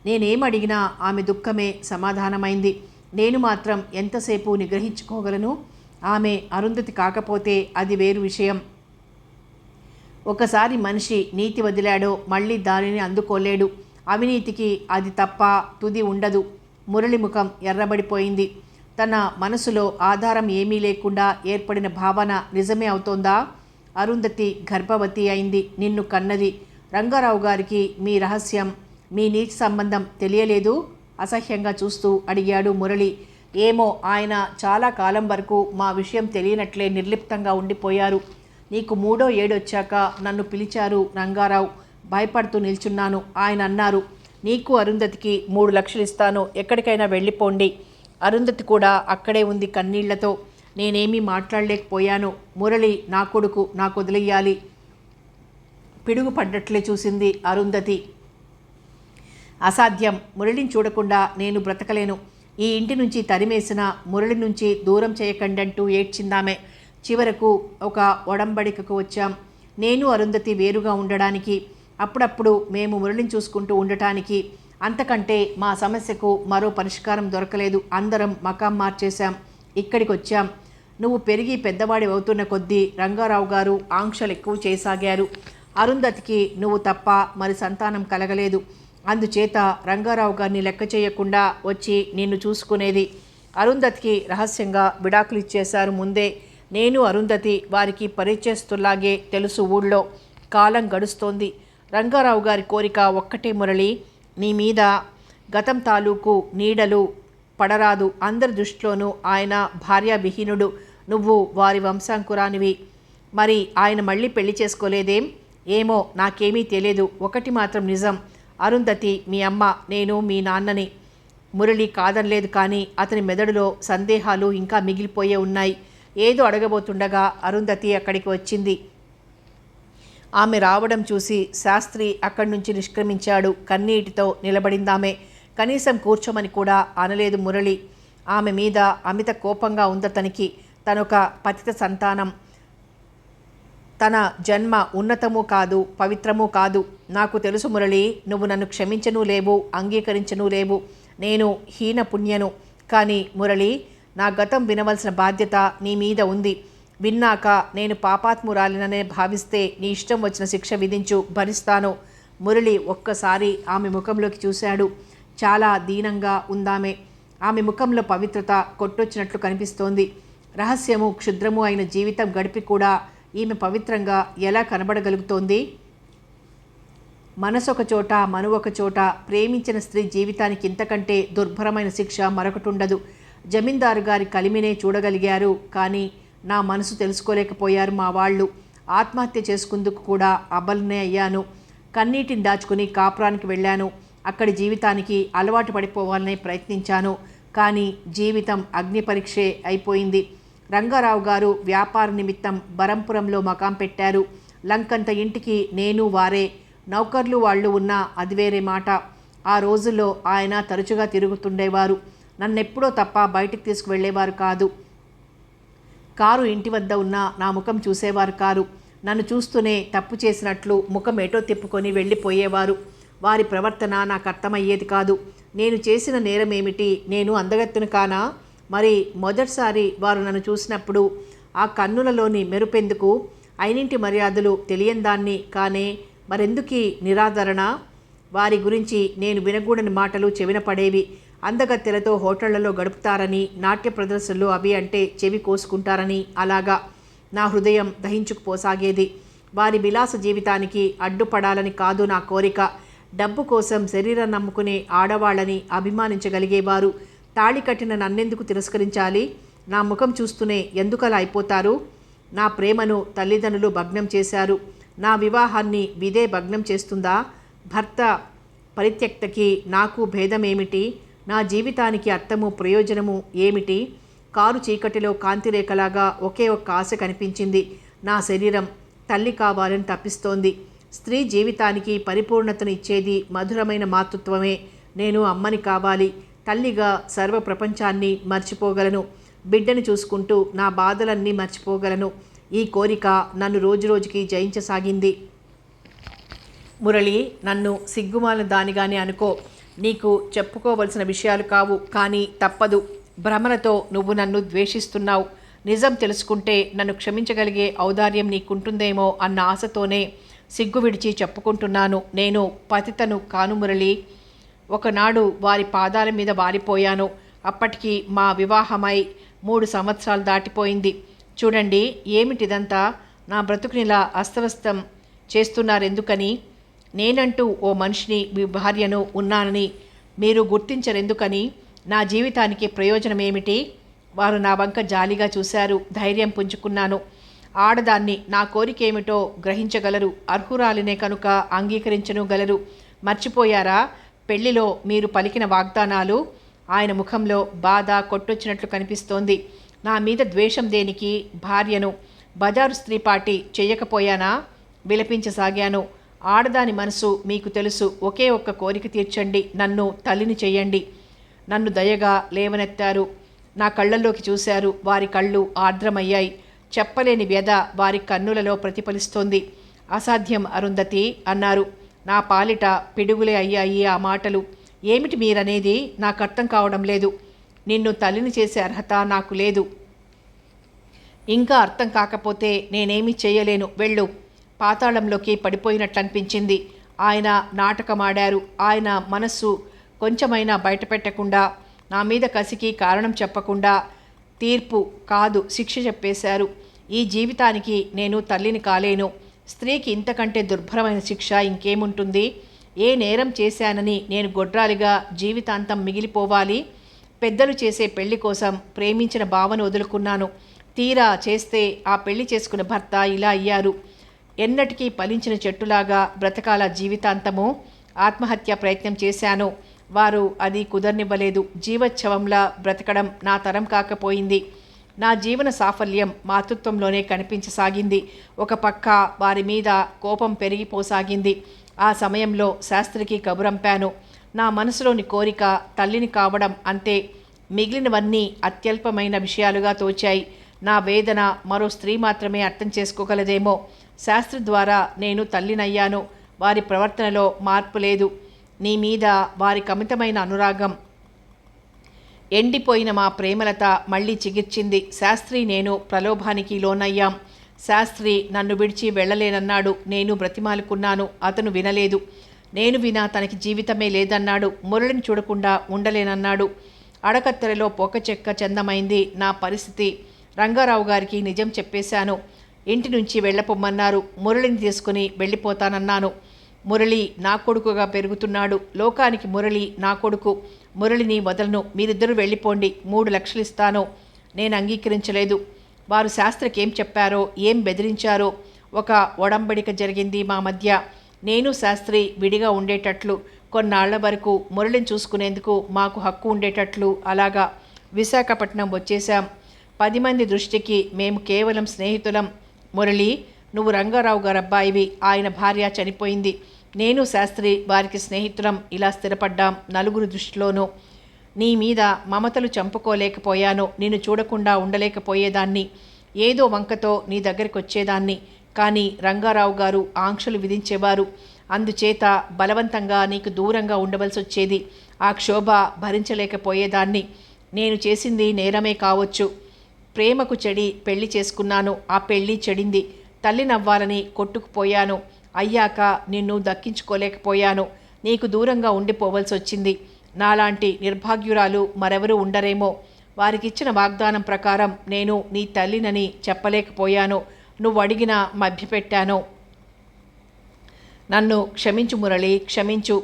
నేనేమడిగినా ఆమె దుఃఖమే సమాధానమైంది. నేను మాత్రం ఎంతసేపు నిగ్రహించుకోగలను? ఆమె అరుంధతి కాకపోతే అది వేరు విషయం. ఒకసారి మనిషి నీతి వదిలాడో మళ్ళీ దానిని అందుకోలేడు. అవినీతికి అది తప్ప తుది ఉండదు. మురళి ముఖం ఎర్రబడిపోయింది. తన మనసులో ఆధారం ఏమీ లేకుండా ఏర్పడిన భావన నిజమే అవుతోందా? అరుంధతి గర్భవతి అయింది. నిన్ను కన్నది. రంగారావు గారికి మీ రహస్యం, మీ నీటి సంబంధం తెలియలేదు? అసహ్యంగా చూస్తూ అడిగాడు మురళి. ఏమో, ఆయన చాలా కాలం వరకు మా విషయం తెలియనట్లే నిర్లిప్తంగా ఉండిపోయారు. నీకు 3వ ఏడు వచ్చాక నన్ను పిలిచారు రంగారావు. భయపడుతూ నిల్చున్నాను. ఆయన అన్నారు, నీకు అరుంధతికి 3 లక్షలు ఇస్తాను, ఎక్కడికైనా వెళ్ళిపోండి. అరుంధతి కూడా అక్కడే ఉంది కన్నీళ్లతో. నేనేమీ మాట్లాడలేకపోయాను. మురళి నా కొడుకు, నాకు వదిలేయాలి. పిడుగు పడ్డట్లే చూసింది అరుంధతి. అసాధ్యం. మురళిని చూడకుండా నేను బ్రతకలేను. ఈ ఇంటి నుంచి తరిమేసిన మురళి నుంచి దూరం చేయకండంటూ ఏడ్చిందామే. చివరకు ఒక ఒడంబడికకు వచ్చాం. నేను అరుంధతి వేరుగా ఉండడానికి, అప్పుడప్పుడు మేము మురళిని చూసుకుంటూ ఉండటానికి. అంతకంటే మా సమస్యకు మరో పరిష్కారం దొరకలేదు. అందరం మకాం మార్చేశాం. ఇక్కడికి వచ్చాం. నువ్వు పెరిగి పెద్దవాడి అవుతున్న కొద్దీ రంగారావు గారు ఆంక్షలు ఎక్కువ చేయసాగారు. అరుంధతికి నువ్వు తప్ప మరి సంతానం కలగలేదు. అందుచేత రంగారావు గారిని లెక్క చేయకుండా వచ్చి నిన్ను చూసుకునేది. అరుంధతికి రహస్యంగా విడాకులు ఇచ్చేశారు ముందే. నేను అరుంధతి వారికి పరిచయస్తులాగే తెలుసు. ఊళ్ళో కాలం గడుస్తోంది. రంగారావు గారి కోరిక ఒక్కటే మురళి, నీ మీద గతం తాలూకు నీడలు పడరాదు. అందరి దృష్టిలోనూ ఆయన భార్యావిహీనుడు. నువ్వు వారి వంశాంకురానివి. మరి ఆయన మళ్ళీ పెళ్లి చేసుకోలేదేం? ఏమో, నాకేమీ తెలియదు. ఒకటి మాత్రం నిజం, అరుంధతి మీ అమ్మ, నేను మీ నాన్నని. మురళి కాదనలేదు, కానీ అతని మెదడులో సందేహాలు ఇంకా మిగిలిపోయే ఉన్నాయి. ఏదో అడగబోతుండగా అరుంధతి అక్కడికి వచ్చింది. ఆమె రావడం చూసి శాస్త్రి అక్కడి నుంచి నిష్క్రమించాడు. కన్నీటితో నిలబడిందామె. కనీసం కూర్చోమని కూడా అనలేదు మురళి. ఆమె మీద అమిత కోపంగా ఉందతనికి. తనొక పతిత సంతానం. తన జన్మ ఉన్నతము కాదు, పవిత్రము కాదు. నాకు తెలుసు మురళి, నువ్వు నన్ను క్షమించనూ లేవు, అంగీకరించనూ లేవు. నేను హీన పుణ్యను. కానీ మురళి, నా గతం వినవలసిన బాధ్యత నీ మీద ఉంది. విన్నాక నేను పాపాత్మురాలిననే భావిస్తే నీ ఇష్టం వచ్చిన శిక్ష విధించు, భరిస్తాను. మురళి ఒక్కసారి ఆమె ముఖంలోకి చూశాడు. చాలా దీనంగా ఉందామె. ఆమె ముఖంలో పవిత్రత కొట్టొచ్చినట్లు కనిపిస్తోంది. రహస్యము క్షుద్రము అయిన జీవితం గడిపి కూడా ఈమె పవిత్రంగా ఎలా కనబడగలుగుతోంది? మనసొక చోట, మనువొక చోట. ప్రేమించిన స్త్రీ జీవితానికి ఇంతకంటే దుర్భరమైన శిక్ష మరొకటుండదు. జమీందారు గారి కలిమినే చూడగలిగారు, కానీ నా మనసు తెలుసుకోలేకపోయారు మా వాళ్ళు. ఆత్మహత్య చేసుకుందుకు కూడా అబలనే అయ్యాను. కన్నీటిని దాచుకుని కాపురానికి వెళ్ళాను. అక్కడి జీవితానికి అలవాటు పడిపోవాలనే ప్రయత్నించాను. కానీ జీవితం అగ్ని పరీక్షే అయిపోయింది. రంగారావు గారు వ్యాపార నిమిత్తం బరంపురంలో మకాం పెట్టారు. లంకంత ఇంటికి నేను వారే. నౌకర్లు వాళ్ళు ఉన్నా అది వేరే మాట. ఆ రోజుల్లో ఆయన తరచుగా తిరుగుతుండేవారు. నన్నెప్పుడో తప్ప బయటికి తీసుకువెళ్ళేవారు కాదు. కారు ఇంటి వద్ద ఉన్న నా ముఖం చూసేవారు కారు. నన్ను చూస్తూనే తప్పు చేసినట్లు ముఖం ఎటో తిప్పుకొని వెళ్ళిపోయేవారు. వారి ప్రవర్తన నాకు అర్థమయ్యేది కాదు. నేను చేసిన నేరం ఏమిటి? నేను అందగత్తెను కానా? మరి మొదటిసారి వారు నన్ను చూసినప్పుడు ఆ కన్నులలోని మెరుపెందుకు? అయినింటి మర్యాదలు తెలియందాన్ని కానే మరెందుకీ నిరాదరణ? వారి గురించి నేను వినగూడని మాటలు చెవిన పడేవి. అందగత్తెలతో హోటళ్లలో గడుపుతారని, నాట్య ప్రదర్శనలు అవి అంటే చెవి కోసుకుంటారని, అలాగా నా హృదయం దహించుకుపోసాగేది. వారి విలాస జీవితానికి అడ్డుపడాలని కాదు నా కోరిక. డబ్బు కోసం శరీరం నమ్ముకునే ఆడవాళ్ళని అభిమానించగలిగేవారు తాళి కట్టిన నన్నెందుకు తిరస్కరించాలి? నా ముఖం చూస్తూనే ఎందుకలా అయిపోతారు? నా ప్రేమను తల్లిదండ్రులు భగ్నం చేశారు. నా వివాహాన్ని విదే భగ్నం చేస్తుందా? భర్త పరిత్యక్తకి నాకు భేదమేమిటి? నా జీవితానికి అర్థము ప్రయోజనము ఏమిటి? కారు చీకటిలో కాంతిరేఖలాగా ఒకే ఒక్క ఆశ కనిపించింది. నా శరీరం తల్లి కావాలని తప్పిస్తోంది. స్త్రీ జీవితానికి పరిపూర్ణతను ఇచ్చేది మధురమైన మాతృత్వమే. నేను అమ్మని కావాలి. తల్లిగా సర్వ ప్రపంచాన్ని మర్చిపోగలను. బిడ్డను చూసుకుంటూ నా బాధలన్నీ మర్చిపోగలను. ఈ కోరిక నన్ను రోజురోజుకి జయించసాగింది. మురళి, నన్ను సిగ్గుమాల దానిగానే అనుకో. నీకు చెప్పుకోవలసిన విషయాలు కావు, కానీ తప్పదు. భ్రమలతో నువ్వు నన్ను ద్వేషిస్తున్నావు. నిజం తెలుసుకుంటే నన్ను క్షమించగలిగే ఔదార్యం నీకుంటుందేమో అన్న ఆశతోనే సిగ్గు విడిచి చెప్పుకుంటున్నాను. నేను పతితను కాను మురళి. ఒకనాడు వారి పాదాల మీద వారిపోయాను. అప్పటికి మా వివాహమై 3 సంవత్సరాలు దాటిపోయింది. చూడండి, ఏమిటిదంతా? నా బ్రతుకునిలా అస్తవ్యస్తం చేస్తున్నారెందుకని? నేనంటూ ఓ మనిషిని, మీ భార్యను ఉన్నానని మీరు గుర్తించరెందుకని? నా జీవితానికి ప్రయోజనం ఏమిటి? వారు నా వంక జాలిగా చూశారు. ధైర్యం పుంజుకున్నాను. ఆడదాన్ని, నా కోరికేమిటో గ్రహించగలరు. అర్హురాలినే కనుక అంగీకరించనుగలరు. మర్చిపోయారా పెళ్లిలో మీరు పలికిన వాగ్దానాలు? ఆయన ముఖంలో బాధ కొట్టొచ్చినట్లు కనిపిస్తోంది. నా మీద ద్వేషం దేనికి? భార్యను బజారు స్త్రీపాటి చెయ్యకపోయానా? విలపించసాగాను. ఆడదాని మనసు మీకు తెలుసు. ఒకే ఒక్క కోరిక తీర్చండి, నన్ను తల్లిని చెయ్యండి. నన్ను దయగా లేవనెత్తారు. నా కళ్ళల్లోకి చూశారు. వారి కళ్ళు ఆర్ద్రమయ్యాయి. చెప్పలేని వ్యధ వారి కన్నులలో ప్రతిఫలిస్తోంది. అసాధ్యం అరుంధతి అన్నారు. నా పాలిట పిడుగులే అయ్యాయి ఆ మాటలు. ఏమిటి మీరనేది? నాకు అర్థం కావడం లేదు. నిన్ను తల్లిని చేసే అర్హత నాకు లేదు. ఇంకా అర్థం కాకపోతే నేనేమీ చేయలేను. వెళ్ళు. పాతాళంలోకి పడిపోయినట్లు అనిపించింది. ఆయన నాటకమాడారు. ఆయన మనస్సు కొంచెమైనా బయటపెట్టకుండా, నా మీద కసికి కారణం చెప్పకుండా తీర్పు కాదు శిక్ష చెప్పేశారు. ఈ జీవితానికి నేను తల్లిని కాలేను. స్త్రీకి ఇంతకంటే దుర్భరమైన శిక్ష ఇంకేముంటుంది? ఏ నేరం చేశానని నేను గొడ్రాలిగా జీవితాంతం మిగిలిపోవాలి? పెద్దలు చేసే పెళ్లి కోసం ప్రేమించిన భావను వదులుకున్నాను. తీరా చేస్తే ఆ పెళ్లి చేసుకున్న భర్త ఇలా అయ్యారు. ఎన్నటికీ ఫలించిన చెట్టులాగా బ్రతకాల జీవితాంతము. ఆత్మహత్య ప్రయత్నం చేశాను. వారు అది కుదరనివ్వలేదు. జీవోత్సవంలా బ్రతకడం నా తరం కాకపోయింది. నా జీవన సాఫల్యం మాతృత్వంలోనే కనిపించసాగింది. ఒక పక్క వారి మీద కోపం పెరిగిపోసాగింది. ఆ సమయంలో శాస్త్రికి కబురంపాను. నా మనసులోని కోరిక తల్లిని కావడం అంతే. మిగిలినవన్నీ అత్యల్పమైన విషయాలుగా తోచాయి. నా వేదన మరో స్త్రీ మాత్రమే అర్థం చేసుకోగలదేమో. శాస్త్రి ద్వారా నేను తల్లినయ్యాను. వారి ప్రవర్తనలో మార్పు లేదు. నీ మీద వారి కమితమైన అనురాగం ఎండిపోయిన మా ప్రేమలత మళ్ళీ చిగిర్చింది. శాస్త్రి నేను ప్రలోభానికి లోనయ్యాం. శాస్త్రి నన్ను విడిచి వెళ్ళలేనన్నాడు. నేను బ్రతిమాలుకున్నాను. అతను వినలేదు. నేను వినా తనకి జీవితమే లేదన్నాడు. మురళిని చూడకుండా ఉండలేనన్నాడు. అడకత్తెరలో పొక్కచెక్క చందమైంది నా పరిస్థితి. రంగారావు గారికి నిజం చెప్పేశాను. ఇంటి నుంచి వెళ్ళపొమ్మన్నారు. మురళిని తీసుకుని వెళ్ళిపోతానన్నాను. మురళి నా కొడుకుగా పెరుగుతున్నాడు. లోకానికి మురళి నా కొడుకు. మురళిని వదలను. మీరిద్దరూ వెళ్ళిపోండి. 3 లక్షలు ఇస్తాను. నేను అంగీకరించలేదు. వారు శాస్త్రికి ఏం చెప్పారో, ఏం బెదిరించారో. ఒక ఒడంబడిక జరిగింది మా మధ్య. నేను శాస్త్రి విడిగా ఉండేటట్లు, కొన్నాళ్ల వరకు మురళిని చూసుకునేందుకు మాకు హక్కు ఉండేటట్లు. అలాగా విశాఖపట్నం వచ్చేశాం. 10 మంది దృష్టికి మేము కేవలం స్నేహితులం. మురళి, నువ్వు రంగారావు గారు అబ్బాయివి. ఆయన భార్య చనిపోయింది. నేను శాస్త్రి వారికి స్నేహితులం. ఇలా స్థిరపడ్డాం నలుగురు దృష్టిలోనూ. నీ మీద మమతలు చంపుకోలేకపోయాను. నిన్ను చూడకుండా ఉండలేకపోయేదాన్ని. ఏదో వంకతో నీ దగ్గరికి వచ్చేదాన్ని. కానీ రంగారావు గారు ఆంక్షలు విధించేవారు. అందుచేత బలవంతంగా నీకు దూరంగా ఉండవలసి వచ్చేది. ఆ క్షోభ భరించలేకపోయేదాన్ని. నేను చేసింది నేరమే కావచ్చు. ప్రేమకు చెడి పెళ్లి చేసుకున్నాను. ఆ పెళ్లి చెడింది. తల్లినవ్వాలని కొట్టుకుపోయాను. అయ్యాక నిన్ను దక్కించుకోలేకపోయాను. నీకు దూరంగా ఉండిపోవలసి వచ్చింది. నాలాంటి నిర్భాగ్యురాలు మరెవరూ ఉండరేమో. వారికిచ్చిన వాగ్దానం ప్రకారం నేను నీ తల్లినని చెప్పలేకపోయాను. నువ్వు అడిగినా మభ్యపెట్టాను. నన్ను క్షమించు మురళి, క్షమించు.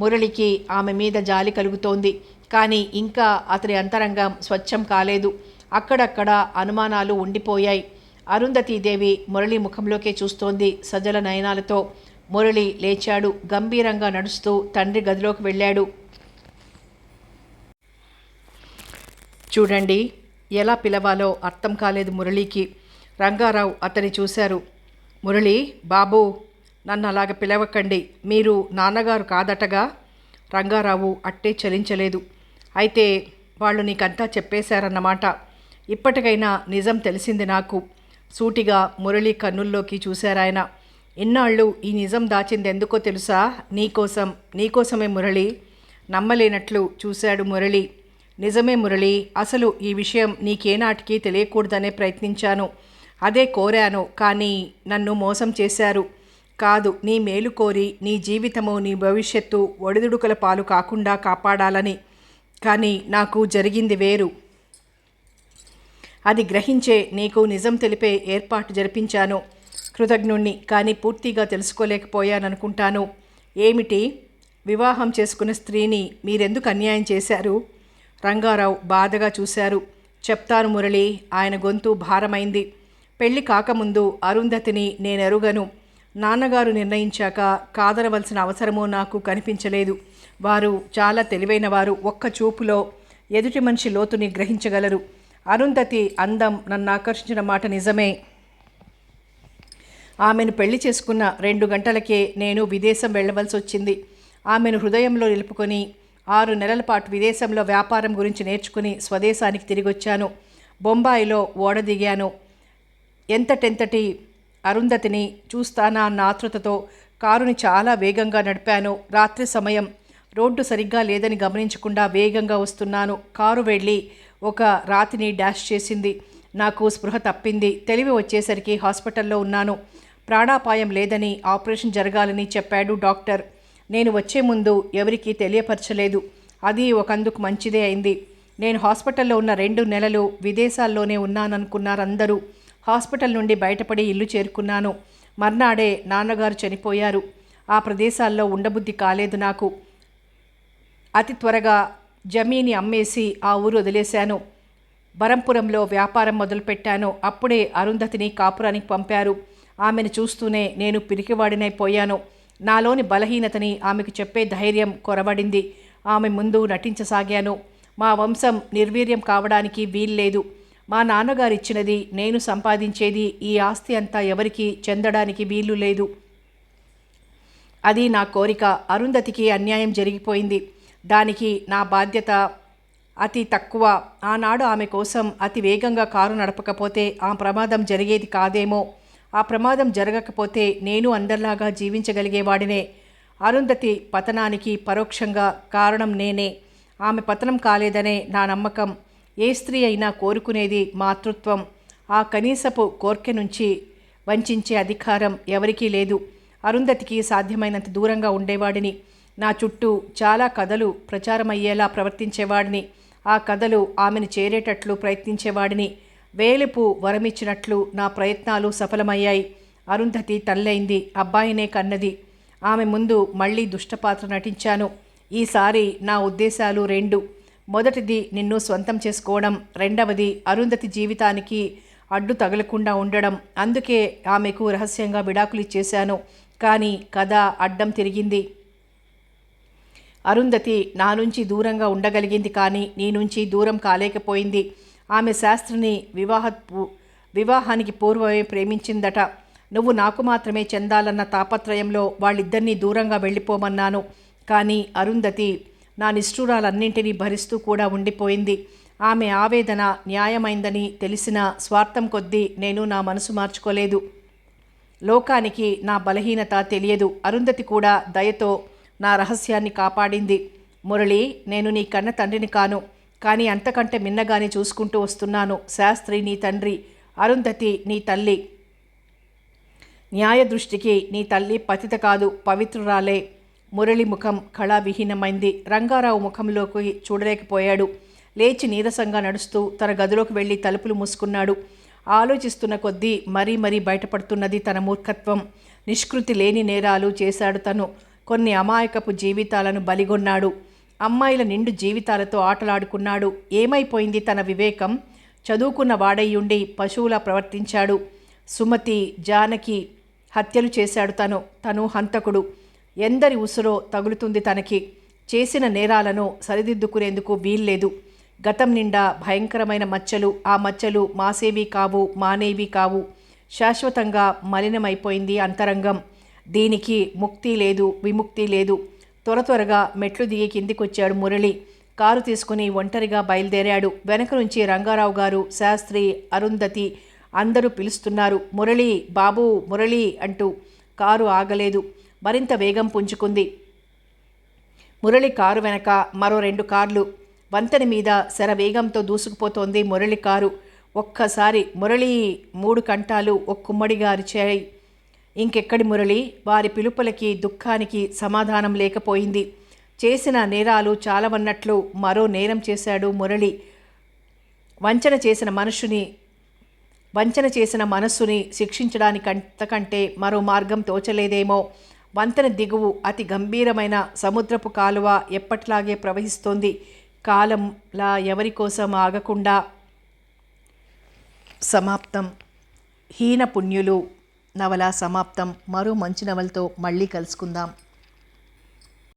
మురళికి ఆమె మీద జాలి కలుగుతోంది. కానీ ఇంకా అతని అంతరంగం స్వచ్ఛం కాలేదు. అక్కడక్కడ అనుమానాలు ఉండిపోయాయి. అరుంధతీదేవి మురళి ముఖంలోకే చూస్తోంది సజల నయనాలతో. మురళి లేచాడు. గంభీరంగా నడుస్తూ తండ్రి గదిలోకి వెళ్ళాడు. చూడండి, ఎలా పిలవాలో అర్థం కాలేదు మురళికి. రంగారావు అతని చూశారు. మురళి, బాబూ, నన్ను అలాగ పిలవకండి. మీరు నాన్నగారు కాదటగా? రంగారావు అట్టే చలించలేదు. అయితే వాళ్ళు నీకంతా చెప్పేశారన్నమాట. ఇప్పటికైనా నిజం తెలిసింది నాకు. సూటిగా మురళి కన్నుల్లోకి చూశారాయన. ఇన్నాళ్ళు ఈ నిజం దాచింది ఎందుకో తెలుసా? నీకోసమే మురళి. నమ్మలేనట్లు చూశాడు మురళి. నిజమే మురళి. అసలు ఈ విషయం నీకేనాటికి తెలియకూడదనే ప్రయత్నించాను. అదే కోరాను. కానీ నన్ను మోసం చేశారు. కాదు, నీ మేలు కోరి నీ జీవితము, నీ భవిష్యత్తు ఒడిదుడుకుల పాలు కాకుండా కాపాడాలని. కానీ నాకు జరిగింది వేరు. అది గ్రహించే నీకు నిజం తెలిపే ఏర్పాటు జరిపించాను. కృతజ్ఞుణ్ణి. కానీ పూర్తిగా తెలుసుకోలేకపోయాననుకుంటాను. ఏమిటి? వివాహం చేసుకున్న స్త్రీని మీరెందుకు అన్యాయం చేశారు? రంగారావు బాధగా చూశారు. చెప్తాను మురళి. ఆయన గొంతు భారమైంది. పెళ్లి కాకముందు అరుంధతిని నేనెరుగను. నాన్నగారు నిర్ణయించాక కాదనవలసిన అవసరమూ నాకు కనిపించలేదు. వారు చాలా తెలివైనవారు. ఒక్క చూపులో ఎదుటి మనిషి లోతుని గ్రహించగలరు. అరుంధతి అందం నన్ను ఆకర్షించిన మాట నిజమే. ఆమెను పెళ్లి చేసుకున్న 2 గంటలకే నేను విదేశం వెళ్ళవలసి వచ్చింది. ఆమెను హృదయంలో నిలుపుకొని 6 నెలల పాటు విదేశంలో వ్యాపారం గురించి నేర్చుకుని స్వదేశానికి తిరిగొచ్చాను. బొంబాయిలో ఓడ దిగాను. ఎంతటెంతటి అరుంధతిని చూస్తానా అన్న ఆతృతతో కారుని చాలా వేగంగా నడిపాను. రాత్రి సమయం. రోడ్డు సరిగ్గా లేదని గమనించకుండా వేగంగా వస్తున్నాను. కారు వెళ్ళి ఒక రాతిని డాష్ చేసింది. నాకు స్పృహ తప్పింది. తెలివి వచ్చేసరికి హాస్పిటల్లో ఉన్నాను. ప్రాణాపాయం లేదని, ఆపరేషన్ జరగాలని చెప్పాడు డాక్టర్. నేను వచ్చే ముందు ఎవరికీ తెలియపరచలేదు. అది ఒకందుకు మంచిదే అయింది. నేను హాస్పిటల్లో ఉన్న 2 నెలలు విదేశాల్లోనే ఉన్నాననుకున్నారందరూ. హాస్పిటల్ నుండి బయటపడి ఇల్లు చేరుకున్నాను. మర్నాడే నాన్నగారు చనిపోయారు. ఆ ప్రదేశాల్లో ఉండబుద్ధి కాలేదు నాకు. అతి త్వరగా జమీని అమ్మేసి ఆ ఊరు వదిలేశాను. బరంపురంలో వ్యాపారం మొదలుపెట్టాను. అప్పుడే అరుంధతిని కాపురానికి పంపారు. ఆమెను చూస్తూనే నేను పిరికివాడినైపోయాను. నాలోని బలహీనతని ఆమెకు చెప్పే ధైర్యం కొరవడింది. ఆమె ముందు నటించసాగాను. మా వంశం నిర్వీర్యం కావడానికి వీల్లేదు. మా నాన్నగారిచ్చినది, నేను సంపాదించేది, ఈ ఆస్తి అంతా ఎవరికి చెందడానికి వీలు లేదు. అది నా కోరిక. అరుంధతికి అన్యాయం జరిగిపోయింది. దానికి నా బాధ్యత అతి తక్కువ. ఆనాడు ఆమె కోసం అతి వేగంగా కారు నడపకపోతే ఆ ప్రమాదం జరిగేది కాదేమో. ఆ ప్రమాదం జరగకపోతే నేను అందరిలాగా జీవించగలిగేవాడినే. అరుంధతి పతనానికి పరోక్షంగా కారణం నేనే. ఆమె పతనం కాలేదనే నా నమ్మకం. ఏ స్త్రీ అయినా కోరుకునేది మాతృత్వం. ఆ కనీసపు కోర్కె నుంచి వంచే అధికారం ఎవరికీ లేదు. అరుంధతికి సాధ్యమైనంత దూరంగా ఉండేవాడిని. నా చుట్టూ చాలా కథలు ప్రచారమయ్యేలా ప్రవర్తించేవాడిని. ఆ కథలు ఆమెను చేరేటట్లు ప్రయత్నించేవాడిని. వేలుపు వరమిచ్చినట్లు నా ప్రయత్నాలు సఫలమయ్యాయి. అరుంధతి తల్లైంది, అబ్బాయినే కన్నది. ఆమె ముందు మళ్ళీ దుష్టపాత్ర నటించాను. ఈసారి నా ఉద్దేశాలు రెండు. మొదటిది నిన్ను స్వంతం చేసుకోవడం, రెండవది అరుంధతి జీవితానికి అడ్డు తగలకుండా ఉండడం. అందుకే ఆమెకు రహస్యంగా విడాకులు ఇచ్చేశాను. కానీ కథ అడ్డం తిరిగింది. అరుంధతి నా నుంచి దూరంగా ఉండగలిగింది, కానీ నీ నుంచి దూరం కాలేకపోయింది. ఆమె శాస్త్రిని వివాహానికి పూర్వమే ప్రేమించిందట. నువ్వు నాకు మాత్రమే చెందాలన్న తాపత్రయంలో వాళ్ళిద్దరినీ దూరంగా వెళ్ళిపోమన్నాను. కానీ అరుంధతి నా నిష్ఠూరాలన్నింటినీ భరిస్తూ కూడా ఉండిపోయింది. ఆమె ఆవేదన న్యాయమైందని తెలిసిన స్వార్థం కొద్దీ నేను నా మనసు మార్చుకోలేదు. లోకానికి నా బలహీనత తెలియదు. అరుంధతి కూడా దయతో నా రహస్యాన్ని కాపాడింది. మురళి, నేను నీ కన్న తండ్రిని కాను, కానీ అంతకంటే మిన్నగానే చూసుకుంటూ వస్తున్నాను. శాస్త్రి నీ తండ్రి, అరుంధతి నీ తల్లి. న్యాయ దృష్టికి నీ తల్లి పతిత కాదు, పవిత్రురాలే. మురళి ముఖం కళావిహీనమైంది. రంగారావు ముఖంలోకి చూడలేకపోయాడు. లేచి నీరసంగా నడుస్తూ తన గదిలోకి వెళ్ళి తలుపులు మూసుకున్నాడు. ఆలోచిస్తున్న కొద్దీ మరీ బయటపడుతున్నది తన మూర్ఖత్వం. నిష్కృతి లేని నేరాలు చేశాడు తను. కొన్ని అమాయకపు జీవితాలను బలిగొన్నాడు. అమ్మాయిల నిండు జీవితాలతో ఆటలాడుకున్నాడు. ఏమైపోయింది తన వివేకం? చదువుకున్న వాడయ్యుండి పశువులా ప్రవర్తించాడు. సుమతి, జానకి హత్యలు చేశాడు తను హంతకుడు. ఎందరి ఉసురో తగులుతుంది తనకి. చేసిన నేరాలను సరిదిద్దుకునేందుకు వీల్లేదు. గతం నిండా భయంకరమైన మచ్చలు. ఆ మచ్చలు మాసేవి కావు, మానేవి కావు. శాశ్వతంగా మలినమైపోయింది అంతరంగం. దీనికి ముక్తి లేదు, విముక్తి లేదు. త్వరగా మెట్లు దిగి కిందికొచ్చాడు మురళి. కారు తీసుకుని ఒంటరిగా బయలుదేరాడు. వెనక నుంచి రంగారావు గారు, శాస్త్రి, అరుంధతి అందరూ పిలుస్తున్నారు. మురళి, బాబూ, మురళి అంటూ. కారు ఆగలేదు. మరింత వేగం పుంజుకుంది. మురళి కారు వెనక మరో 2 కార్లు. వంతెన మీద శరవేగంతో దూసుకుపోతోంది మురళి కారు. ఒక్కసారి మురళి 3 కంఠాలు ఒక్కుమ్మడిగా అరిచాయి. ఇంకెక్కడి మురళి? వారి పిలుపులకి, దుఃఖానికి సమాధానం లేకపోయింది. చేసిన నేరాలు చాలవన్నట్లు మరో నేరం చేశాడు మురళి. వంచన చేసిన మనస్సుని శిక్షించడానికంతకంటే మరో మార్గం తోచలేదేమో. వంతెన దిగువు అతి గంభీరమైన సముద్రపు కాలువ ఎప్పట్లాగే ప్రవహిస్తోంది. కాలంలా ఎవరి కోసం ఆగకుండా. సమాప్తం. హీనపుణ్యులు నవల సమాప్తం. మరో మంచి నవలతో మళ్ళీ కలుసుకుందాం.